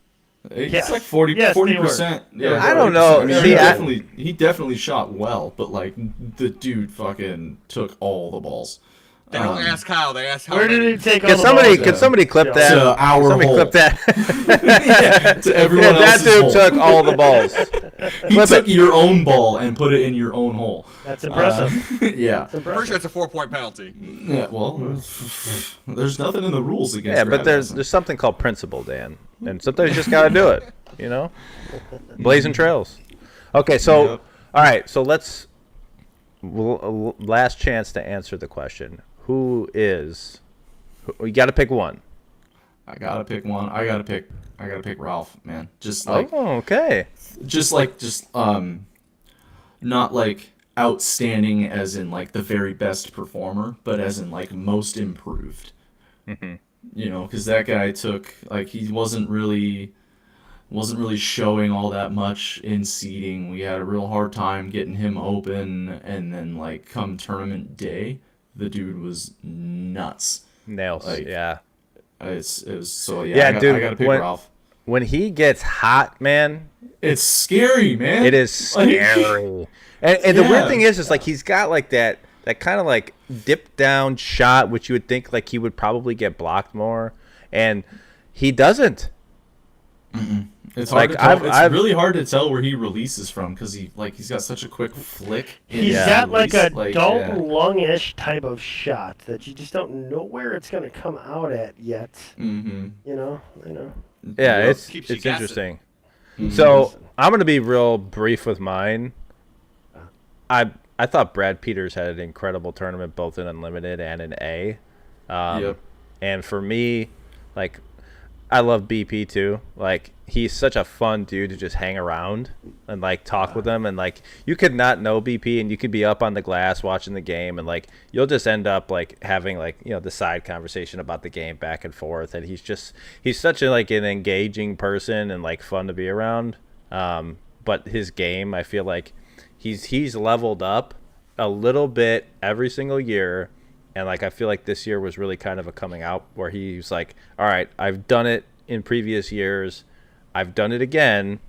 It's Yes. like 40 Yes, they were. 40%. Yeah, I don't know. I mean, See, he definitely shot well, but like the dude fucking took all the balls. They don't ask how. They ask how. Where did many. he take all Can the somebody balls? can somebody clip Yeah. that? To our somebody hole. clip that. Yeah, to everyone Yeah, that else's dude hole. took all the balls. He Clip took it. your own ball and put it in your own hole. That's impressive. Yeah. That's I'm pretty impressive. sure it's a 4-point penalty. Yeah. Well, there's nothing in the rules against. Yeah, but grabbing. there's something called principle, Dan, and sometimes you just gotta do it. You know, blazing trails. Okay, so Yep. all right, so last chance to answer the question. We got to pick one. I gotta pick one. I gotta pick Ralph, man. Just like, Oh, okay. just not like outstanding as in like the very best performer, but as in like most improved. Mm-hmm. You know, because that guy took like he wasn't really showing all that much in seeding. We had a real hard time getting him open, and then like come tournament day, the dude was nuts. Nails. Like, Yeah. It was so yeah. Yeah, I dude. gotta pick when, Ralph. when he gets hot, man, It's scary, man. it is Like, scary. And the weird Yeah. thing is like he's got like that kind of like dip down shot, which you would think like he would probably get blocked more, and he doesn't. It's Like, hard to tell. I've really hard to tell where he releases from because he's got such a quick flick. in He's his got like release. a Dalton Long-ish type of shot that you just don't know where it's going to come out at yet. Mm-hmm. You know, I know. Yeah, Yep. it's Keeps you interesting. Mm-hmm. So I'm gonna be real brief with mine. I thought Brad Peters had an incredible tournament both in Unlimited and in A. Yep. And for me, like, I love BP too. Like, he's such a fun dude to just hang around and like talk with him. And like, you could not know BP and you could be up on the glass watching the game, and like you'll just end up like having like, you know, the side conversation about the game back and forth. And he's such a like an engaging person and like fun to be around. But his game, I feel like he's leveled up a little bit every single year. And like I feel like this year was really kind of a coming out where he's like, all right, I've done it in previous years, I've done it again,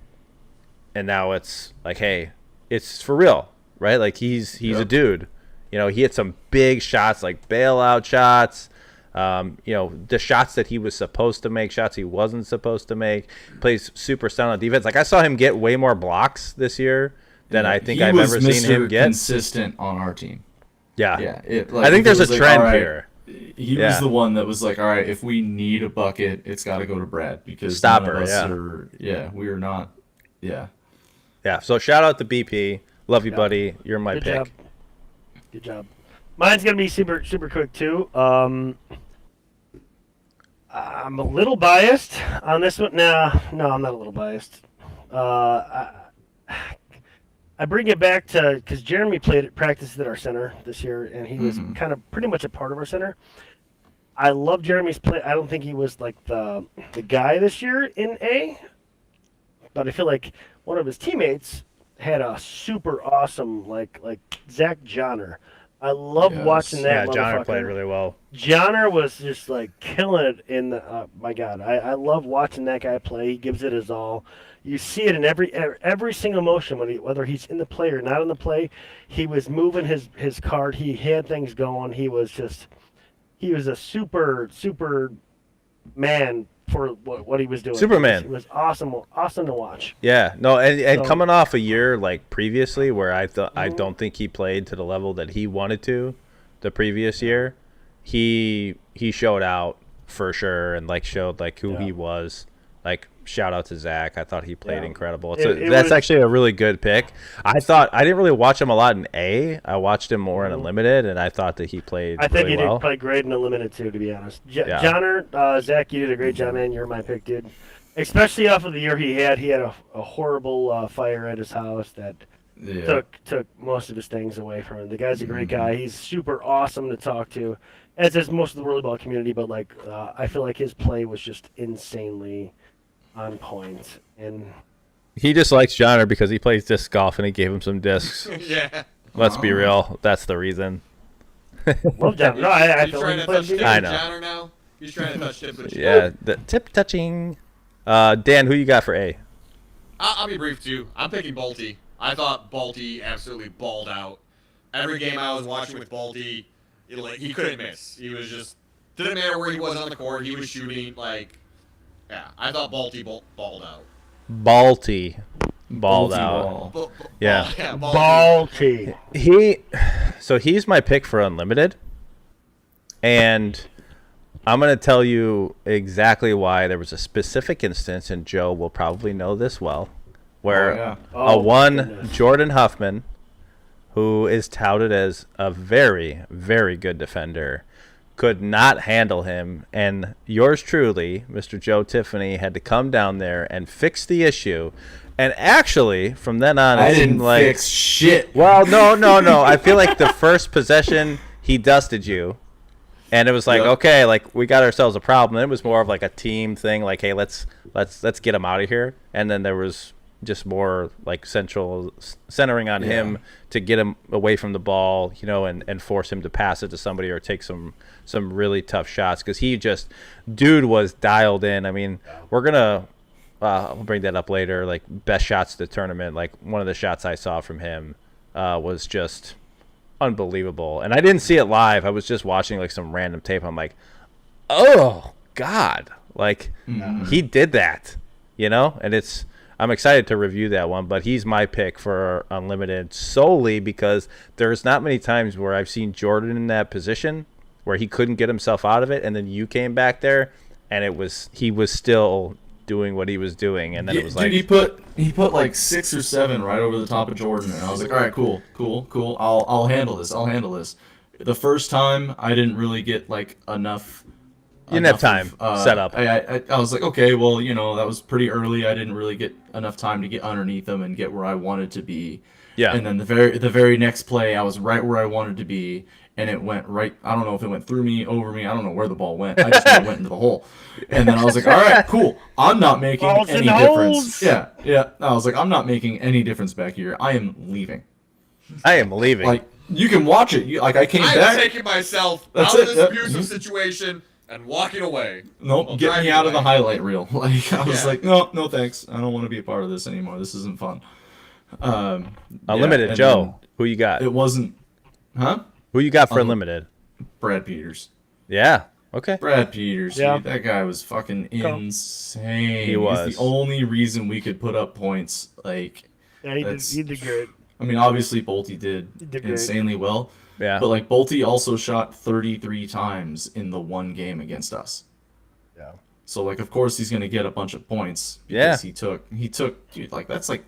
and now it's like, hey, it's for real, right? Like he's a dude. You know, he hit some big shots, like bailout shots. You know, the shots that he was supposed to make, shots he wasn't supposed to make. Plays super sound on defense. Like I saw him get way more blocks this year than I think I've ever seen him get. Consistent on our team. Yeah. Yeah, I think there's a trend here. He was the one that was like, all right, if we need a bucket, it's got to go to Brad because none of us are. Yeah, we are not. Yeah. Yeah. So shout out to BP. Love you, buddy. You're my Good pick. job. Good job. Mine's gonna be super quick too. I'm a little biased on this one. No, I'm not a little biased. I bring it back to because Jeremy practiced at our center this year, and he was kind of pretty much a part of our center. I love Jeremy's play. I don't think he was like the guy this year in A, but I feel like one of his teammates had a super awesome like Zach Johnner. I love watching that. Yeah, Johnner played really well. Johnner was just like killing it in the. My God, I love watching that guy play. He gives it his all. You see it in every single motion whether he's in the play or not in the play. He was moving his card. He had things going. He was a super man for what he was doing. Superman. It was awesome to watch. Yeah, no, and So- coming off a year like previously where I don't think he played to the level that he wanted to, the previous year, he showed out for sure and like showed like who he was. Like shout out to Zach, I thought he played incredible. That's actually a really good pick. I didn't really watch him a lot in A. I watched him more in Unlimited, and I thought that he played. I think really he well. did play great in Unlimited too, to be honest. Yeah. Johnner, Zach, you did a great job, man. You're my pick, dude. Especially off of the year he had a horrible fire at his house that took most of his things away from him. The guy's a great guy. He's super awesome to talk to, as is most of the whirlyball community. But like, I feel like his play was just insanely on point. And He just likes Johnner because he plays disc golf and he gave him some discs. Yeah. Let's be real, that's the reason. love Johnner. No, I He's feel trying like to he touch played tip good. I with know. Johnner now. He's trying to touch tip with Yeah, the tip touching. Dan, who you got for A? I'll be brief too. I'm picking Balti. I thought Balti absolutely balled out. Every game I was watching with Balti, he couldn't miss. He was just didn't matter where he was on the court. He was shooting yeah. I thought Balti balled out. Balti. Balled out. Ball. Yeah. Balti. He's my pick for Unlimited. And I'm going to tell you exactly why. There was a specific instance, and Joe will probably know this well, where Jordan Huffman, who is touted as a very, very good defender, could not handle him, and yours truly, Mr. Joe Tiffany, had to come down there and fix the issue. And actually, from then on, I it didn't seemed like fix shit. Well, no. I feel like the first possession he dusted you, and it was like, Yep. okay, like we got ourselves a problem. And it was more of like a team thing, like, hey, let's get him out of here. And then there was just more like centering on him to get him away from the ball, you know, and force him to pass it to somebody or take some really tough shots, because dude was dialed in. I mean, we're gonna. I'll bring that up later. Like best shots of the tournament. Like one of the shots I saw from him was just unbelievable. And I didn't see it live. I was just watching like some random tape. I'm like, oh God, like he did that, you know. And I'm excited to review that one. But he's my pick for Unlimited solely because there's not many times where I've seen Jordan in that position where he couldn't get himself out of it, and then you came back there, and he was still doing what he was doing, and then it was like, dude, he put like 6 or 7 right over the top of Jordan, and I was like, all right, cool. I'll handle this. The first time I didn't really get like enough. You didn't have time set up. I was like, okay, well, you know, that was pretty early. I didn't really get enough time to get underneath them and get where I wanted to be. Yeah. And then the very next play, I was right where I wanted to be, and it went right. I don't know if it went through me, over me. I don't know where the ball went. I just know it went into the hole. And then I was like, all right, cool. I'm not making Balls any in the difference. holes. Yeah. I was like, I'm not making any difference back here. I am leaving. Like, you can watch it. I came I'm back. taking myself That's out it, of this yep. abusive situation and walking away. Nope, I'll get drive me you out of the away. highlight reel. Like, I was Yeah. like, no thanks. I don't want to be a part of this anymore. This isn't fun. Unlimited, and Joe. Who you got? It wasn't, huh? Who you got for Unlimited? Brad Peters. Yeah. Okay. Brad Peters, Yeah. dude, that guy was fucking insane. He was. He's the only reason we could put up points. Like, Yeah, he That's- did great. I mean, obviously Bolte did He did great. insanely well, Yeah. but like Bolte also shot 33 times in the one game against us. Yeah. So like, of course he's gonna get a bunch of points because Yeah. he took, dude, like that's like,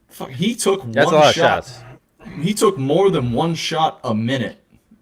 fuck, he took That's one a lot of shot. shots. He took more than one shot a minute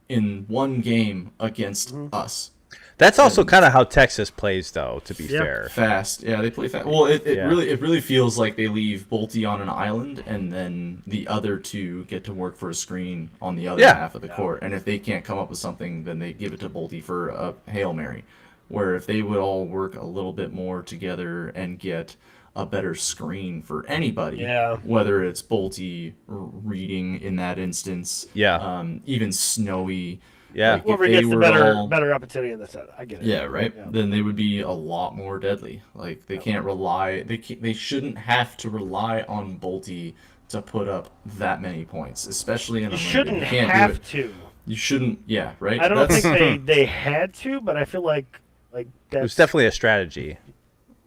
in one game against Mm-hmm. us. That's also kind of how Texas plays, though. To be Yeah. fair. Fast, yeah, they play fast. Well, it Yeah. really feels like they leave Bolte on an island, and then the other two get to work for a screen on the other Yeah. half of the court. And if they can't come up with something, then they give it to Bolte for a Hail Mary. Where if they would all work a little bit more together and get a better screen for anybody, Yeah. whether it's Bolte reading in that instance, Yeah. even Snowy. Yeah. Like, if Whoever they gets the were better all- better opportunity in the set, I get it. Yeah, right. Yeah. Then they would be a lot more deadly. Like they can't rely. They shouldn't have to rely on Bolte to put up that many points, especially in You a shouldn't can't have do it. to. You shouldn't. Yeah, right. I don't That's- think they had to, but I feel like It that's was definitely a strategy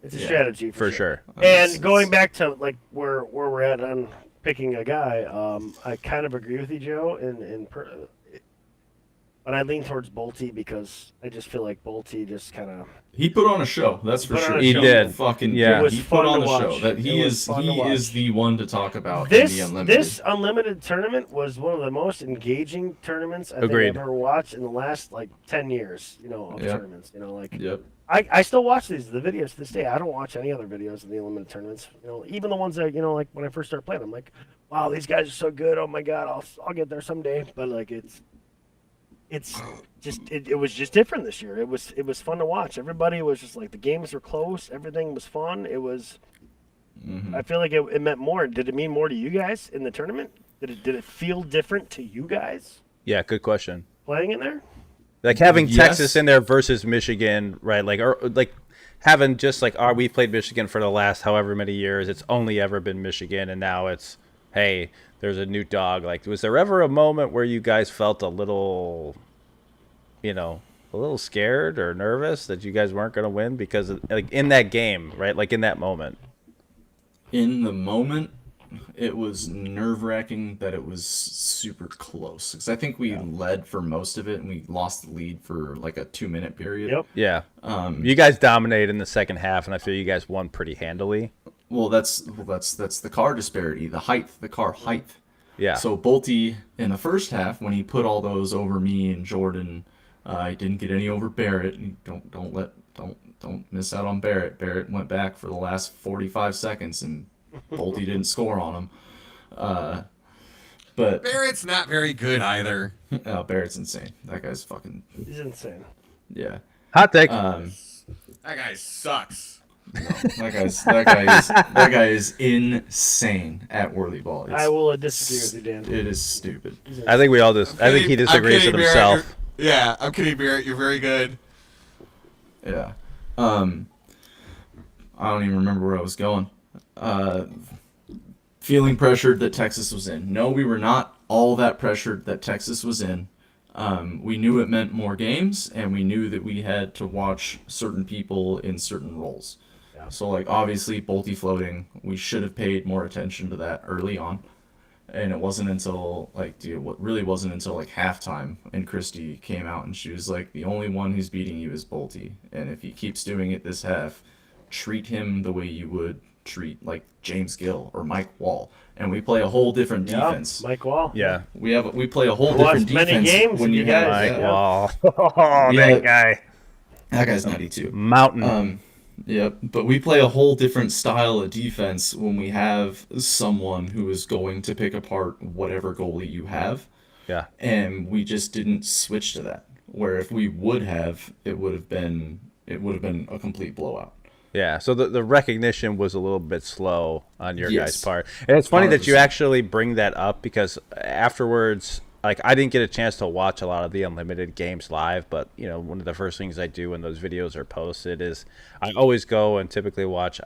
it's a Yeah, strategy for sure. And going back to like where we're at on picking a guy, I kind of agree with you, Joe. But I lean towards Bolte because I just feel like Bolte just kind of He put on a show. That's for Put on sure. a He show. did. Fucking Yeah. It was He fun put on to a show. watch. That It he was is. fun to He is watch. the one to talk about in the Unlimited. This unlimited tournament was one of the most engaging tournaments I think Agreed. I've ever watched in the last like 10 years. Of Yep. tournaments. Like Yep. I still watch the videos to this day. I don't watch any other videos of the unlimited tournaments. Even the ones that like when I first started playing, I'm like, wow, these guys are so good. Oh my god, I'll get there someday. But like it was just different this year. It was fun to watch. Everybody was just like the games were close. Everything was fun. It was. Mhm. I feel like it meant more. Did it mean more to you guys in the tournament? Did it feel different to you guys Yeah. Good question. playing in there? Like having Yes. Texas in there versus Michigan, right? Like, or like having just like, we played Michigan for the last however many years. It's only ever been Michigan, and now it's, hey, there's a new dog. Like, was there ever a moment where you guys felt a little, a little scared or nervous that you guys weren't going to win because of, like in that game, right? Like in that moment. In the moment, it was nerve-wracking that it was super close. Because I think we led for most of it, and we lost the lead for like a 2-minute period. Yep. Yeah. You guys dominated in the second half, and I feel you guys won pretty handily. Well, that's the car disparity, the car height. Yeah. So Bolte in the first half, when he put all those over me and Jordan, He didn't get any over Barrett. Don't miss out on Barrett. Barrett went back for the last 45 seconds, and Bolte didn't score on him. But Barrett's not very good either. Barrett's insane. That guy's fucking He's insane. yeah. Hot take. That guy sucks. That guy is insane at whirlyball. I will disagree with you, Dan. It is stupid. I think we all just. I think he disagrees with himself. Yeah, I'm kidding, Barrett. You're very good. Yeah. I don't even remember where I was going. Feeling pressured that Texas was in. No, we were not all that pressured that Texas was in. We knew it meant more games, and we knew that we had to watch certain people in certain roles. Yeah. So, like, obviously, Bolte floating, we should have paid more attention to that early on. And it wasn't until, halftime, and Christy came out, and she was like, the only one who's beating you is Bolte. And if he keeps doing it this half, treat him the way you would treat, like, James Gill or Mike Wall. And we play a whole different defense. Mike Wall. Yeah. We play a whole different defense many games when you have Mike Yeah. Wall. Oh, Yeah. that guy. That guy's nutty too. Mountain. Yep, but we play a whole different style of defense when we have someone who is going to pick apart whatever goalie you have. Yeah. And we just didn't switch to that. Where if we would have, it would have been a complete blowout. Yeah, so the recognition was a little bit slow on your Yes. guys' part. And it's funny that you 100%. actually bring that up because afterwards, like, I didn't get a chance to watch a lot of the Unlimited games live, but, you know, one of the first things I do when those videos are posted is I always go and typically watch,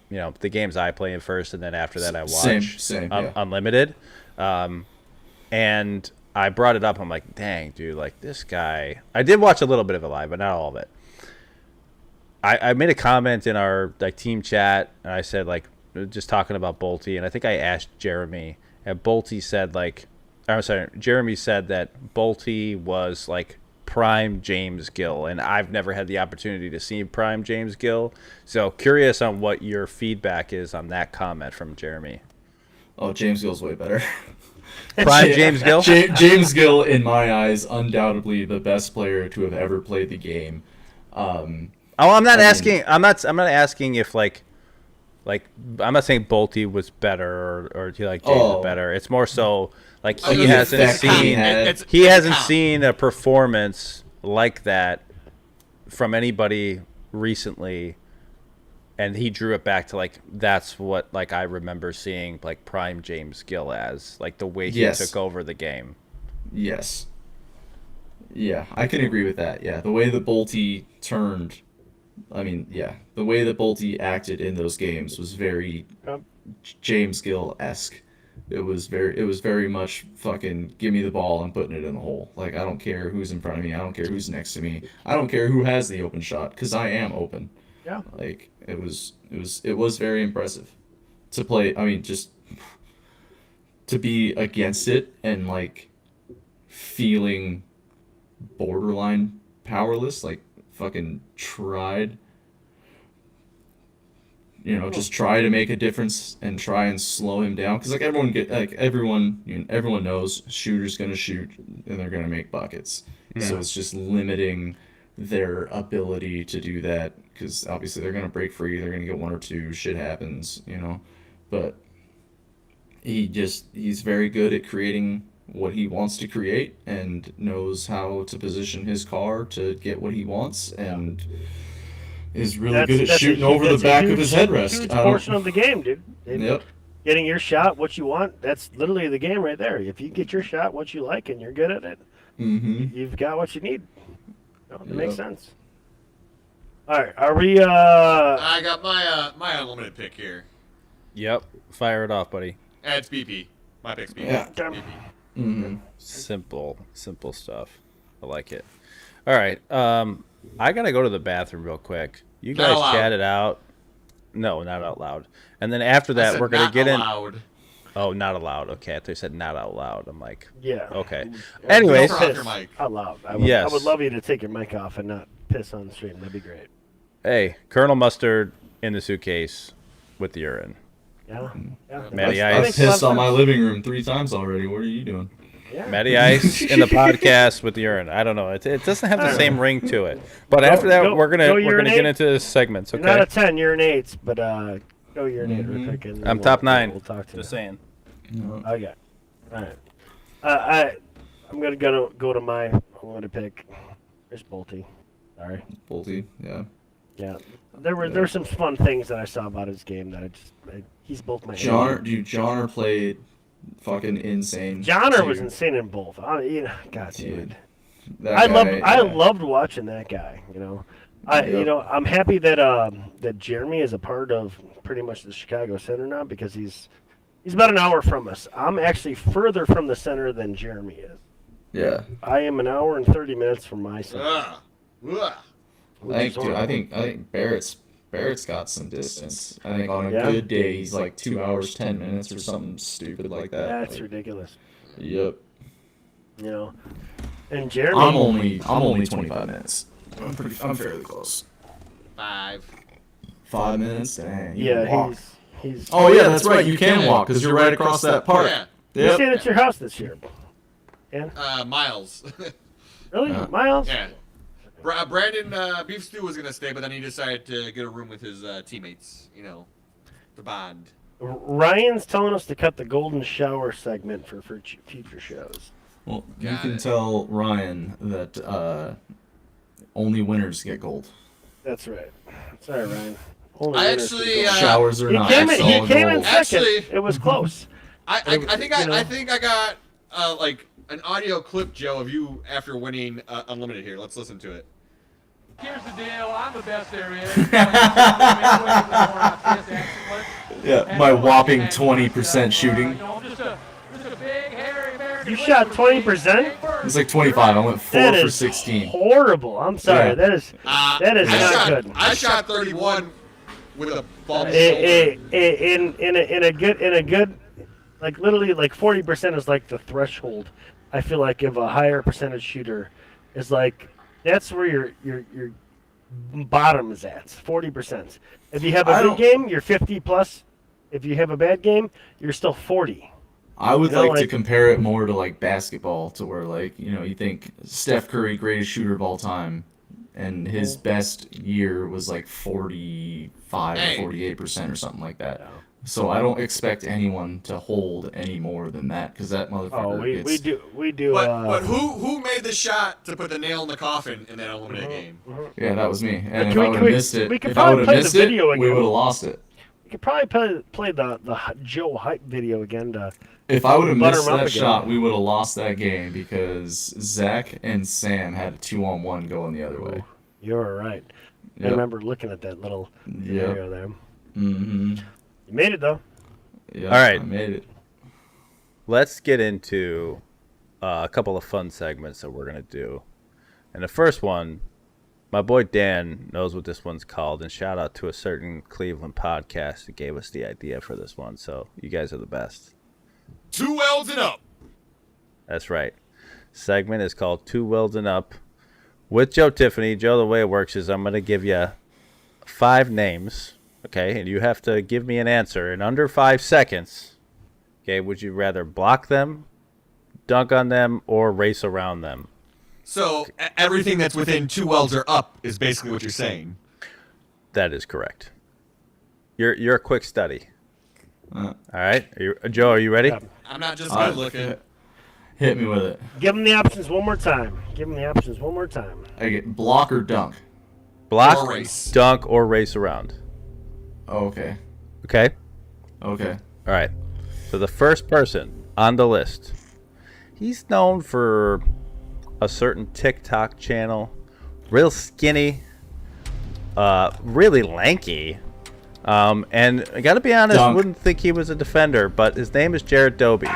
you know, the games I play in first, and then after that I watch Same, yeah. Unlimited. And I brought it up. I'm like, dang, dude, like, this guy. I did watch a little bit of it live, but not all of it. I made a comment in our team chat, and I said, like, just talking about Bolte, and I think I asked Jeremy, and Bolte said, like, I'm sorry, Jeremy said that Bolte was like prime James Gill, and I've never had the opportunity to see prime James Gill, so curious on what your feedback is on that comment from Jeremy. Oh, James Gill's way better. Prime James Gill? James Gill, in my eyes, undoubtedly the best player to have ever played the game. I'm not asking if like I'm not saying Bolte was better or he like James was better. It's more so like he hasn't seen a performance like that from anybody recently, and he drew it back to like that's what like I remember seeing like prime James Gill as like the way he took over the game. Yes. Yeah, I can agree with that. Yeah, the way that Bolte turned. I mean, yeah, the way that Bolte acted in those games was very James Gill-esque. It was very much fucking give me the ball, I'm putting it in the hole. Like, I don't care who's in front of me, I don't care who's next to me, I don't care who has the open shot, because I am open. Yeah. Like, it was very impressive to play. I mean, just to be against it and like feeling borderline powerless, like fucking tried, just try to make a difference and try and slow him down, because like everyone knows shooter's gonna shoot and they're gonna make buckets. So it's just limiting their ability to do that, because obviously they're gonna break free, they're gonna get one or two, shit happens, but he's very good at creating what he wants to create and knows how to position his car to get what he wants, and is really good at shooting over the back of his headrest. Huge portion of the game, dude. Yep. Getting your shot, what you want, that's literally the game right there. If you get your shot, what you like, and you're good at it, you've got what you need. It makes sense. All right, are we? I got my unlimited pick here. Yep, fire it off, buddy. It's BP. My pick's BP. Yeah. BP. Simple stuff. I like it. All right. I gotta go to the bathroom real quick. You Not guys allowed. chat it out. No, not out loud. And then after that, we're gonna get in. Oh, not allowed. Okay, I thought you said not out loud. I'm like, Yeah. okay. Anyways, Off your mic. Out loud. I Yes. would love you to take your mic off and not piss on the stream. That'd be great. hey, Colonel Mustard in the suitcase with the urine. Yeah. Matty, I've I pissed on my living room 3 times already. What are you doing? Matty Ice in the podcast with urine. I don't know. It doesn't have the same ring to it. But after that, we're gonna get into segments. Okay. You're not a 10, you're an 8, but go urinate real quick. And I'm top 9. We'll talk to Just you. saying. Okay. All right. I'm gonna go to my. I'm gonna pick. There's Bolty. Sorry. Bolty, yeah. Yeah. There were some fun things that I saw about his game that he's both my. Johnner played fucking insane. Johnner was insane in both. God Dude. damn it. I loved watching that guy. I'm happy that Jeremy is a part of pretty much the Chicago Center now because he's about an hour from us. I'm actually further from the center than Jeremy is. Yeah. I am an hour and 30 minutes from my center. I think Barrett's got some distance. I think on a good day he's like 2 hours 10 minutes or something stupid like that. That's ridiculous. Yep. And Jeremy. I'm only 25 minutes. I'm fairly close. 5 minutes. Dang. Yeah, he's. Oh yeah, that's right. You can walk because you're right across that park. Yeah. You stayed at your house this year. Yeah. Miles. Really, Miles? Yeah. Brandon Beef Stew was gonna stay, but then he decided to get a room with his teammates. To bond. Ryan's telling us to cut the golden shower segment for future shows. Well, you can tell Ryan that only winners get gold. That's right. Sorry, Ryan. Only I winners actually get gold. Showers are not. He came in second. Actually, it was close. I think I got like an audio clip, Joe, of you after winning Unlimited here. Let's listen to it. Here's the deal. I'm the best there is. Yeah, my whopping 20% shooting. You shot 20%? It's like 25. I went 4 for 16. Horrible. I'm sorry. Yeah. That is not good. I shot 31 with a ball. In a good, like literally like 40% is like the threshold. I feel like if a higher percentage shooter is like that's where your bottom is at. 40%. If you have a good game, you're 50 plus. If you have a bad game, you're still 40. I would like to compare it more to like basketball, to where like you think Steph Curry, greatest shooter of all time, and his best year was like 45 or 48% or something like that. So I don't expect anyone to hold any more than that because that motherfucker gets... we do. But who made the shot to put the nail in the coffin in that Unlimited game? Yeah, that was me. And if I would have missed it, we would have lost it. We could probably play the Joe hype video again to. If I would have missed that shot, we would have lost that game because Zach and Sam had a 2-on-1 going the other way. You're right. Yep. I remember looking at that little video there. Mm-hmm. You made it though. Yeah, all right. I made it. Let's get into a couple of fun segments that we're gonna do, and the first one, my boy Dan knows what this one's called, and shout out to a certain Cleveland podcast that gave us the idea for this one. So you guys are the best. 2 welds and up. That's right. Segment is called 2 welds and up with Joe Tiffany. Joe, the way it works is I'm gonna give you 5 names. Okay, and you have to give me an answer in under 5 seconds. Okay, would you rather block them, dunk on them, or race around them? So everything that's within 2 welds or up is basically what you're saying. That is correct. You're a quick study. All right, Joe, are you ready? Yeah. I'm not just good looking. Hit me with it. Give them the options one more time. I get block or dunk. Block, or race. dunk, or race around. Oh, okay. Okay. Okay. All right. So the first person on the list, he's known for a certain TikTok channel, real skinny, really lanky, and I gotta be honest, Dunk. wouldn't think he was a defender, but his name is Jared Dobies.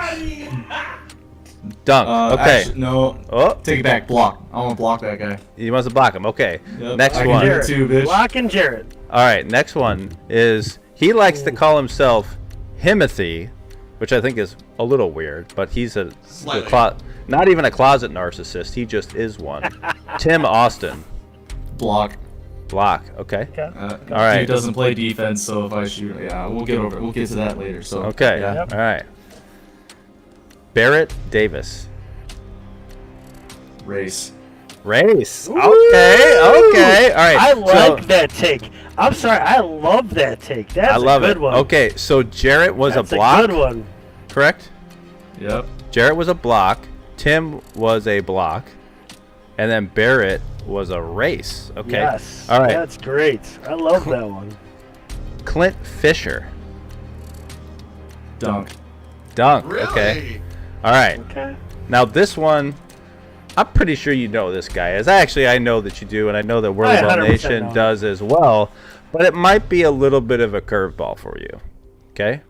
Dunk. Okay. Actually, no. Oh, Take it back. Block. I want to block that guy. he wants to block him. Okay. Yep. Next I one. can do it too, bitch. Blocking Jared. All right, next one is he likes to call himself Himothy, which I think is a little weird, but he's not even a closet narcissist. He just is one. Tim Austin. Block. Block. Okay. Okay. All right. He doesn't play defense, so if I shoot, yeah, we'll get over it. We'll get to that later. So Okay. Yeah. All right. Barrett Davis. Race. Race. Okay. Okay. All right. I like that take. I'm sorry. I love that take. That's I love a good it. one. Okay, so Jarrett was That's a block. a good one. Correct? Yep. Jarrett was a block. Tim was a block. And then Barrett was a race. Okay. Yes. All right. That's great. I love that one. Clint Fisher. Dunk. Dunk. Really? Okay. All right. Okay. Now this one, I'm pretty sure you know this guy. I know that you do, and I know that Whirlyball 100% Nation know. does as well. But it might be a little bit of a curveball for you. Okay.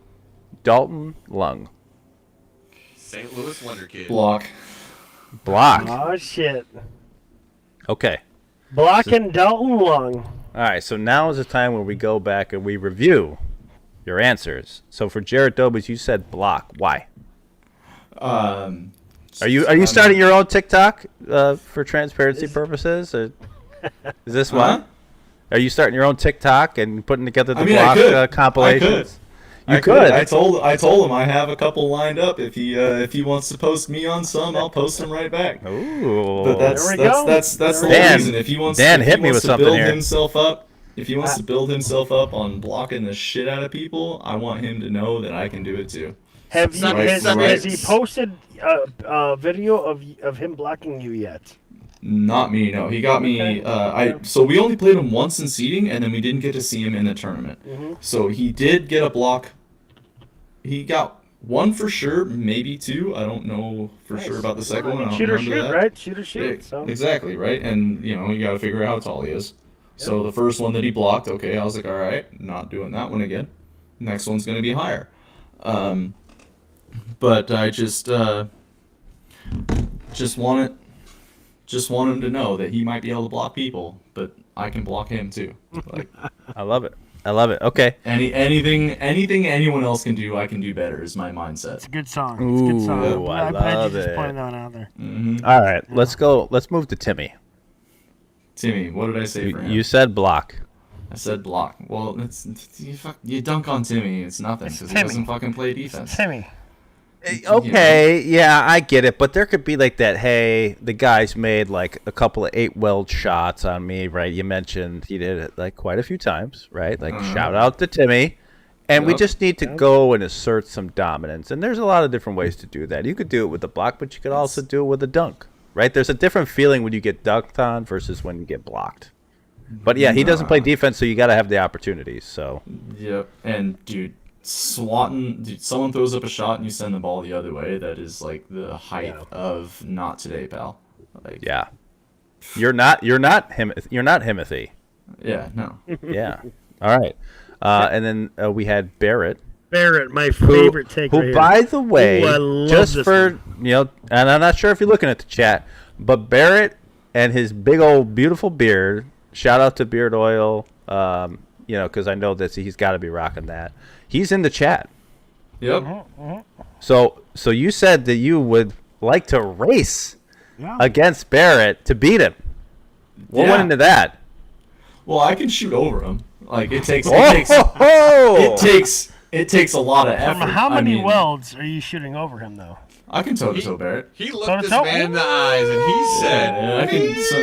Dalton Lung. St. Louis Wonder Kid. Block. Block. Oh shit. Okay. Blocking Dalton Lung. All right, so now is the time where we go back and we review your answers. So for Jarrett Dobies, you said block. Why? Are you starting your own TikTok for transparency purposes? Or is this one? Are you starting your own TikTok and putting together the block compilations? You could. I told him I have a couple lined up. If he wants to post me on some, I'll post them right back. Ooh. But that's There we go. the whole Dan- reason. If he wants Dan, to, hit me with something build here. himself up, if he wants to build himself up on blocking the shit out of people, I want him to know that I can do it too. Have you? Right, Has right. he posted a video of him blocking you yet? Not me, no. He got me. So we only played him once in seeding, and then we didn't get to see him in the tournament. So he did get a block. He got one for sure, maybe two. I don't know for sure about the second one. I don't Shoot or remember shoot, that. right? Shoot or shoot. Yeah, So. exactly, right? And, you got to figure out how tall he is. So the first one that he blocked, okay, I was like, all right, not doing that one again. Next one's going to be higher. But I just want him to know that he might be able to block people, but I can block him too. Like I love it. Okay. anything anyone else can do, I can do better is my mindset. It's a good song. It's a good song. Ooh, I I'm glad love you just it. pointed that one out there. All right, let's go. Let's move to Timmy. Timmy, what did I say for him? You said block. I said block. Well, you dunk on Timmy. It's nothing because he Timmy. doesn't fucking play defense. Timmy. Okay, yeah, I get it, but there could be like that. Hey, the guy's made like a couple of 8-weld shots on me, right? You mentioned he did it like quite a few times, right? Like shout out to Timmy, and we Yep. just need to go and assert some dominance. And there's a lot of different ways to do that. You could do it with the block, but you could also do it with a dunk, right? There's a different feeling when you get dunked on versus when you get blocked. But yeah, he doesn't play defense, so you got to have the opportunities. So Yep. And dude, someone throws up a shot and you send the ball the other way. That is like the height of not today, pal. Like, yeah, you're not Himothy. Yeah. No. Yeah. All right. And then we had Barrett. Barrett, my Who, favorite take who right here. by the way, Ooh, I love just this for, one. and I'm not sure if you're looking at the chat, but Barrett and his big old beautiful beard, shout out to Beard Oil, because I know that he's got to be rocking that. He's in the chat. Yep. So you said that you would like to race Yeah. against Barrett to beat him. What went Yeah. into that? Well, I can shoot over him. Like it takes a lot of effort. From how I many mean, welds are you shooting over him, though? I can toe to toe Barrett. He looked So this to toe? man in the eyes and he said, Yeah, I can. So,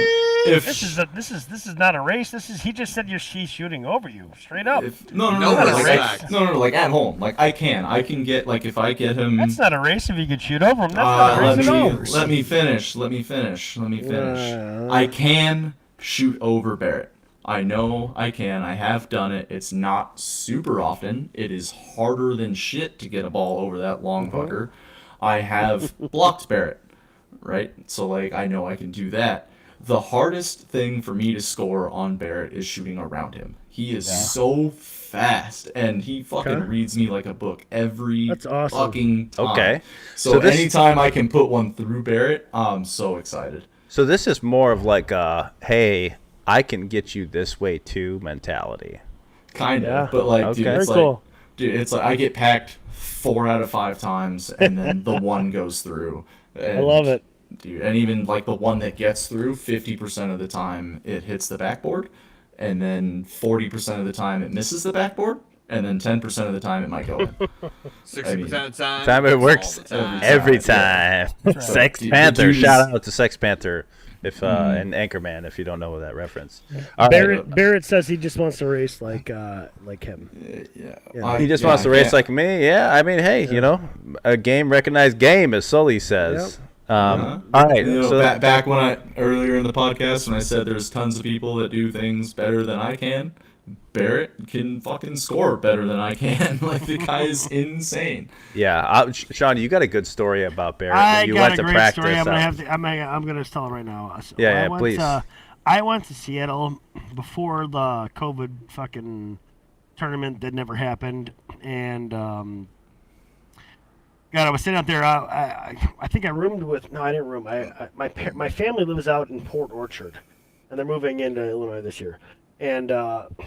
if This is not a race. He just said he's shooting over you straight up. no, No like, respect. no, like at home, like I can get like if I get him. That's not a race if you could shoot over him. That's not a race at all. let me finish. I can shoot over Barrett. I know I can. I have done it. It's not super often. It is harder than shit to get a ball over that long fucker. I have blocked Barrett, right? So like I know I can do that. The hardest thing for me to score on Barrett is shooting around him. He is so fast, and he fucking reads me like a book every That's awesome. fucking time. Okay. So, So this- anytime I can put one through Barrett, I'm so excited. So this is more of like a, hey, I can get you this way too mentality. Kind of, Yeah. but like, dude, Okay. it's Very cool. it's like I get packed 4 out of 5 times, and then the one goes through. And, I love it. dude. And even like the one that gets through, 50% of the time it hits the backboard, and then 40% of the time it misses the backboard, and then 10% of the time it might go in. 60% of the time. Time it works all the time. every time. right. Sex The Panther. dude is- Shout out to Sex Panther, if and Anchorman, if you don't know that reference. All right. Barrett says he just wants to race like him. Yeah. He just wants to race like me. Yeah, I mean, hey, you know, a game recognized game, as Sully says. All right. You know, So back when earlier in the podcast when I said there's tons of people that do things better than I can, Barrett can fucking score better than I can. Like, the guy is insane. yeah, Sean, you got a good story about Barrett. I when you got went a to great practice. story. I'm gonna tell it right now. So Yeah, please. I went to Seattle before the COVID fucking tournament that never happened, and God, I was sitting out there. I think I roomed with. No, I didn't room. My family lives out in Port Orchard, and they're moving into Illinois this year. And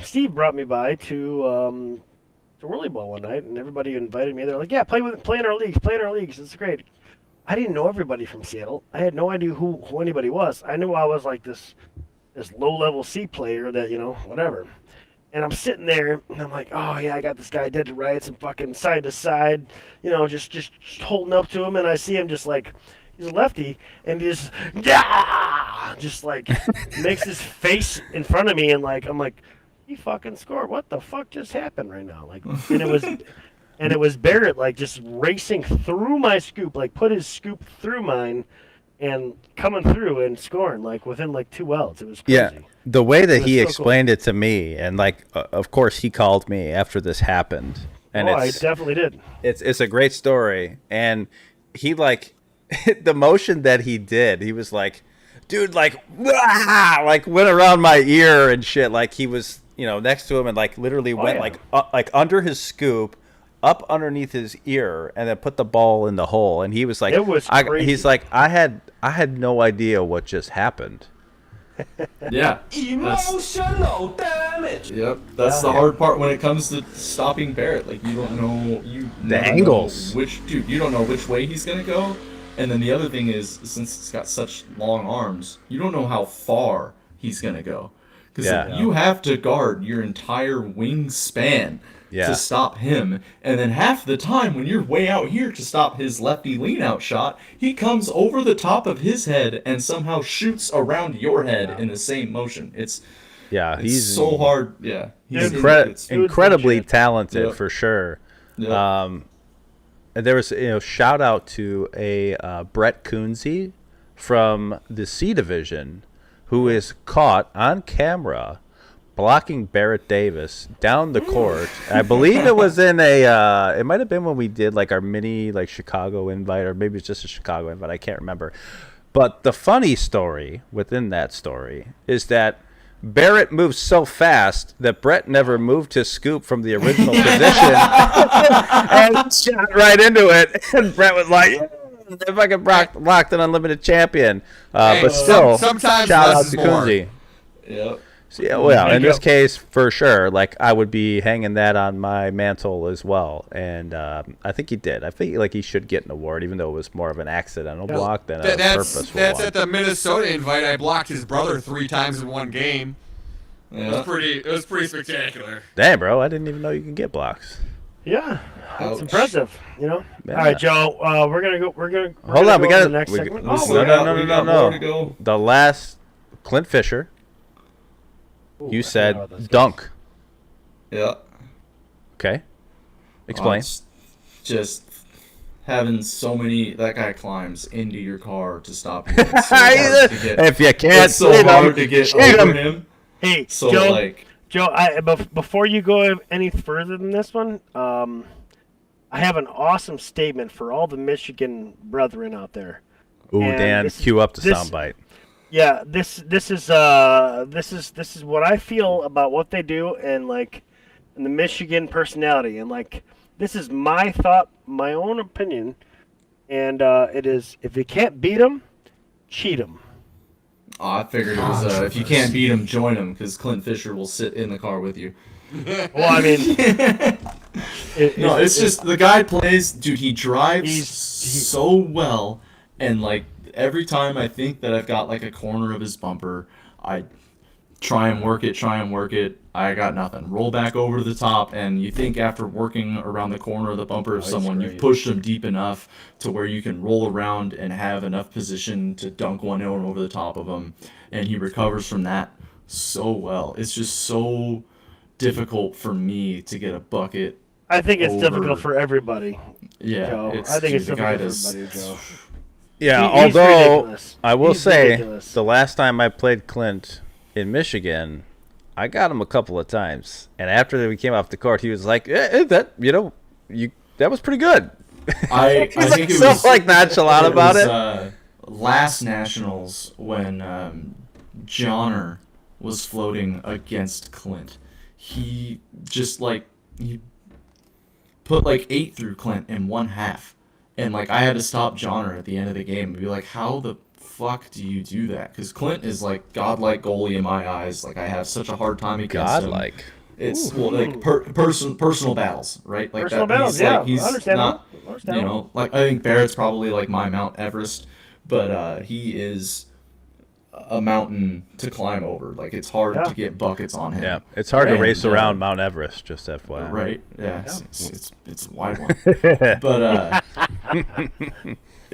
Steve brought me by to whirlyball one night, and everybody invited me. They're like, "Yeah, play in our leagues. It's great." I didn't know everybody from Seattle. I had no idea who anybody was. I knew I was like this low-level C player that, you know, whatever. And I'm sitting there, and I'm like, oh, yeah, I got this guy dead to rights and fucking side to side, you know, just holding up to him. And I see him just like, he's a lefty, and he just like makes his face in front of me. And like, I'm like, he fucking scored. What the fuck just happened right now? Like, and it was Barrett, like, just racing through my scoop, like, put his scoop through mine and coming through and scoring, like, within, like, 2 outs. It was crazy. Yeah, the way that he so explained it to me, and, like, of course he called me after this happened. And I definitely did. It's a great story. And he, like, the motion that he did, he was like, dude, like, wah! Like, went around my ear and shit. Like, he was, you know, next to him and, like, literally went, like, under his scoop, up underneath his ear, and then put the ball in the hole. And he was like, it was crazy. he's like, I had no idea what just happened. Yeah. Emotional damage. Yep. That's the hard part when it comes to stopping Barrett. Like, you don't know The angles. You don't know which way he's gonna go. And then the other thing is, since he's got such long arms, you don't know how far he's gonna go. Because you have to guard your entire wingspan to stop him. And then half the time when you're way out here to stop his lefty lean out shot, he comes over the top of his head and somehow shoots around your head in the same motion. It's He's so hard. Yeah. He's incredibly talented for sure. Yeah. And there was, you know, shout out to a Brett Coonsey from the C division, who is caught on camera blocking Barrett Davis down the court. I believe it was in it might have been when we did like our mini like Chicago invite, or maybe it's just a Chicago invite. I can't remember. But the funny story within that story is that Barrett moved so fast that Brett never moved his scoop from the original position and shot right into it. And Brett was like, if I could blocked an unlimited champion. But still, sometimes shout out less to is more. Kunzi. Yep. So, yeah, well, in this case, for sure, like I would be hanging that on my mantle as well. And I think he did. I think like he should get an award, even though it was more of an accidental block than a purposeful That's one. at the Minnesota invite. I blocked his brother 3 times in one game. Yeah. It was pretty spectacular. Damn, bro, I didn't even know you can get blocks. Yeah, that's Ouch. impressive. You know. Yeah. All right, Joe. We're gonna go. Hold on, we got the next segment. We still got more to go. The last Clint Fisher. You said dunk. Yeah. Okay. Explain. Just having so many. That guy climbs into your car to stop you. It's so hard to get, If you can't it's so see hard to get over him. Hey, So Joe. like, Joe, before you go any further than this one, I have an awesome statement for all the Michigan brethren out there. Ooh, And Dan, cue up the soundbite. Yeah, this is what I feel about what they do and the Michigan personality, and like this is my thought, my own opinion, and it is if you can't beat them, cheat them. I figured it was if you can't beat him, join him, because Clint Fisher will sit in the car with you. Well, I mean, it's just the guy plays, dude. He drives so well, and like every time I think that I've got like a corner of his bumper, I try and work it. I got nothing. Roll back over to the top, and you think after working around the corner of the bumper of someone, you've pushed them deep enough to where you can roll around and have enough position to dunk one in over the top of him, and he recovers from that so well. It's just so difficult for me to get a bucket. I think it's over. difficult for everybody. Yeah, Joe. I think it's the difficult guy for everybody, Joe. Yeah, He's although ridiculous. I will He's say ridiculous. the last time I played Clint in Michigan, I got him a couple of times, and after we came off the court, he was like, that was pretty good. I He's think it so was nonchalant about it. Last Nationals when Johnner was floating against Clint, he just he put 8 through Clint in one half, and I had to stop Johnner at the end of the game and be like, how the fuck do you do that? Because Clint is godlike goalie in my eyes. I have such a hard time against Godlike. him. It's personal battles, right? Personal battles, yeah. He's Understandable. not, I think Barrett's probably my Mount Everest, but he is a mountain to climb over. It's hard to get buckets on him. Yeah, it's hard to race And, around Mount Everest, just FYI. Right? Yeah, it's a wide one. But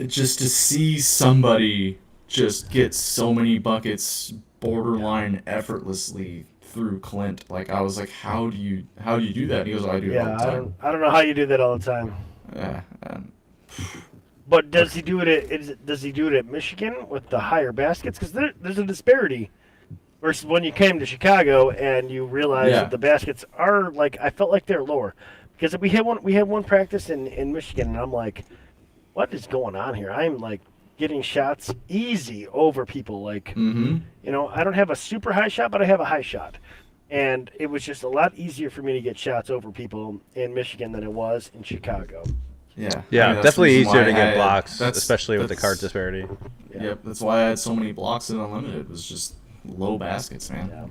just to see somebody just get so many buckets borderline effortlessly through Clint, I was like, how do you do that? And he goes, I do it all the time. I don't know how you do that all the time. Yeah. But does he do it at Michigan with the higher baskets? Because there's a disparity versus when you came to Chicago and you realized that the baskets are I felt like they're lower. Because we had one practice in Michigan, and I'm like, what is going on here? I'm getting shots easy over people. I don't have a super high shot, but I have a high shot. And it was just a lot easier for me to get shots over people in Michigan than it was in Chicago. Yeah. Yeah, that's definitely the reason easier why to get I- blocks, that's- especially with the that's- card disparity. Yep, that's why I had so many blocks in Unlimited. Was just low baskets, man.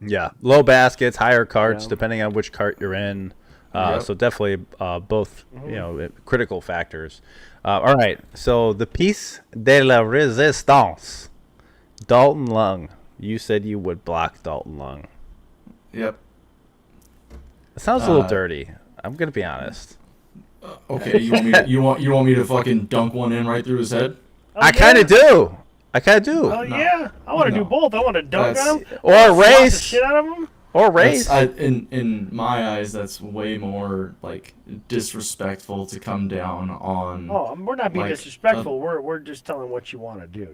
Yeah, low baskets, higher carts, depending on which cart you're in. So definitely both, critical factors. All right, so the piece de la résistance, Dalton Lung. You said you would block Dalton Lung. Yep. It sounds a little dirty. I'm gonna be honest. Okay, you want me to fucking dunk one in right through his head? I kind of do. Oh yeah, I want to do both. I want to dunk on him, or slap the race, shit out of him, or race. In my eyes, that's way more disrespectful to come down on. Oh, we're not being disrespectful. We're just telling what you want to do.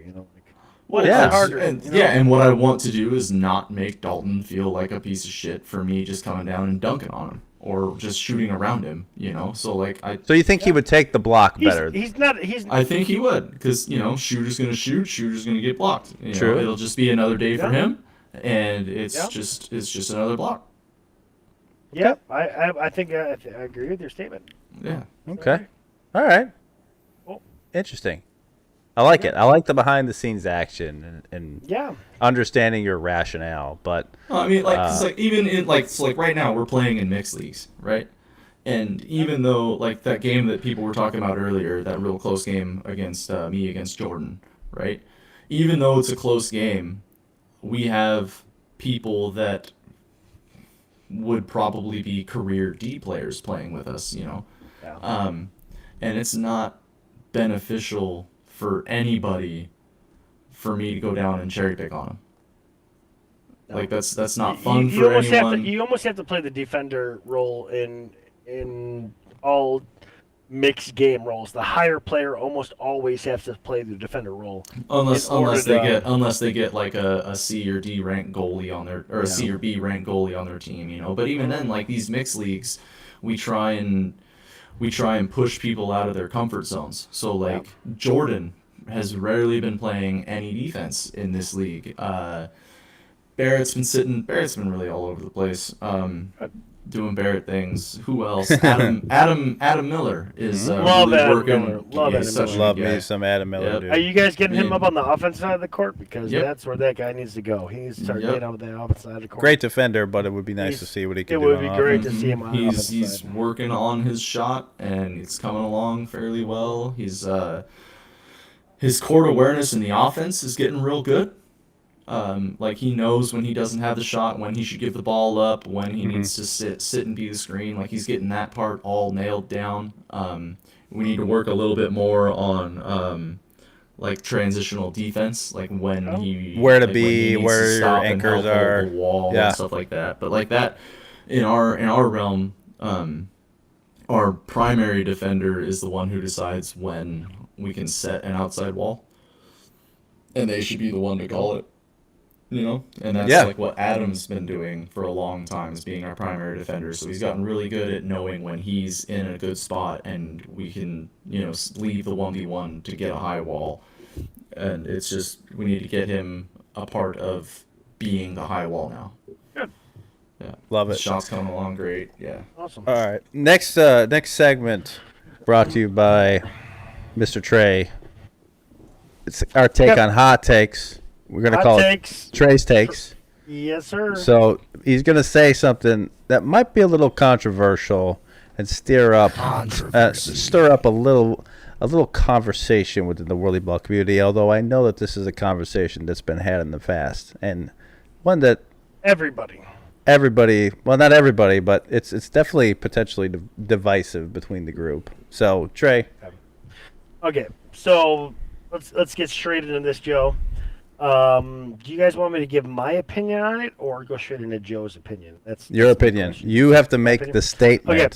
What is Yeah. harder? And what I want to do is not make Dalton feel like a piece of shit for me just coming down and dunking on him or just shooting around him. So So you think he would take the block better? He's not. I think he would, because shooter's gonna shoot, shooter's gonna get blocked. True. It'll just be another day for him, and it's just another block. Yeah, I think I agree with your statement. Yeah. Okay. All right. Well, Interesting. I like it. I like the behind the scenes action and yeah, understanding your rationale. But Well, I mean, 'cause, even in right now we're playing in mixed leagues, right? And even though that game that people were talking about earlier, that real close game against me against Jordan, right? Even though it's a close game, we have people that would probably be career D players playing with us, Yeah. And it's not beneficial for anybody for me to go down and cherry pick on them. That's not fun for anyone. You almost have to play the defender role in all mixed game roles. The higher player almost always has to play the defender role. Unless they get a C or D ranked goalie on their a C or B ranked goalie on their team, But even then, these mixed leagues, we try and push people out of their comfort zones. So Jordan has rarely been playing any defense in this league. Barrett's been really all over the place. Doing Barrett things. Who else? Adam Miller is Love really Adam working. Miller. Love He's Adam such a Miller. love good guy. me some Adam Miller, Yep. dude. Are you guys getting him Man. up on the offense side of the court? Because Yep. that's where that guy needs to go. He needs to start getting up the offense side of the court. Great defender, but it would be nice to see what he can It do. would on be offense. great to see him on the offense He's side. working on his shot, and it's coming along fairly well. His court awareness in the offense is getting real good. Like he knows when he doesn't have the shot, when he should give the ball up, when he needs to sit and be the screen. Like he's getting that part all nailed down. We need to work a little bit more on like transitional defense, like when he Where to like, be, when he needs where to your stop and anchors help hold are. the wall Yeah. and stuff like that. But like that in our realm, our primary defender is the one who decides when we can set an outside wall, and they should be the one to call it. You know, and that's Yeah. like what Adam's been doing for a long time, is being our primary defender. So he's gotten really good at knowing when he's in a good spot, and we can, you know, leave the 1v1 to get a high wall. And it's just, we need to get him a part of being the high wall now. Good. Yeah, Love his it. shot's coming along great. Yeah. Awesome. All right. Next segment brought to you by Mr. Trey. It's our take on hot takes. We're going to call takes. it Trey's takes. Yes, sir. So he's going to say something that might be a little controversial and stir up a little conversation within the whirlyball community, although I know that this is a conversation that's been had in the past, and one that everybody, well, not everybody, but it's definitely potentially divisive between the group. So, Trey. Okay, so let's get straight into this, Joe. Do you guys want me to give my opinion on it, or go straight into Joe's opinion? That's Your opinion. You have to make the statement. Okay.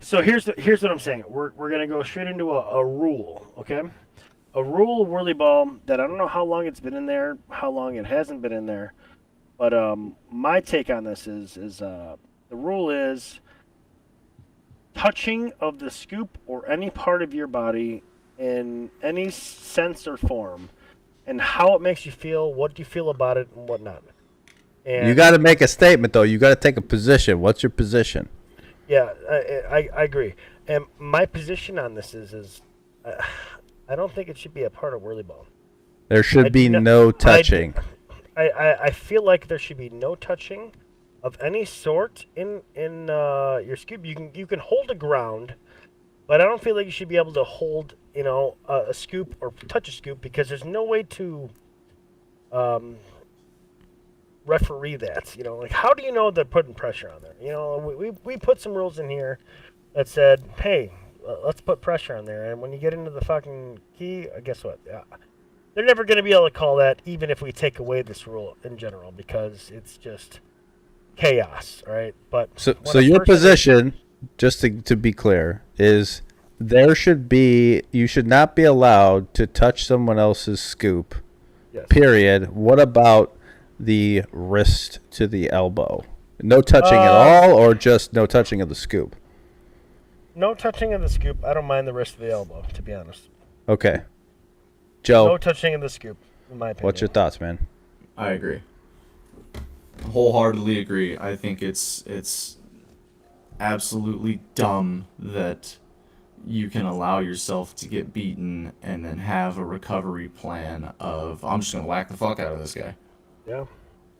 So here's what I'm saying. We're gonna go straight into a rule, okay? A rule of whirlyball that I don't know how long it's been in there, how long it hasn't been in there, but my take on this is the rule is touching of the scoop or any part of your body in any sense or form, and how it makes you feel, what you feel about it, and whatnot. And You got to make a statement, though. You got to take a position. What's your position? yeah, I agree. And my position on this is I don't think it should be a part of whirlyball. There should be no touching. I feel like there should be no touching of any sort in your scoop. You can hold a ground, but I don't feel like you should be able to hold, you know, a scoop or touch a scoop, because there's no way to referee that. You know, like, how do you know they're putting pressure on there? You know, we put some rules in here that said, hey, let's put pressure on there. And when you get into the fucking key, guess what? They're never going to be able to call that, even if we take away this rule in general, because it's just chaos, right? But So your position, just to be clear, is you should not be allowed to touch someone else's scoop. Yes. Period. What about the wrist to the elbow? No touching at all, or just no touching of the scoop? No touching of the scoop. I don't mind the wrist of the elbow, to be honest. Okay. Joe, No touching of the scoop, in my opinion. what's your thoughts, man? I agree. Wholeheartedly agree. I think it's absolutely dumb that you can allow yourself to get beaten and then have a recovery plan of, I'm just gonna whack the fuck out of this guy. Yeah,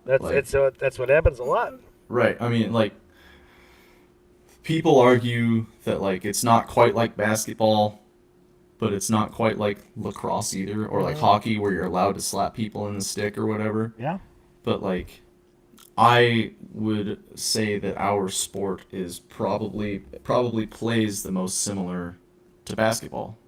that's Like- that's what happens a lot. Right. I mean, like, people argue that, like, it's not quite like basketball, but it's not quite like lacrosse either, or like hockey where you're allowed to slap people in the stick or whatever. Yeah. But, like, I would say that our sport is probably plays the most similar to basketball.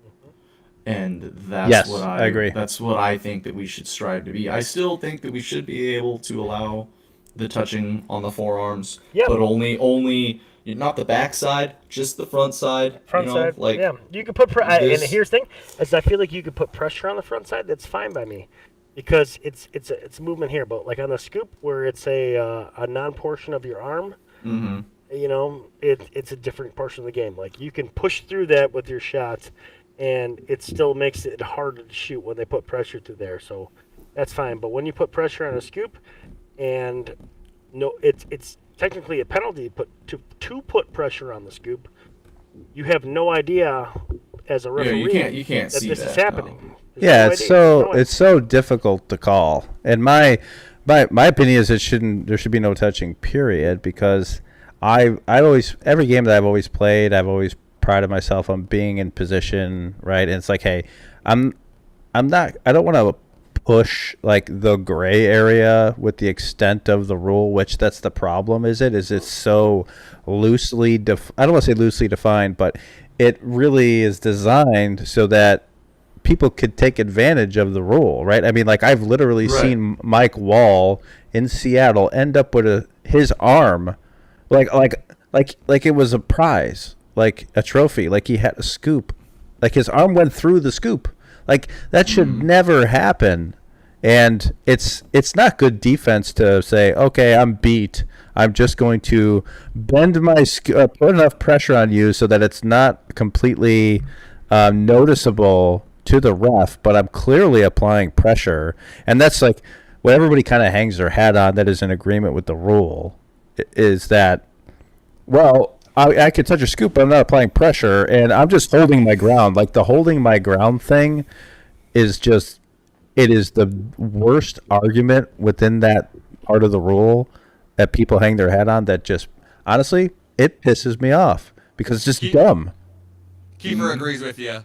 And that's Yes, what I agree. That's what I think that we should strive to be. I still think that we should be able to allow the touching on the forearms, Yeah. but only not the back side, just the front side. Front you know, side, like yeah. You could put and this- here's the thing, is I feel like you could put pressure on the front side. That's fine by me, because it's movement here. But like on the scoop, where it's a non-portion of your arm, Mhm. you know, it's a different portion of the game. Like, you can push through that with your shots, and it still makes it harder to shoot when they put pressure through there. So that's fine. But when you put pressure on a scoop, and no, it's technically a penalty to put pressure on the scoop. You have no idea as a Yeah, referee you can't that see this that, is happening. no. There's Yeah, no it's idea. so No idea. it's so difficult to call. And my opinion is there should be no touching, period, because I always, every game that I've always played, I've always prided myself on being in position, right? And it's like, hey, I don't want to push like the gray area with the extent of the rule, which that's the problem. Is it's so loosely I don't want to say loosely defined, but it really is designed so that people could take advantage of the rule, right? I mean, like I've literally seen Mike Wall in Seattle end up with his arm like it was a prize, like a trophy, like he had a scoop, like his arm went through the scoop. Like that should never happen. And it's not good defense to say, okay, I'm beat. I'm just going to bend my put enough pressure on you so that it's not completely noticeable to the ref, but I'm clearly applying pressure. And that's like what everybody kind of hangs their hat on that is in agreement with the rule, is that, well, I could touch a scoop, but I'm not applying pressure, and I'm just holding my ground. Like the holding my ground thing is just, it is the worst argument within that part of the rule that people hang their hat on. That just, honestly, it pisses me off because it's just dumb. Kiefer agrees with you.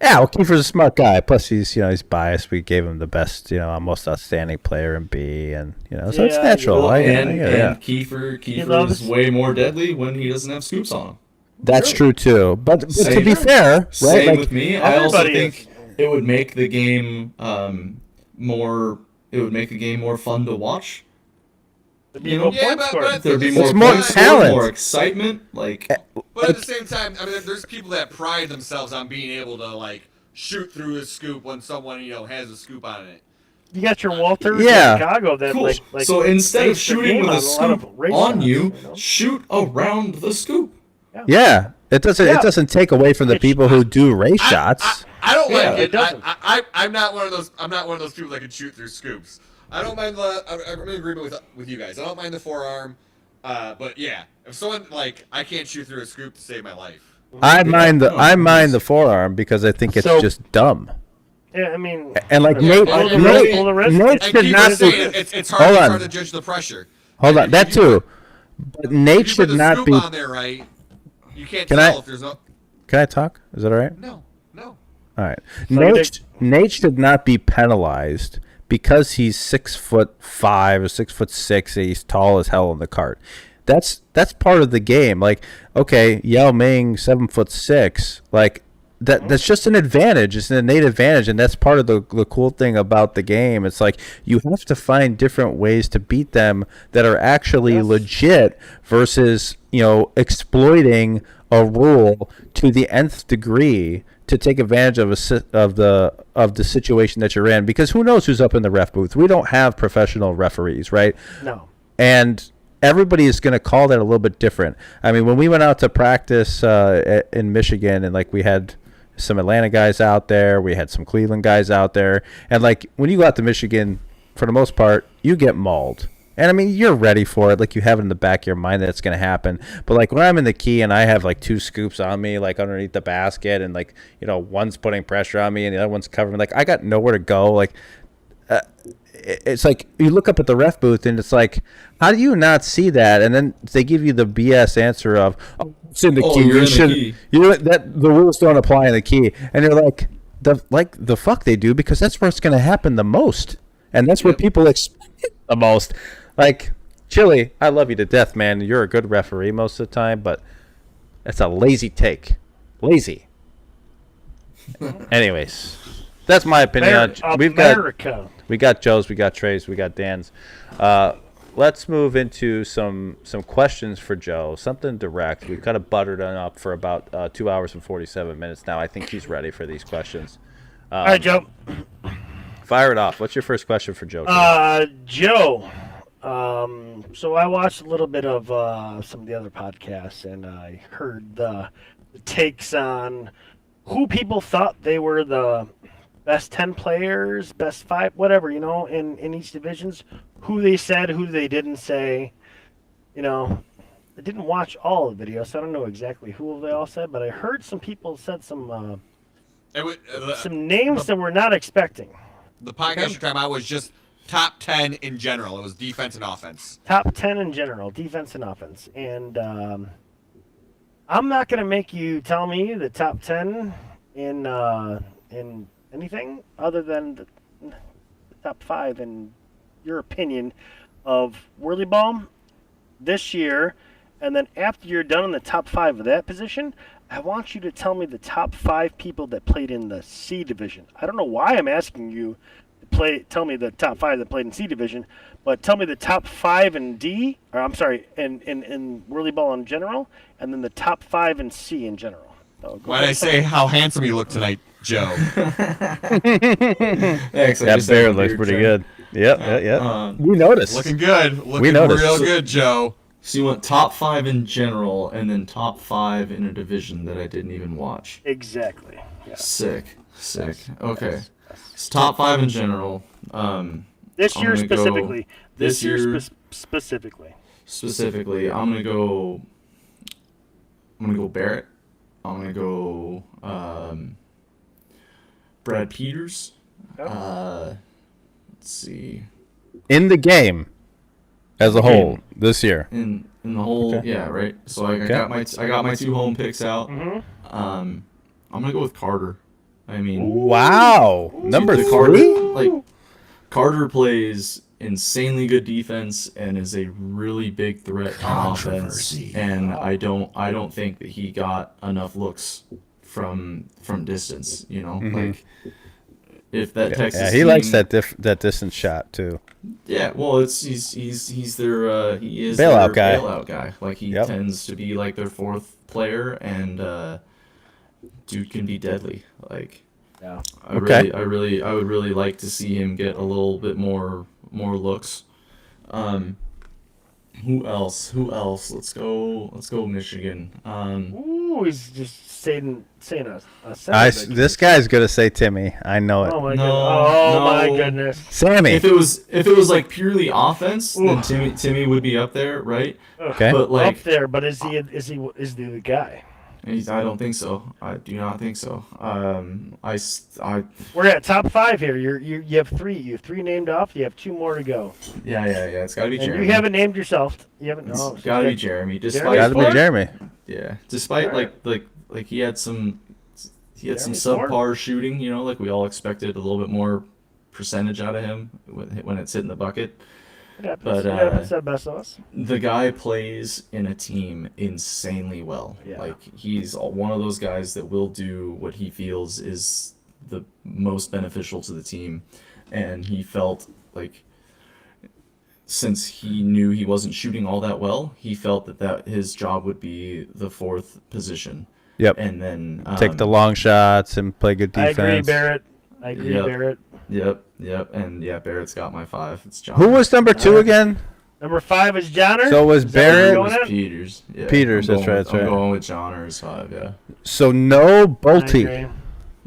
Yeah, well, Kiefer's a smart guy. Plus, he's biased. We gave him the best, most outstanding player in B, and so it's natural. Well, and Kiefer is way more deadly when he doesn't have scoops on him. That's true too. But to be fair, right? Same with me. I also think it would make the game more. It would make the game more fun to watch. There'd be more talent, more excitement. Like, but at the same time, I mean, there's people that pride themselves on being able to like shoot through a scoop when someone has a scoop on it. You got your Walters in Chicago that cool. like so instead of shooting with a scoop on you, shots, shoot around the scoop. Yeah, it doesn't take away from the people who do race shots. I don't like it. Doesn't. I'm not one of those. I'm not one of those people that can shoot through scoops. I don't mind I'm in agreement with you guys. I don't mind the forearm, but yeah, if someone I can't shoot through a scoop to save my life. I mind the forearm because I think it's just dumb. Yeah, I mean, and like Nate should not be. It's hard to judge the pressure. Hold on, that too. But Nate should not be on there, right? You can't tell if there's no. Can I talk? Is that all right? No. All right. Nate should not be penalized because he's 6'5" or 6'6". He's tall as hell in the kart. That's part of the game. Like, okay, Yao Ming 7'6". Like that's just an advantage. It's an innate advantage, and that's part of the cool thing about the game. It's like you have to find different ways to beat them that are actually legit versus exploiting a rule to the nth degree to take advantage of the situation that you're in, because who knows who's up in the ref booth? We don't have professional referees, right? No. And everybody is going to call that a little bit different. I mean, when we went out to practice in Michigan, and we had some Atlanta guys out there, we had some Cleveland guys out there, and when you go out to Michigan, for the most part, you get mauled. And I mean, you're ready for it. You have it in the back of your mind that it's going to happen. But when I'm in the key and I have 2 scoops on me, underneath the basket, and one's putting pressure on me and the other one's covering, I got nowhere to go. It's you look up at the ref booth and it's how do you not see that? And then they give you the BS answer of, oh, it's in the key. You're in the key. That the rules don't apply in the key. And you're the fuck they do, because that's where it's going to happen the most. And that's where people expect it the most. Chili, I love you to death, man. You're a good referee most of the time, but that's a lazy take. Lazy. Anyways, that's my opinion. We got Joe's, we got Trey's, we got Dan's. Let's move into some questions for Joe. Something direct. We've kind of buttered him up for about 2 hours and 47 minutes now. I think he's ready for these questions. All right, Joe. Fire it off. What's your first question for Joe? Joe. So I watched a little bit of some of the other podcasts, and I heard the takes on who people thought they were the best 10 players, best 5, whatever, in each divisions, who they said, who they didn't say. I didn't watch all the videos, so I don't know exactly who they all said, but I heard some people said some names that we're not expecting. The podcast you're talking about was just top 10 in general. It was defense and offense. Top 10 in general, defense and offense. And I'm not going to make you tell me the top 10 in anything other than the top 5 in your opinion of whirlyball this year, and then after you're done in the top 5 of that position, I want you to tell me the top 5 people that played in the C division. I don't know why I'm asking you to tell me the top 5 that played in C division, but tell me the top 5 in D, or I'm sorry, in whirlyball in general, and then the top 5 in C in general. So Why did I say how handsome you look tonight, Joe? Thanks, That bear looks pretty good. Yep. We noticed. Looking good. Looking noticed. real good, Joe. So you want top 5 in general, and then top 5 in a division that I didn't even watch. Exactly. Yeah. Sick. Okay. It's top 5 in general. This I'm year gonna go- specifically. this year- Specifically. Specifically, I'm gonna go Barrett. I'm gonna go Brad Peters. Let's see. In the game as a whole this year. In the whole, Okay. yeah, right. So I Okay. got my 2 home picks out. Mhm. I'm gonna go with Carter. I mean, Wow. Number the 3? Carter plays insanely good defense and is a really big threat on offense. And I don't think that he got enough looks from distance. You know, like if that Texas Yeah, he team, likes that distance shot too. Yeah, well, he's their he is Bailout their guy. bailout guy. Like he Yep. tends to be like their 4th player, and dude can be deadly. Like, Yeah. I Okay. would really like to see him get a little bit more looks. Who else? Let's go Michigan. Ooh, he's just saying a center back. This guy's gonna say Timmy. I know it. Oh my No, goodness! Oh my no. goodness! Sammy. If it was like purely offense, then Ooh. Timmy would be up there, right? Okay. But like Up there, but is he the guy? I don't think so. I do not think so. I We're at top 5 here. You have 3. You have 3 named off. You have 2 more to go. yeah. It's got to be And Jeremy. you haven't named yourself. You haven't. It's Oh, got to be so Jeremy. Jeremy Despite Gotta be Ford? Jeremy. yeah, despite Alright. like he had some Jeremy subpar Ford? shooting. You know, like we all expected a little bit more percentage out of him when it's hitting the bucket. It happens. But, It happens to the best of us. The guy plays in a team insanely well. Yeah. Like he's one of those guys that will do what he feels is the most beneficial to the team, and he felt like since he knew he wasn't shooting all that well, he felt that his job would be the 4th position. Yep. And then Take the long shots and play good I defense. agree, Barrett. I agree, Yep. Barrett. Yep, and yeah, Barrett's got my 5. It's John. Who was number 2 again? Number 5 is Johnner. So was Is that where Barrett- you're It going was at? Peters. Yeah, Peters, I'm that's going right, with- that's right. I'm going with John or his 5. Yeah. So no I Bolte. agree.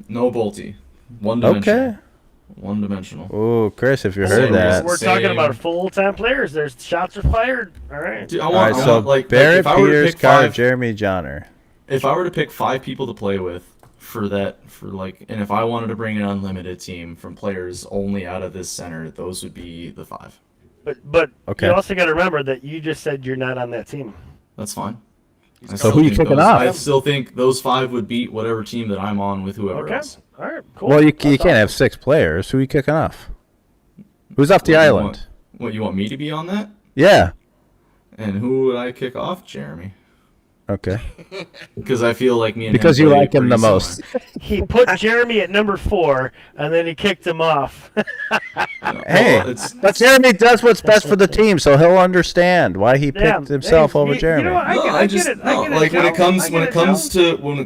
No Bolty. One dimensional. Okay. One dimensional. Oh, Chris, if you So heard that. We're talking Same. about full-time players. There's shots are fired. All right. Dude, I All want, right, I so want, like Barrett, if I were to Peters, pick Carter, 5, Jeremy, Johnner. if I were to pick 5 people to play with and if I wanted to bring an unlimited team from players only out of this center, those would be the 5. But Okay. you also got to remember that you just said you're not on that team. That's fine. I So still who you think kicking those- off? I still think those 5 would beat whatever team that I'm on with whoever Okay. else. All right. Cool. Well, you That's can't awesome. have 6 players. Who are you kicking off? Who's off the What, you island? want you want me to be on that? Yeah. And who would I kick off? Jeremy. Okay. Because I feel like me and Because him you play like him the pretty most. similar. He put Jeremy at number 4, and then he kicked him off. Hey, Well, it's- but Jeremy does what's best for the team, so he'll understand why he Yeah, picked himself hey, over you Jeremy. know what? I No, get- I I just get it. I no, get it, like when Joe. it comes I when get it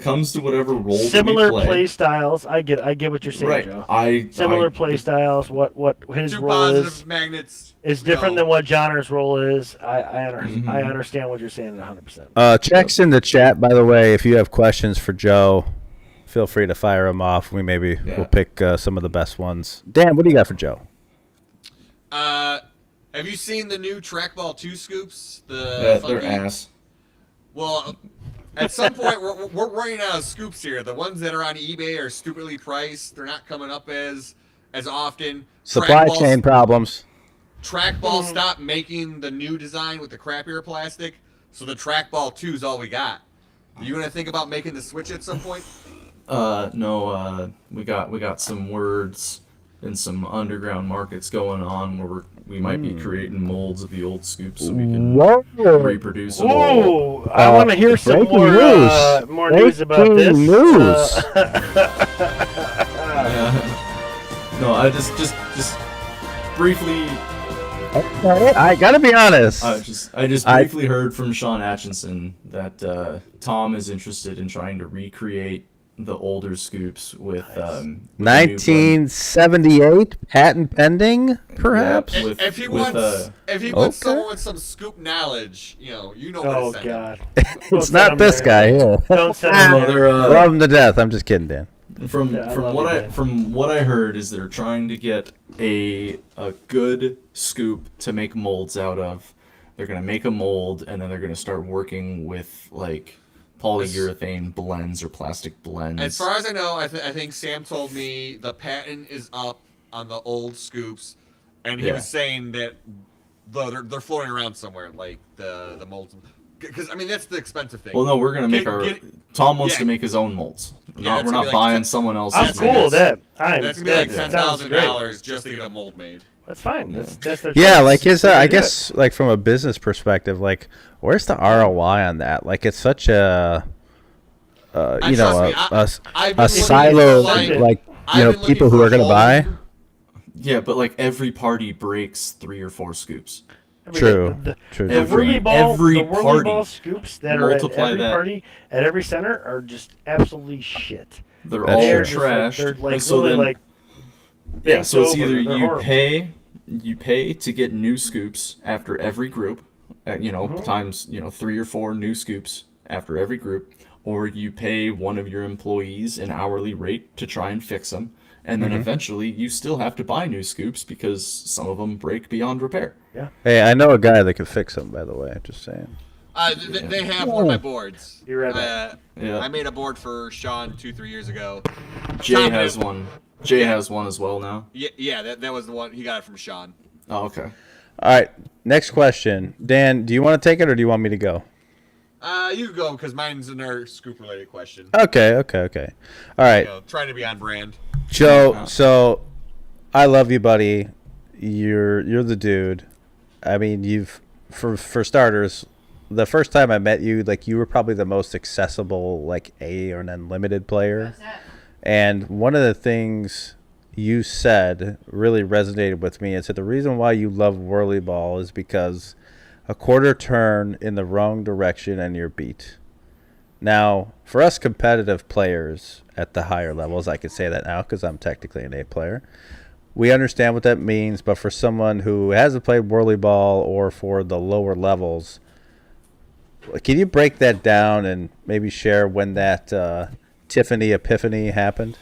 comes to whatever role that Similar we play. play styles. I get what you're saying, Right. Joe. Similar play styles. What his 2 role positive magnets. is different No. than what Johnner's role is. I Mhm. understand what you're saying 100%. Checks in the chat, by the way. If you have questions for Joe, feel free to fire them off. We'll pick some of the best ones. Dan, what do you got for Joe? Have you seen the new Trackball 2 scoops? They're funky- ass. Well, at some point we're running out of scoops here. The ones that are on eBay are stupidly priced. They're not coming up as often. Supply Trackballs- chain problems. Trackball stopped making the new design with the crappier plastic, so the Trackball 2 is all we got. Are you gonna think about making the switch at some point? No, we got some words and some underground markets going on where we might be creating molds of the old scoops so we can reproduce them. Oh, I want to hear some more news about this. No, I just briefly. I gotta be honest. I just briefly heard from Sean Atchison that Tom is interested in trying to recreate the older scoops with 1978 patent pending, perhaps. If he wants someone with some scoop knowledge, you know what Oh to send. God, It's not this guy here. Don't send him there. Love him to death. I'm just kidding, Dan. From what I heard is they're trying to get a good scoop to make molds out of. They're gonna make a mold and then they're gonna start working with like polyurethane blends or plastic blends. As far as I know, I think Sam told me the patent is up on the old scoops, and he was saying that they're floating around somewhere, like the molds. Because I mean that's the expensive thing. Well, no, we're gonna make Tom wants to make his own molds. We're not buying someone else's. I'm cool with that. That's gonna be like $10,000 just to get a mold made. That's fine. That's their Yeah, choice. like his, I guess, like from a business perspective, like where's the ROI on that? Like it's such a, a silo, like people who are gonna buy. Yeah, but like every party breaks 3 or 4 scoops. True. Every whirlyball scoops that are at Multiply every that. party at every center are just absolutely shit. They're That's all true. trash. They're like so really then, like yeah, so it's either They're you horrible. pay to get new scoops after every group, times 3 or 4 new scoops after every group, or you pay one of your employees an hourly rate to try and fix them, and then eventually you still have to buy new scoops because some of them break beyond repair. Yeah. Hey, I know a guy that could fix them. By the way, just saying. They have one of my boards. You're right. Yeah. I made a board for Sean 2-3 years ago. Jay has one. Jay has one as well now. Yeah, that was the one he got it from Sean. Oh, okay. All right, next question, Dan. Do you want to take it or do you want me to go? You can go because mine's another scoop related question. Okay. All right, Trying to be on brand. Joe. So, I love you, buddy. You're the dude. I mean, you've for starters, the first time I met you, like you were probably the most accessible, like A or an unlimited player. And one of the things you said really resonated with me. It said the reason why you love whirlyball is because a quarter turn in the wrong direction and you're beat. Now, for us competitive players at the higher levels, I can say that now because I'm technically an A player. We understand what that means, but for someone who hasn't played whirlyball or for the lower levels, can you break that down and maybe share when that Tiffany epiphany happened?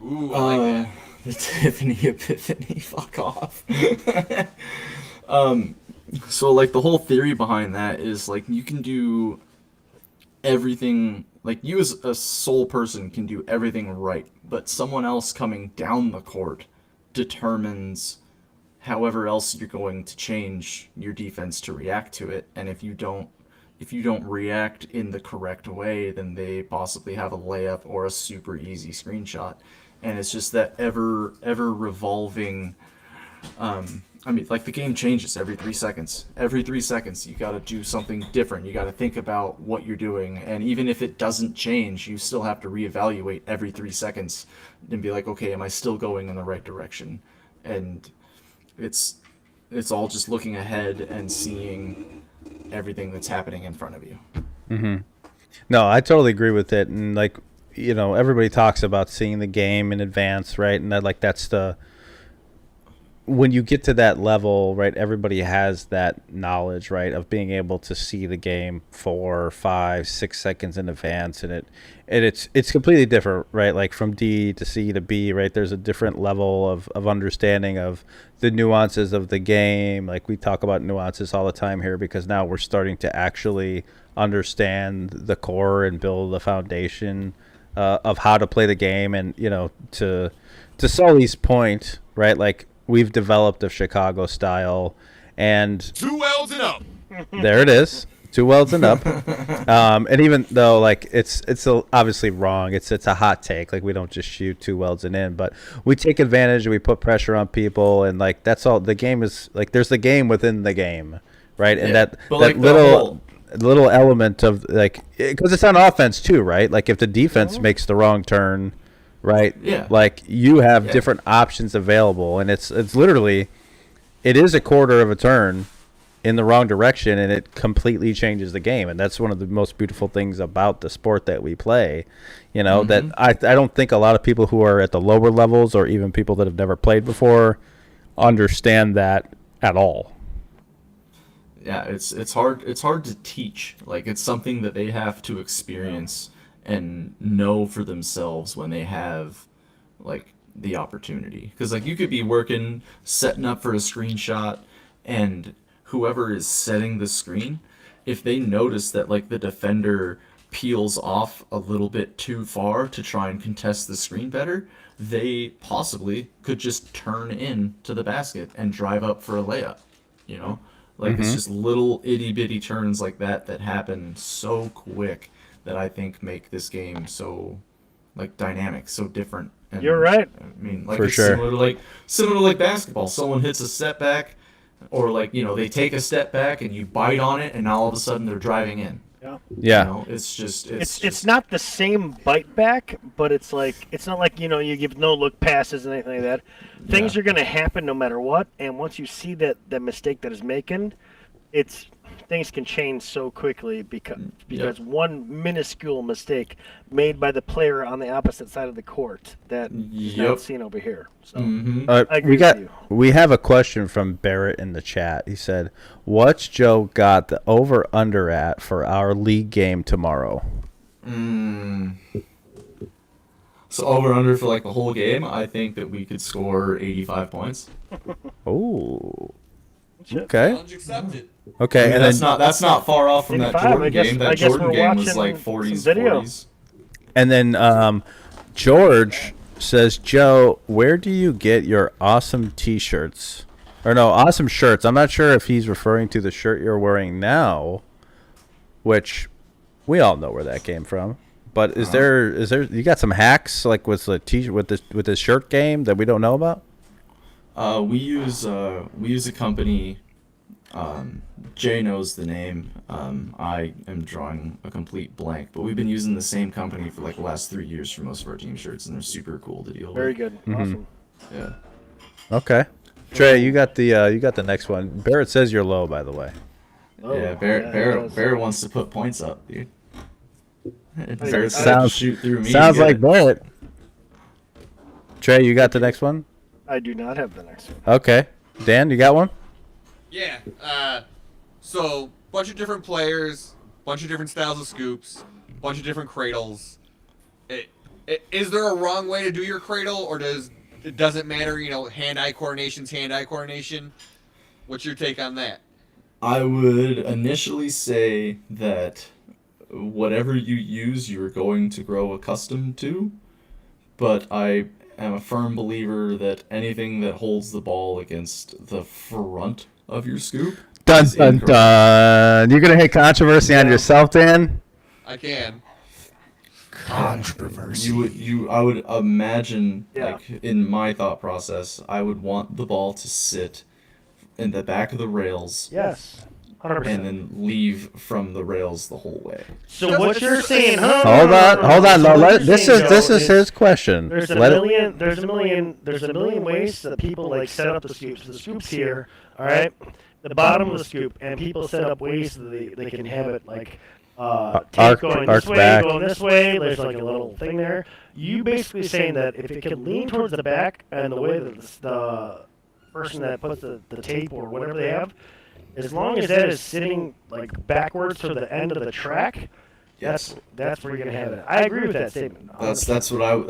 Ooh, I like that. The Tiffany epiphany. Fuck off. So like the whole theory behind that is like you can do everything, like you as a sole person can do everything right, but someone else coming down the court determines however else you're going to change your defense to react to it. And if you don't react in the correct way, then they possibly have a layup or a super easy screenshot. And it's just that ever revolving. I mean, like the game changes every 3 seconds. Every 3 seconds, you got to do something different. You got to think about what you're doing, and even if it doesn't change, you still have to reevaluate every 3 seconds and be like, okay, am I still going in the right direction? And it's all just looking ahead and seeing everything that's happening in front of you. Mm-hmm. No, I totally agree with it. And like, everybody talks about seeing the game in advance, right? And that's when you get to that level, right, everybody has that knowledge, right, of being able to see the game 4, 5, 6 seconds in advance, and it's completely different, right? Like from D to C to B, right? There's a different level of understanding of the nuances of the game. Like we talk about nuances all the time here because now we're starting to actually understand the core and build the foundation of how to play the game. And to Sully's point, right, like we've developed a Chicago style, and 2 L's and up. there it is, 2 welds and up. And even though like it's obviously wrong, it's a hot take. Like we don't just shoot 2 welds and in, but we take advantage. We put pressure on people, and like that's all. The game is like there's the game within the game, right? And that little element of like because it's on offense too, right? Like if the defense makes the wrong turn, right? Yeah. Like you have different options available, and it's literally it is a quarter of a turn in the wrong direction, and it completely changes the game. And that's one of the most beautiful things about the sport that we play. You know, that I don't think a lot of people who are at the lower levels or even people that have never played before understand that at all. Yeah, it's hard to teach. Like it's something that they have to experience and know for themselves when they have like the opportunity. Because like you could be working, setting up for a screenshot, and whoever is setting the screen, if they notice that like the defender peels off a little bit too far to try and contest the screen better, they possibly could just turn in to the basket and drive up for a layup, you know? Like it's just little itty bitty turns like that happen so quick that I think make this game so like dynamic, so different. And, You're right. I mean, like For it's sure. similar to like basketball. Someone hits a step back, or like they take a step back and you bite on it, and now all of a sudden they're driving in. Yeah. You know, It's not the same bite back, but it's not like you give no look passes and anything like that. Things are gonna happen no matter what, and once you see that mistake that is making, things can change so quickly because one minuscule mistake made by the player on the opposite side of the court that is not seen over here. So I agree with you. We have a question from Barrett in the chat. He said, "What's Joe got the over under at for our league game tomorrow?" So over under for like the whole game, I think that we could score 85 points. Oh. Okay. Challenge accepted. Okay, I mean, and that's not far off from that 85, Jordan I guess- game. I That guess Jordan we're game was watching like some 40s, video. 40s. then George says, "Joe, where do you get your awesome t-shirts?" Or no, awesome shirts. I'm not sure if he's referring to the shirt you're wearing now, which we all know where that came from. But is there you got some hacks like with the t-shirt with this shirt game that we don't know about? We use a company. Jay knows the name. I am drawing a complete blank, but we've been using the same company for like the last 3 years for most of our team shirts, and they're super cool to deal Very with. good. Awesome. Yeah. Okay. Trey, you got the next one. Barrett says you're low, by the way. Yeah, Barrett wants to put points up, dude. Barrett Sounds- shoot through me. Sounds to get like it. Barrett. Trey, you got the next one? I do not have the next one. Okay. Dan, you got one? Yeah. So bunch of different players, bunch of different styles of scoops, bunch of different cradles. Is there a wrong way to do your cradle, or does it matter? Hand-eye coordination's hand-eye coordination. What's your take on that? I would initially say that whatever you use, you're going to grow accustomed to, but I am a firm believer that anything that holds the ball against the front of your scoop Dun is dun incorrect. dun. You're gonna hit controversy on yourself, Dan? I can. I would imagine, like in my thought process, I would want the ball to sit in the back of the rails Yes. 100%. and then leave from the rails the whole way. So what you're saying? Hold on. No, this is his question. There's a Let it- million ways that people like set up the scoops. The scoops here, all right, the bottom of the scoop, and people set up ways that they can have it like tape going this arc way, back. going this way. There's like a little thing there. You basically saying that if it can lean towards the back and the way that the person that puts the tape or whatever they have, as long as that is sitting like backwards to the end of the track. Yes. That's where you're gonna have it. I agree with that statement. That's what I would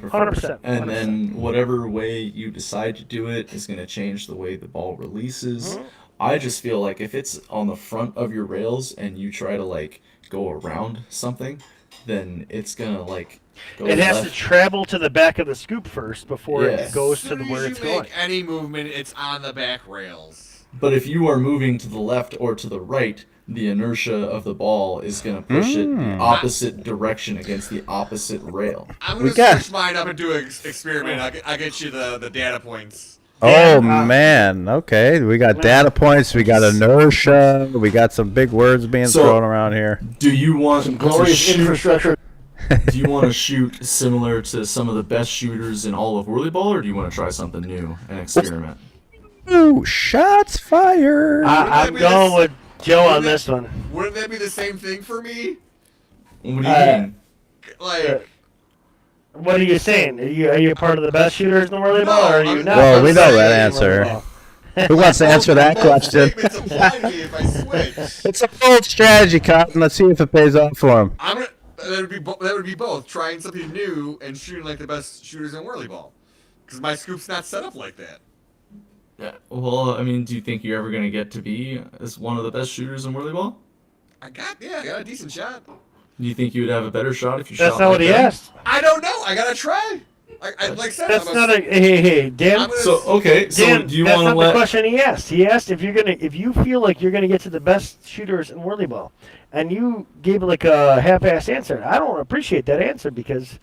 prefer. 100%. And then whatever way you decide to do it is going to change the way the ball releases. I just feel like if it's on the front of your rails and you try to like go around something, then it's gonna like go It has left. to travel to the back of the scoop first before Yes. it goes to As the soon where as it's you going. make any movement, it's on the back rails. But if you are moving to the left or to the right, the inertia of the ball is going to push it the opposite direction against the opposite rail. I'm going to switch mine up and do an experiment. I'll get you the data points. Oh, man. Okay. We got data points. We got inertia. We got some big words being thrown around here. Do you want Some glorious infrastructure. Do you want to shoot similar to some of the best shooters in all of whirlyball, or do you want to try something new and experiment? Ooh, shots fired. I'm going with Joe on this one. Wouldn't that be the same thing for me? What do you mean? Like, what are you saying? Are you part of the best shooters in the world, No, or are you I'm- not? Well, part we of the know best that shooters in answer. volleyball? Who wants to answer that question? Statements apply to me if I switch. It's a bold strategy, Cotton. Let's see if it pays off for him. That would be both trying something new and shooting like the best shooters in whirlyball. Because my scoop's not set up like that. Yeah. Well, I mean, do you think you're ever going to get to be as one of the best shooters in whirlyball? I got a decent shot. Do you think you would have a better shot if you That's shot not like what he them? asked. I don't know. I gotta try. Like I said, That's not a hey Dan. I'm gonna- So okay, so Dan, do you that's want to not let? the question he asked. He asked if you feel like you're gonna get to the best shooters in volleyball, and you gave like a half-assed answer. I don't appreciate that answer because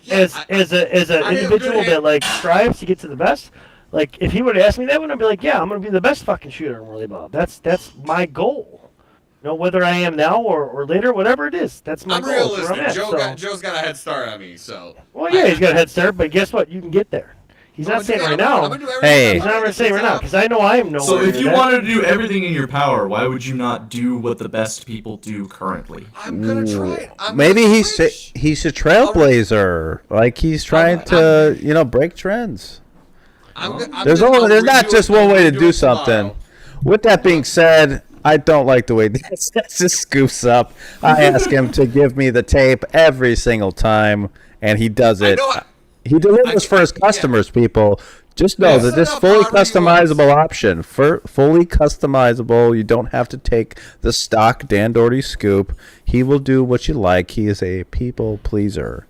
as an individual that like strives to get to the best, like if he would have asked me that, would I'd be like, yeah, I'm gonna be the best fucking shooter in volleyball. That's my goal. You know, whether I am now or later, whatever it is, that's my I'm goal. realistic. Where I'm at, so. Joe's got a head start on me, so. Well, yeah, he's got a head start, but guess what? You can get there. He's not saying right now. Hey. He's not going to say right now because I know I am nowhere. So if near you that. wanted to do everything in your power, why would you not do what the best people do currently? I'm gonna try it. Maybe he's a trailblazer. Like he's trying to break trends. There's not just one way to do something. With that being said, I don't like the way this just scoops up. I ask him to give me the tape every single time, and he does it. He delivers for his customers, people. Just know that this fully customizable option, fully customizable, you don't have to take the stock Dan Doherty scoop. He will do what you like. He is a people pleaser.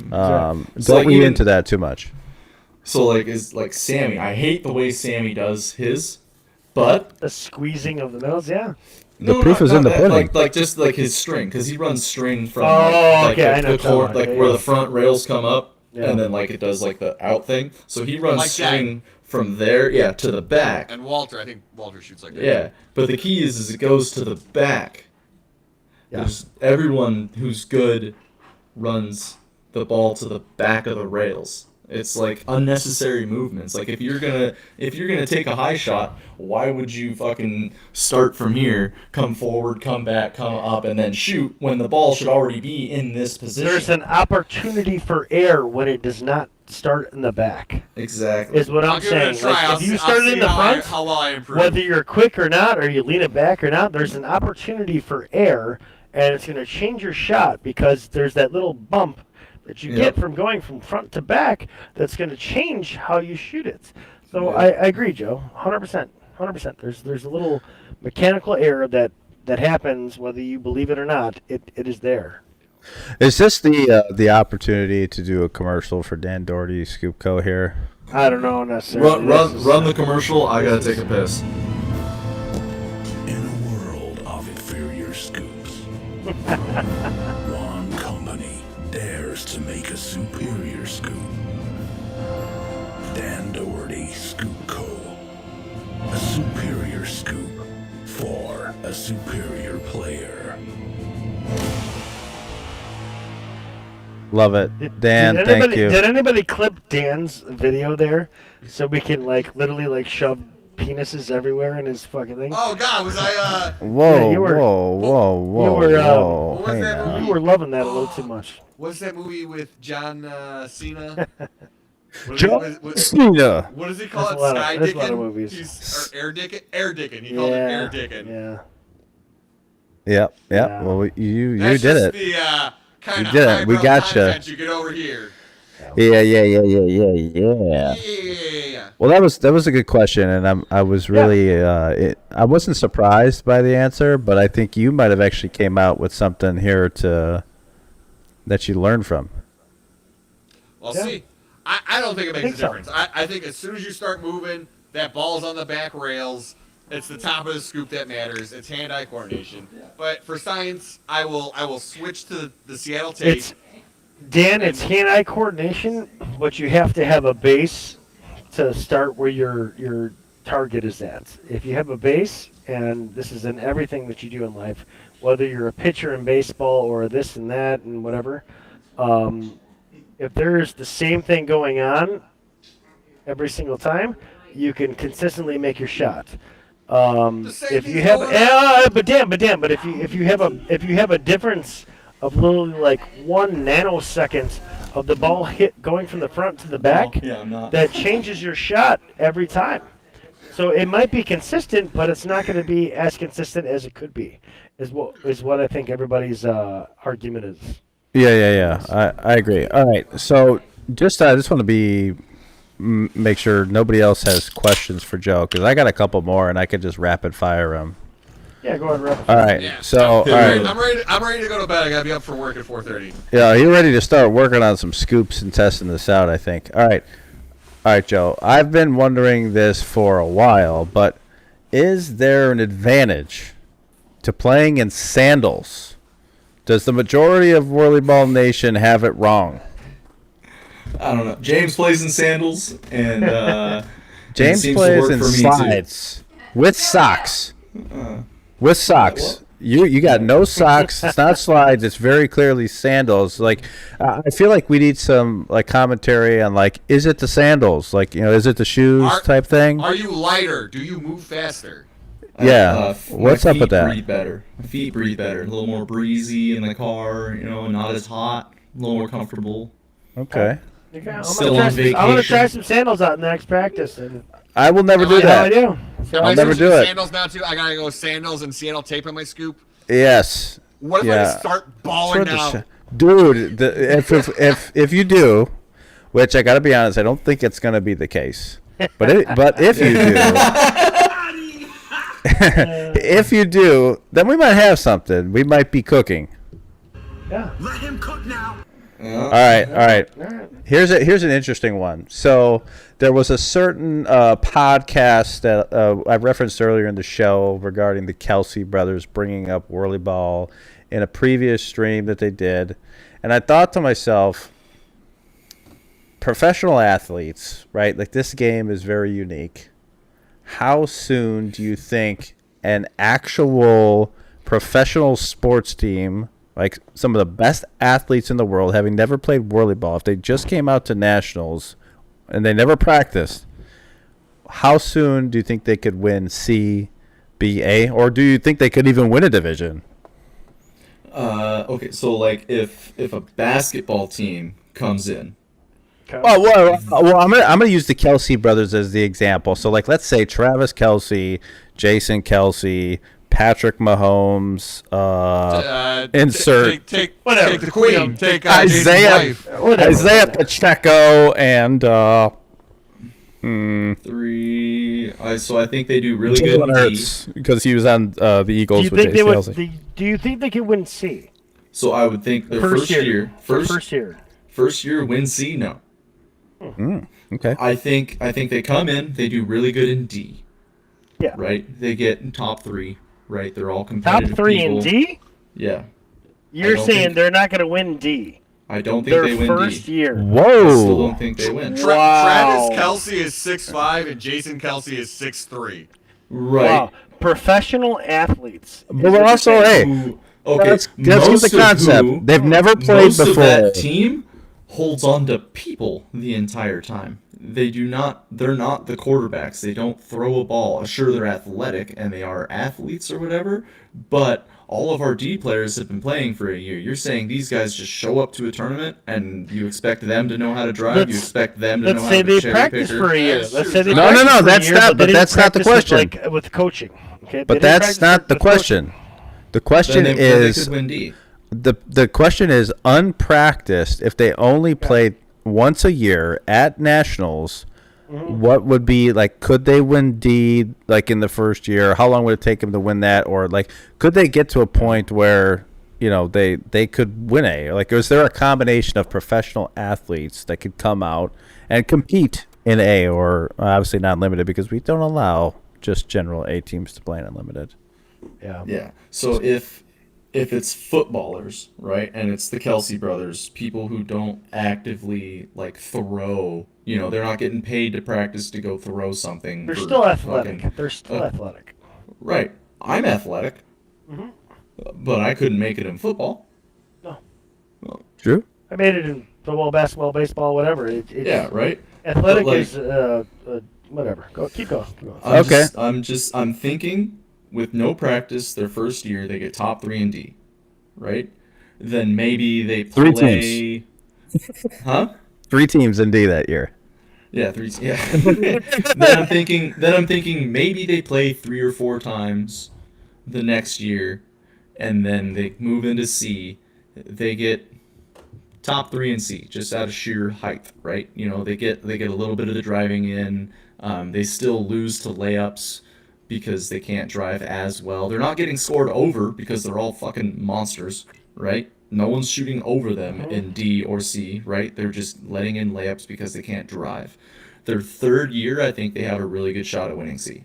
Don't read into that too much. So like Sammy, I hate the way Sammy does his, but the squeezing of the middles, yeah. The proof is in the pudding. Like just like his string, because he runs string from I know the cord, where the front rails come up, Yeah. and then like it does like the out thing. So he runs Like string from there, to the back. And Walter, I think Walter shoots like that. Yeah, but the key is it goes to the back. Yeah. There's everyone who's good runs the ball to the back of the rails. It's like unnecessary movements. Like if you're gonna take a high shot, why would you fucking start from here, come forward, come back, come up, and then shoot when the ball should already be in this position? There's an opportunity for error when it does not start in the back. Exactly. Is what I'm give it a saying. try. Like, if you I'll start see in the front, how well I improve. whether you're quick or not, or you lean it back or not, there's an opportunity for error, and it's going to change your shot because there's that little bump that you get from going from front to back that's going to change how you shoot it. So I agree, Joe, 100%. 100%. There's a little mechanical error that happens whether you believe it or not. It is there. Is this the opportunity to do a commercial for Dan Doherty Scoop Co. here? I don't know necessarily. Run the commercial. I gotta take a piss. In a world of inferior scoops, one company dares to make a superior scoop. Dan Doherty Scoop Co. A superior scoop for a superior player. Love it, Dan. Thank you. Did anybody clip Dan's video there so we can literally shove penises everywhere in his fucking thing? Oh God, was I? Whoa, you were- whoa! What was Hey that now. movie? You were loving that a little too much. What's that movie with John Cena? John Cena. What does he call There's it? a lot of- Sky there's a lot of Dickin'? movies. Or Air Dickin'? Air Dickin'. He called it Air Dickin'. Yeah. Yep. Yeah. Well, you That's did just it. The kind You of did it. We gotcha. content you get over here. Yeah. Yeah. Well, that was a good question, and I was really I wasn't surprised by the answer, but I think you might have actually came out with something here that you learned from. Well, Yeah. see, I don't think it makes a think so. difference. I think as soon as you start moving, that ball's on the back rails. It's the top of the scoop that matters. It's hand-eye coordination. But for science, I will switch to the Seattle tape. It's hand-eye coordination, but you have to have a base to start where your target is at. If you have a base, and this is in everything that you do in life, whether you're a pitcher in baseball or this and that and whatever, if there's the same thing going on every single time, you can consistently make your shot. If you have, but if you have a difference of literally like 1 nanosecond of the ball hit going from the front to the back, that changes your shot every time. So it might be consistent, but it's not going to be as consistent as it could be. Is what I think everybody's argument is. Yeah. I agree. All right. So just I just want to make sure nobody else has questions for Joe, because I got a couple more and I could just rapid fire them. Yeah, go ahead, rapid. All right. Yeah. So all right. I'm ready to go to bed. I gotta be up for work at 4:30. Yeah, you're ready to start working on some scoops and testing this out, I think. All right, Joe. I've been wondering this for a while, but is there an advantage to playing in sandals? Does the majority of Whirlyball Nation have it wrong? I don't know. James plays in sandals, and James plays in slides with socks. With socks. You got no socks. It's not slides. It's very clearly sandals. Like, I feel like we need some like commentary on like, is it the sandals? Like, is it the shoes type thing? Are you lighter? Do you move faster? Yeah. What's up with that? My feet breathe better. A little more breezy in the car. Not as hot. A little more comfortable. Okay. Still on vacation. I'm gonna try some sandals out in the next practice. And I will never do that. I do. So I'll never do it. Sandals now too. I gotta go sandals and Seattle tape on my scoop. Yes. What if I just start balling now? Dude, if you do, which I gotta be honest, I don't think it's gonna be the case. But if you do, if you do, then we might have something. We might be cooking. Yeah. Let him cook now. All right. Here's an interesting one. So there was a certain podcast that I referenced earlier in the show regarding the Kelsey brothers bringing up whirlyball in a previous stream that they did, and I thought to myself, professional athletes, right? Like, this game is very unique. How soon do you think an actual professional sports team, like some of the best athletes in the world, having never played whirlyball, if they just came out to nationals and they never practiced, how soon do you think they could win C, B, A, or do you think they could even win a division? Okay, so like if a basketball team comes in. Oh, well, I'm gonna use the Kelsey brothers as the example. So, like, let's say Travis Kelsey, Jason Kelsey, Patrick Mahomes, insert take the queen, take Isaiah Pacheco, and three. So I think they do really good in D. because he was on the Eagles with Jason Kelsey. Do you think they could win C? So I would think their first year win C. No. Okay. I think they come in, they do really good in D. Yeah. Right. They get top 3. Right. They're all competitive. Top 3 people. in D? Yeah. You're saying they're not going to win D? I don't think they win their first year. Whoa. I still don't think they win. Travis Kelsey is 6'5" and Jason Kelsey is 6'3". Right. Wow. Professional athletes. But we're also okay. Let's get the concept. They've never played most before. Of that team holds on to people the entire time. They're not the quarterbacks. They don't throw a ball. Sure, they're athletic and they are athletes or whatever, but all of our D players have been playing for a year. You're saying these guys just show up to a tournament and you expect them to know how to drive? You expect them to know how to Let's say they practice for a year. Let's say they No, that's not. But that's not the question. With coaching. Okay. But that's not the question. The question is the question is unpracticed. If they only played once a year at nationals, what would be like? Could they win D like in the first year? How long would it take them to win that? Or like, could they get to a point where they could win A? Like, is there a combination of professional athletes that could come out and compete in A, or obviously not limited because we don't allow just general A teams to play in Unlimited. Yeah. Yeah. So if it's footballers, right, and it's the Kelsey brothers, people who don't actively like throw, they're not getting paid to practice to go throw something. They're for still athletic. fucking- They're still athletic. Right. I'm athletic, but I couldn't make it in football. No. True. I made it in football, basketball, baseball, whatever. Yeah. Right. Athletic But, like- is whatever. Keep going. I'm thinking with no practice, their first year they get top 3 in D, right? Then maybe they play. 3 teams. Huh? 3 teams in D that year. Yeah, 3. Yeah. then I'm thinking maybe they play 3 or 4 times the next year, and then they move into C. They get top 3 in C just out of sheer height, right? They get a little bit of the driving in. They still lose to layups because they can't drive as well. They're not getting scored over because they're all fucking monsters, right? No one's shooting over them in D or C, right? They're just letting in layups because they can't drive. Their third year, I think they have a really good shot at winning C.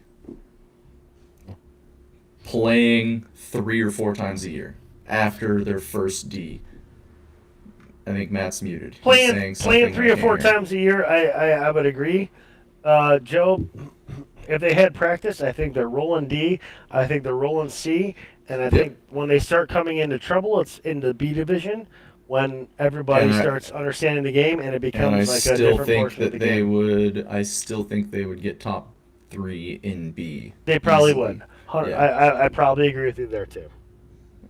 Playing 3 or 4 times a year after their first D. I think Matt's muted. He's saying Playing something 3 or I 4 can't hear. times a year, I would agree. Joe, if they had practice, I think they're rolling D. I think they're rolling C. And I think when they start coming into trouble, it's in the B division when everybody starts understanding the game and it becomes like a different portion of the game. I still think they would get top 3 in B. They probably easily. would. Yeah. I probably agree with you there too.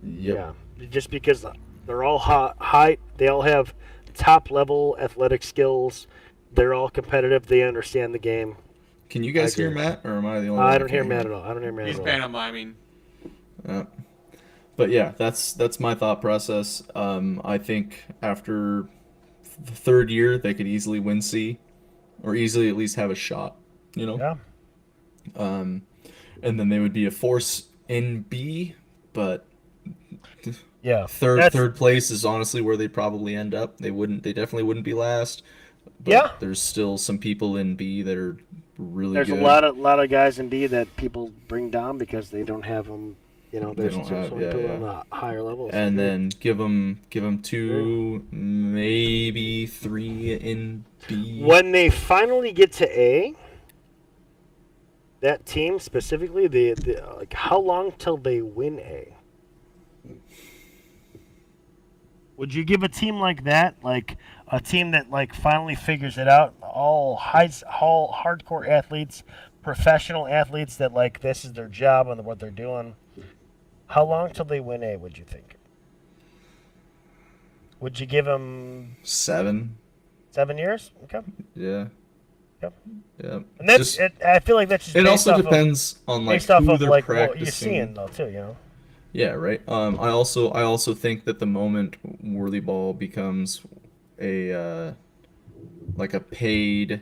Yep. Yeah, just because they're all high, they all have top level athletic skills. They're all competitive. They understand the game. Can you guys hear Matt, or am I the only one? I don't hear Matt at all. I don't hear Matt He's at all. pantomiming. But yeah, that's my thought process. I think after the third year, they could easily win C, or easily at least have a shot. Yeah. And then they would be a force in B, but Yeah. third place is honestly where they probably end up. They definitely wouldn't be last. But Yeah. there's still some people in B that are really There's good. a lot of guys in B that people bring down because they don't have them. There's don't some have- people on the higher levels. And then give them 2, maybe 3 in B. When they finally get to A, that team specifically, like how long till they win A? Would you give a team like that, like a team that like finally figures it out, all hardcore athletes, professional athletes that like this is their job and what they're doing? How long till they win A, would you think? Would you give them 7? 7 years? Okay. Yeah. Yep. Yeah. And that's I feel like that's just It based also off depends on like based off who of they're like practicing. what you're seeing though too, Yeah, right. I also think that the moment whirlyball becomes a like a paid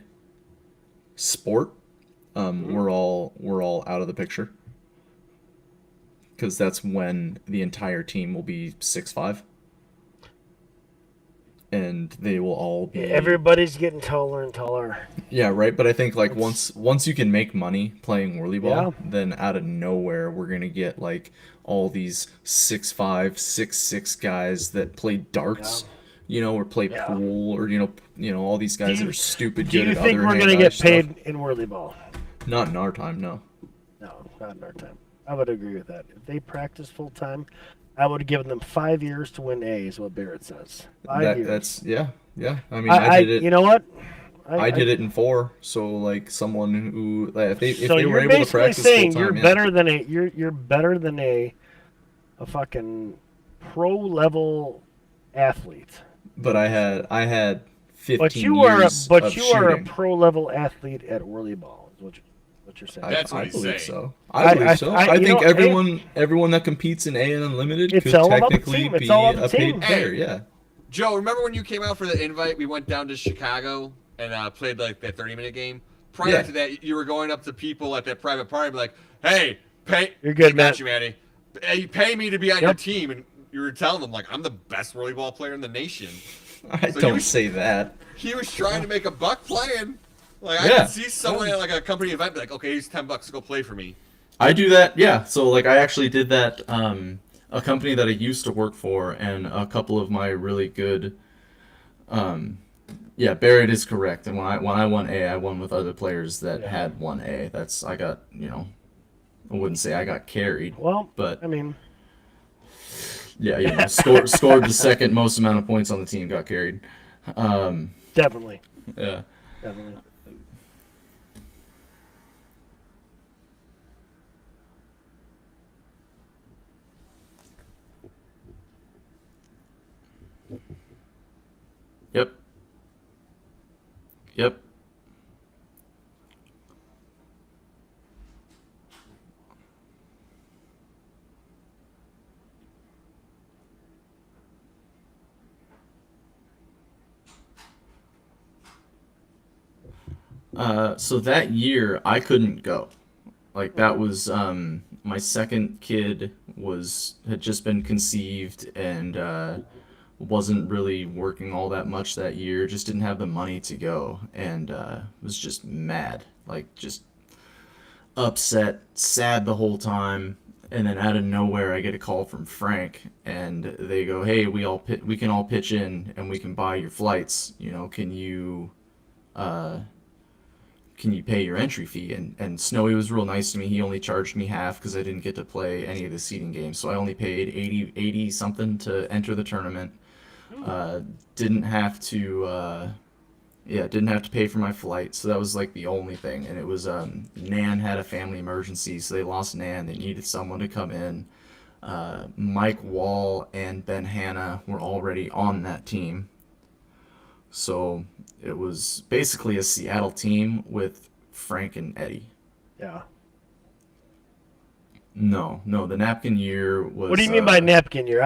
sport, we're all out of the picture. Because that's when the entire team will be 6'5", and they will all be. Everybody's getting taller and taller. Yeah, right. But I think like once you can make money playing whirlyball, then out of nowhere we're gonna get like all these 6'5", 6'6" guys that play darts, or play pool, or all these guys that are stupid Do good you at think other we're gonna hand-eye get stuff. paid in whirlyball? Not in our time, no. No, not in our time. I would agree with that. If they practice full time, I would give them 5 years to win A, is what Barrett says. 5 years. That's yeah. I mean, I did it. You know what? I did it in 4. So like someone who if they So were you're able to basically practice saying full time, you're better than a fucking pro level athlete. But I had 15 But you are years a of shooting. pro level athlete at whirlyball. Is what you're saying. That's what I he's believe saying. so. I believe so. I you think know, everyone that competes in A and Unlimited It's could all about the technically team. It's be all about a the paid team. player. Hey. Yeah. Joe, remember when you came out for the invite? We went down to Chicago and played like that 30-minute game. Prior to that, you were going up to people at that private party, like, "Hey, pay." You're good, Matt. Matt. You, Matty. Hey, pay me to be on your team, and you were telling them like, "I'm the best volleyball player in the nation." I So don't say that. He was trying to make a buck playing. Like I Yeah. can see someone at like a company event be like, okay, here's $10 to go play for me. I do that, yeah. So like I actually did that. A company that I used to work for, and a couple of my really good. Yeah, Barrett is correct. And when I won A, I won with other players that had won A. That's I got I wouldn't say I got carried. Well, but I mean, yeah, scored the second most amount of points on the team, got carried. definitely. Yeah. Definitely. Yep. Yep. So that year I couldn't go. Like that was my second kid had just been conceived and wasn't really working all that much that year. Just didn't have the money to go and was just mad, like just upset, sad the whole time. And then out of nowhere, I get a call from Frank, and they go, "Hey, we can all pitch in, and we can buy your flights. Can you pay your entry fee?" And Snowy was real nice to me. He only charged me half because I didn't get to play any of the seeding games, so I only paid 80 something to enter the tournament. Didn't have to pay for my flight, so that was like the only thing. And it was Nan had a family emergency, so they lost Nan. They needed someone to come in. Mike Wall and Ben Hanna were already on that team, so it was basically a Seattle team with Frank and Eddie. Yeah. No, the napkin year was. What do you mean by napkin year?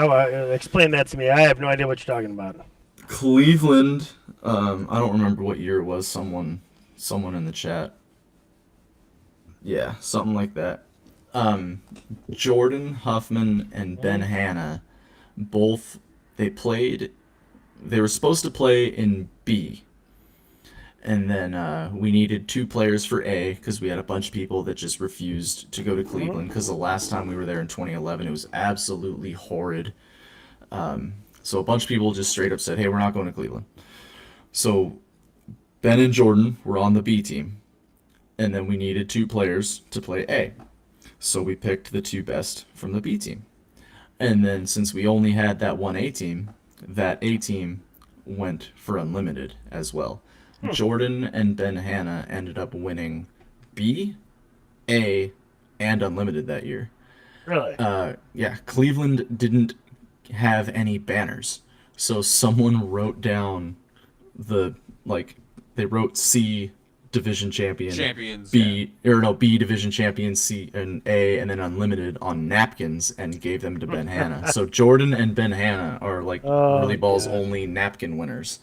Explain that to me. I have no idea what you're talking about. Cleveland. I don't remember what year it was. Someone in the chat. Yeah, something like that. Jordan Huffman and Ben Hanna, both they were supposed to play in B. And then we needed 2 players for A because we had a bunch of people that just refused to go to Cleveland because the last time we were there in 2011, it was absolutely horrid. So a bunch of people just straight up said, "Hey, we're not going to Cleveland." So Ben and Jordan were on the B team, and then we needed 2 players to play A. So we picked the 2 best from the B team. And then since we only had that one A team, that A team went for unlimited as well. Jordan and Ben Hanna ended up winning B, A, and unlimited that year. Really? Yeah, Cleveland didn't have any banners. So someone wrote down they wrote C division champions, B division champion, C and A, and then unlimited on napkins and gave them to Ben Hanna. So Jordan and Ben Hanna are like Whirly Ball's only napkin winners.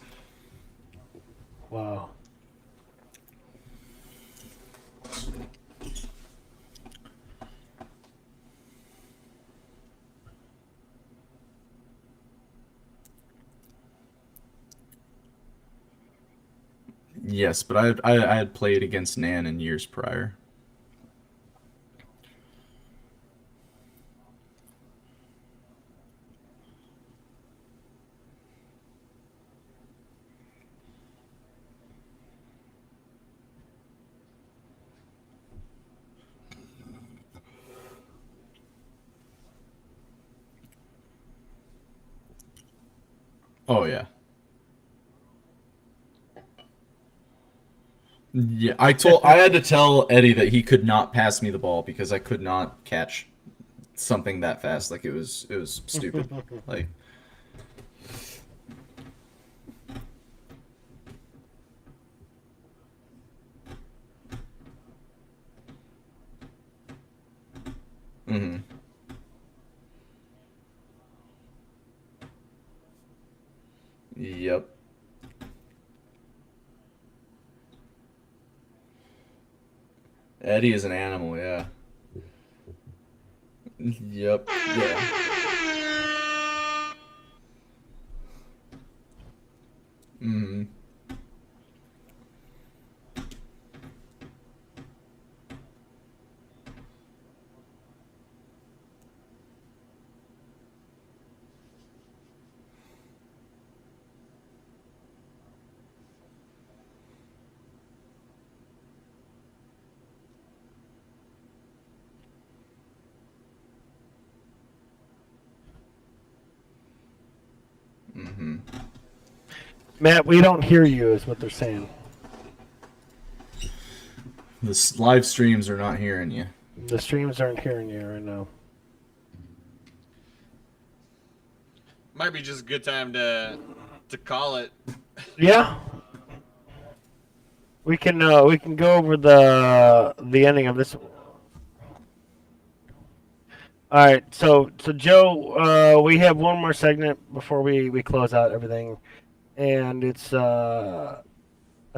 Wow. Yes, but I had played against Nan in years prior. Oh yeah. Yeah, I had to tell Eddie that he could not pass me the ball because I could not catch something that fast. Like it was stupid. Like Mhm. Yep. Eddie is an animal, yeah. Yep. Yeah. Mhm. Matt, we don't hear you, is what they're saying. The live streams are not hearing you. The streams aren't hearing you right now. Might be just a good time to call it. Yeah. We can go over the ending of this. All right, so Joe, we have one more segment before we close out everything, and it's a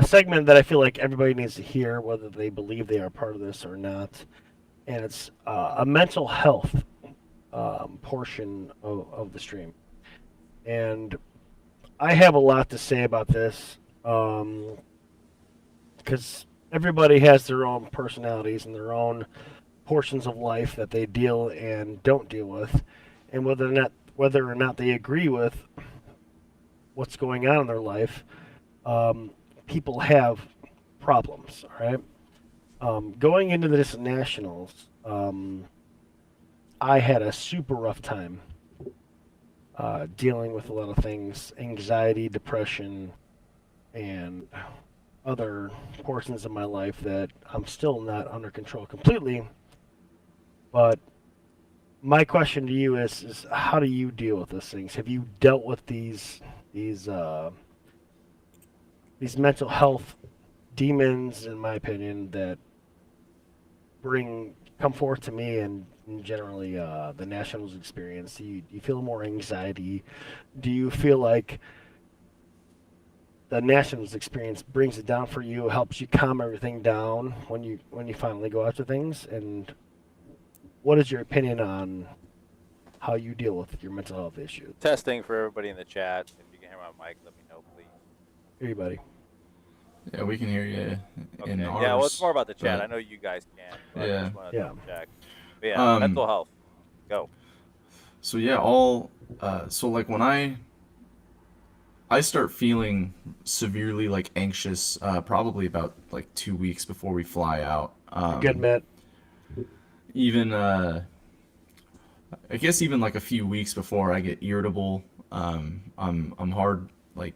segment that I feel like everybody needs to hear, whether they believe they are part of this or not, and it's a mental health portion of the stream, and I have a lot to say about this, because everybody has their own personalities and their own portions of life that they deal and don't deal with, and whether or not they agree with what's going on in their life, people have problems. All right. Going into this nationals, I had a super rough time dealing with a lot of things: anxiety, depression, and other portions of my life that I'm still not under control completely. But my question to you is how do you deal with those things? Have you dealt with these mental health demons, in my opinion, that come forth to me and generally the Nationals experience? Do you feel more anxiety? Do you feel like the Nationals experience brings it down for you, helps you calm everything down when you finally go after things? And what is your opinion on how you deal with your mental health issues? Testing for everybody in the chat. If you can hear my mic, let me know, please. Everybody. Yeah, we can hear you in Okay. ours. Yeah, well, it's more about the chat. but- I know you guys can. But Yeah. I just wanted to Yeah. double check. But yeah, mental health. Go. So yeah, so like when I start feeling severely like anxious, probably about like 2 weeks before we fly out. Good, Matt. Even I guess even like a few weeks before I get irritable. I'm hard. Like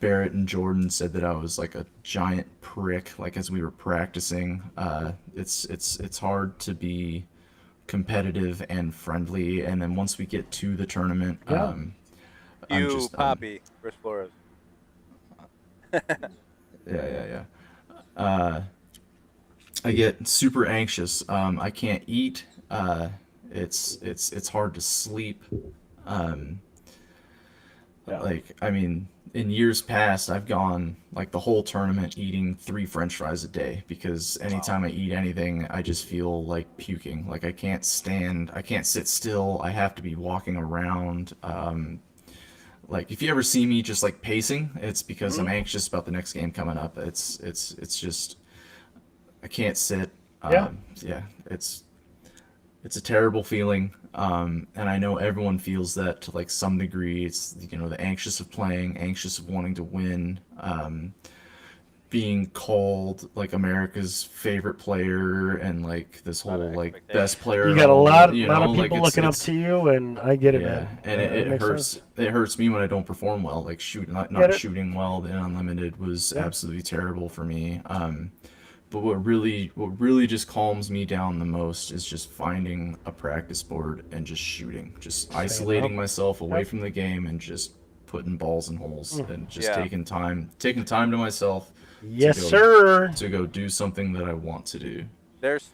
Barrett and Jordan said that I was like a giant prick. Like as we were practicing, it's hard to be competitive and friendly. And then once we get to the tournament, Yeah. Poppy, Chris Flores. Yeah. I get super anxious. I can't eat. It's hard to sleep. Like, I mean, in years past, I've gone like the whole tournament eating 3 French fries a day because anytime I eat anything, I just feel like puking. Like I can't sit still. I have to be walking around. Like if you ever see me just like pacing, it's because I'm anxious about the next game coming up. It's just I can't sit. Yeah, it's a terrible feeling. And I know everyone feels that to like some degree. It's the anxious of playing, anxious of wanting to win, being called like America's favorite player and like this whole like best player. You got a lot of people like, looking up to you, and I get it, yeah, man. and it hurts. Sense. It hurts me when I don't perform well. Like not shooting well in Unlimited was absolutely terrible for me. But what really just calms me down the most is just finding a practice board and just shooting, just isolating myself away from the game and just putting balls in holes and just taking time to myself. Yes, sir. To go do something that I want to do. There's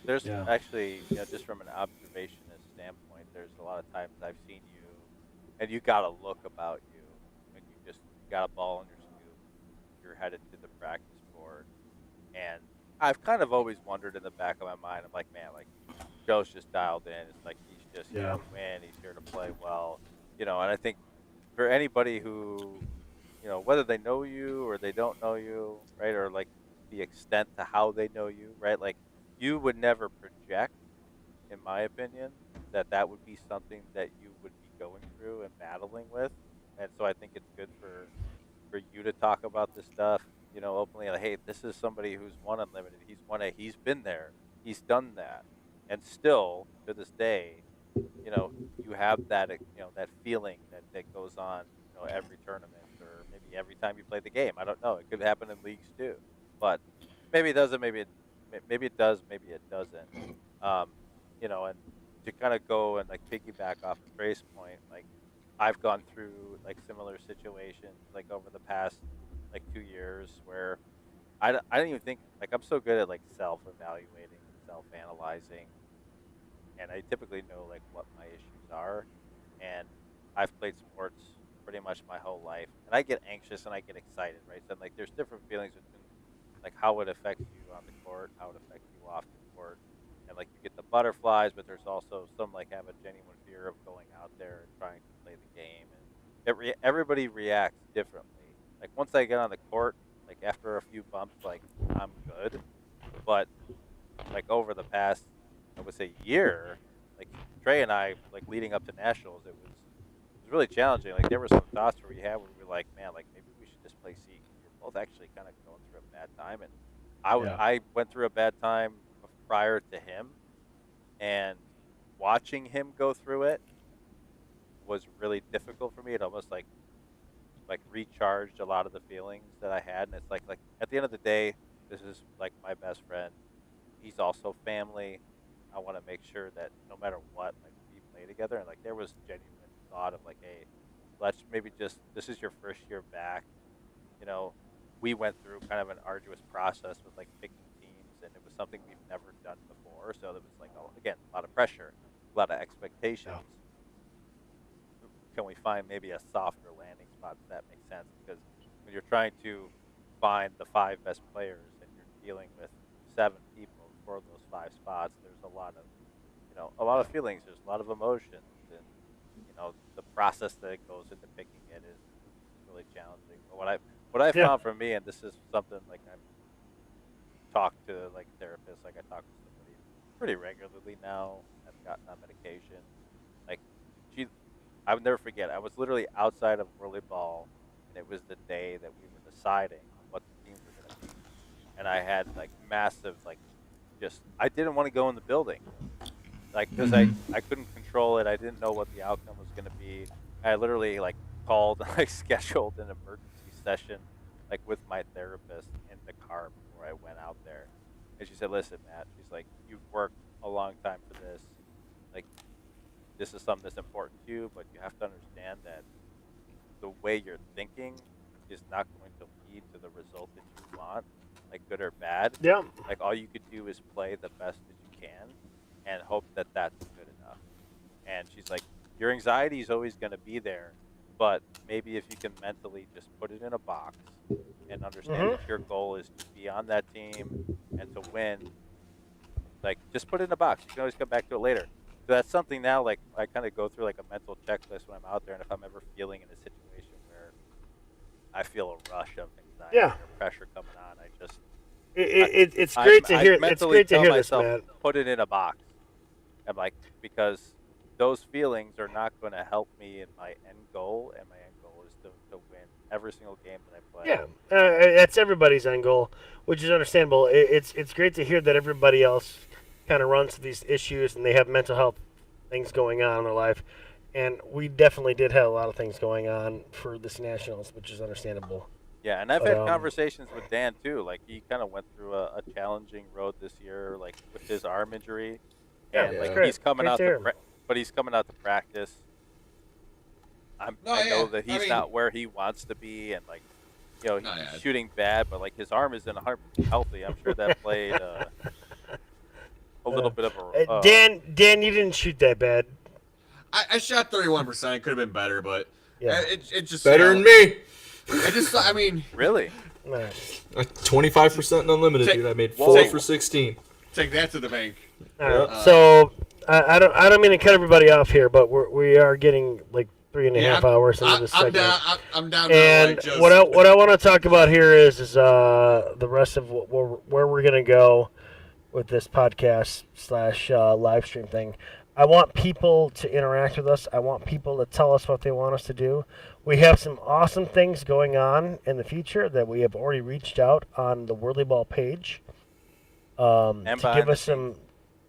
actually, just from an observationist standpoint, there's a lot of times I've seen you, and you got a look about you, and you just got a ball in your scoop, you're headed to the practice board, and I've kind of always wondered in the back of my mind, I'm like, man, like, Joe's just dialed in. It's like he's just here to win. He's here to play well, and I think for anybody who, whether they know you or they don't know you, right, or like the extent to how they know you, right, like you would never project, in my opinion, that would be something that you would be going through and battling with, and so I think it's good for you to talk about this stuff, openly. Like, hey, this is somebody who's won Unlimited. He's been there. He's done that, and still to this day, you have that that feeling that goes on, every tournament or maybe every time you play the game. I don't know. It could happen in leagues too, but maybe it doesn't. Maybe it does. Maybe it doesn't. Um, and to kind of go and like piggyback off of Trey's point, like I've gone through like similar situations like over the past like 2 years where I don't even think like I'm so good at like self-evaluating, self-analyzing, and I typically know like what my issues are. And I've played sports pretty much my whole life, and I get anxious and I get excited, right? So like there's different feelings between like how it affects you on the court, how it affects you off the court, and like you get the butterflies, but there's also some like have a genuine fear of going out there and trying to play the game, and everybody reacts differently. Like once I get on the court, like after a few bumps, like I'm good, but like over the past, I would say year, like Trey and I, like leading up to nationals, it was really challenging. Like there were some thoughts where we were like, man, like maybe we should just play C. We were both actually kind of going through a bad time, and I went through a bad time prior to him, and watching him go through it was really difficult for me. It almost like recharged a lot of the feelings that I had, and it's like at the end of the day, this is like my best friend. He's also family. I want to make sure that no matter what, like we play together, and like there was genuine thought of like, hey, let's maybe just this is your first year back. We went through kind of an arduous process with like picking teams, and it was something we've never done before. So there was like again a lot of pressure, a lot of expectations. Can we find maybe a softer landing spot? If that makes sense, because when you're trying to find the 5 best players and you're dealing with 7 people for those 5 spots, there's a lot of feelings. There's a lot of emotions, and the process that goes into picking it is really challenging. But what I found for me, and this is something like I've talked to like therapists, like I talk to somebody pretty regularly now. I've gotten on medication. Like I would never forget. I was literally outside of whirlyball, and it was the day that we were deciding what the teams were going to be. And I had like massive I didn't want to go in the building, like because I couldn't control it. I didn't know what the outcome was going to be. I literally like called like scheduled an emergency session like with my therapist in the car before I went out there. And she said, "Listen, Matt," she's like, "you've worked a long time for this. Like, this is something that's important to you, but you have to understand that the way you're thinking is not going to lead to the result that you want, like good or bad. Yeah. Like all you could do is play the best that you can and hope that that's good enough." And she's like, "Your anxiety is always going to be there, but maybe if you can mentally just put it in a box and understand that your goal is to be on that team and to win, like just put it in a box. You can always come back to it later." So that's something now, like I kind of go through like a mental checklist when I'm out there, and if I'm ever feeling in a situation where I feel a rush of anxiety or pressure coming on, I just it's great to hear. It's great to hear this, man. Put it in a box. I'm like, because those feelings are not going to help me in my end goal, and my end goal is to win every single game that I play. Yeah, that's everybody's end goal, which is understandable. It's great to hear that everybody else kind of runs through these issues and they have mental health things going on in their life. And we definitely did have a lot of things going on for this Nationals, which is understandable. Yeah, and I've had conversations with Dan too. Like he kind of went through a challenging road this year, like with his arm injury. And like he's coming out but he's coming out to practice. I know that he's not where he wants to be, and like he's shooting bad, but like his arm isn't healthy. I'm sure that played a little bit of a Dan, you didn't shoot that bad. I shot 31%. It could have been better, but it just better than me. I mean, really, 25% unlimited, dude. I made 4 for 16. Take that to the bank. All right. So I don't mean to cut everybody off here, but we are getting like 3.5 hours into this segment. I'm down. And what I want to talk about here is the rest of where we're gonna go with this podcast / live stream thing. I want people to interact with us. I want people to tell us what they want us to do. We have some awesome things going on in the future that we have already reached out on the whirlyball page to give us some,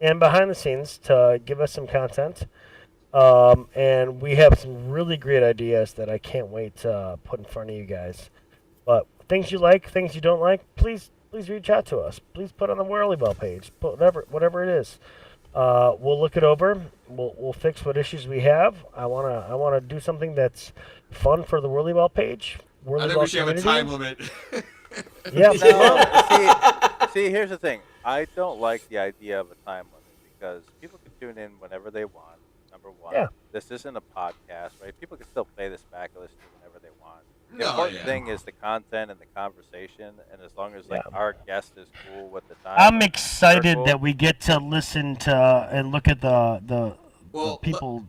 and behind the scenes to give us some content. And we have some really great ideas that I can't wait to put in front of you guys. But things you like, things you don't like, please reach out to us. Please put on the whirlyball page. Put whatever it is. We'll look it over. We'll fix what issues we have. I wanna do something that's fun for the whirlyball page. I think we should have a time limit. Yeah. No, see, here's the thing. I don't like the idea of a time limit because people can tune in whenever they want. Number one, Yeah. this isn't a podcast, right? People can still play this back and listen to whenever they want. The No, important yeah. thing is the content and the conversation, and as long as like our guest is cool with the time, I'm we're excited cool. that we get to listen to and look at the Well, people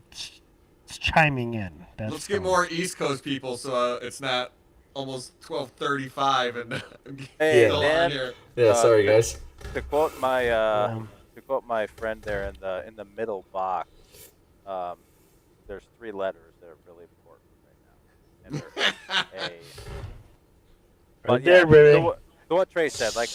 chiming in. That's Let's get fun. more East Coast people so it's not almost 12:35 and Hey, still on Dan. here. Yeah, sorry guys. To quote my friend there in the middle box, there's 3 letters that are really important right now, and they're A. But Right there, yeah, baby. so what Trey said, like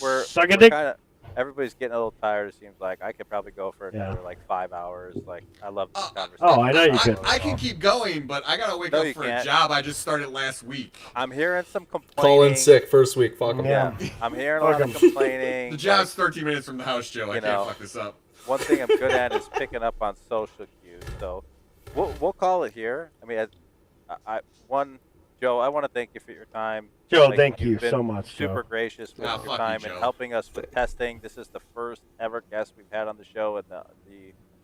we're Suck a we're dick. kind of everybody's getting a little tired. It seems like I could probably go for another like 5 hours. Like I love this conversation. Oh, I know you could. I can keep going, but I gotta wake No, up you for a can't. job I just started last week. I'm hearing some complaining. Call in sick first week. Fuck 'em. Yeah. I'm hearing a lot of complaining. The job's 13 minutes from the house, Joe. I you can't know, fuck this up. One thing I'm good at is picking up on social cues. So we'll call it here. I mean, Joe, I want to thank you for your time. Joe, Like, thank you've you been so much, Super Joe. gracious with Ah, your fuck you, time Joe. and helping us with testing. This is the first ever guest we've had on the show, and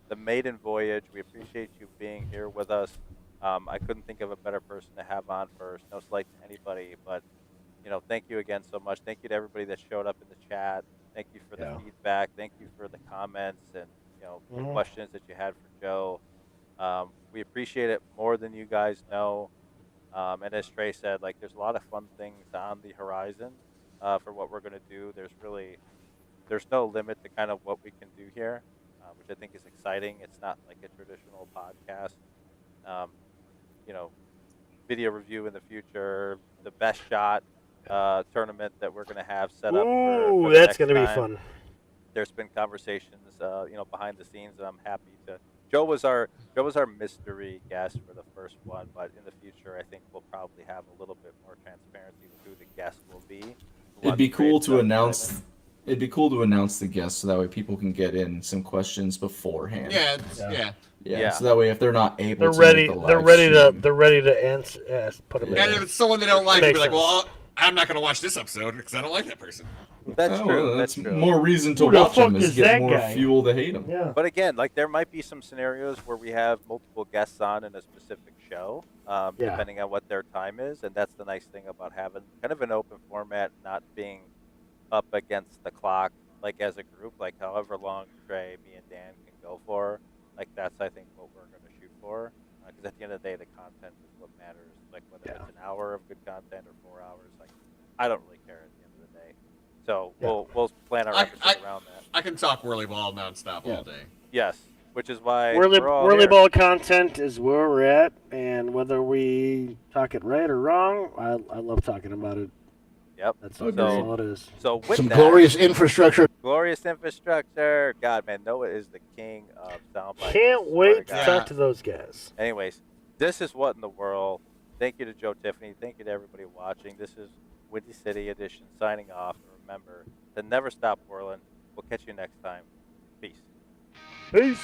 the Maiden Voyage. We appreciate you being here with us. I couldn't think of a better person to have on first. No slight to anybody, but thank you again so much. Thank you to everybody that showed up in the chat. Thank you for the feedback. Thank you for the comments and the questions that you had for Joe. We appreciate it more than you guys know. And as Trey said, like there's a lot of fun things on the horizon for what we're going to do. There's no limit to kind of what we can do here, which I think is exciting. It's not like a traditional podcast. Video review in the future, the best shot tournament that we're going to have set up. Ooh, for the that's next gonna be time. fun. There's been conversations, behind the scenes, and I'm happy to. Joe was our mystery guest for the first one, but in the future, I think we'll probably have a little bit more transparency with who the guest will be. It'd be cool to announce. It'd be cool to announce the guests so that way people can get in some questions beforehand. Yeah. So that way, if they're not able, They're to ready. make the They're live ready to. stream- They're ready to answer. Put them And in. if it's someone they don't like, Makes they'll be like, sense. well, I'm not going to watch this episode because I don't like that person. That's Oh, true. well, That's that's true. more reason to Who the watch them fuck is is get that more guy? fuel to hate them. Yeah. But again, like there might be some scenarios where we have multiple guests on in a specific show, depending on what their time is, and that's the nice thing about having kind of an open format, not being up against the clock, like as a group, like however long Trey, me, and Dan can go for. Like that's I think what we're going to shoot for, because at the end of the day, the content is what matters. Like whether it's an hour of good content or 4 hours, like I don't really care at the end of the day. So we'll plan our episode around that. I can talk whirlyball nonstop all day. Yes, which is why Whirly we're all here. ball content is where we're at, and whether we talk it right or wrong, I love talking about it. Yep. That's So- all it is. So with Some that, glorious infrastructure. glorious infrastructure. God, man, Noah is the king of soundbites. Can't Swear wait to God. talk to those guys. Anyways, this is what in the world. Thank you to Joe Tiffany. Thank you to everybody watching. This is Windy City Edition signing off. Remember to never stop whirling. We'll catch you next time. Peace. Peace.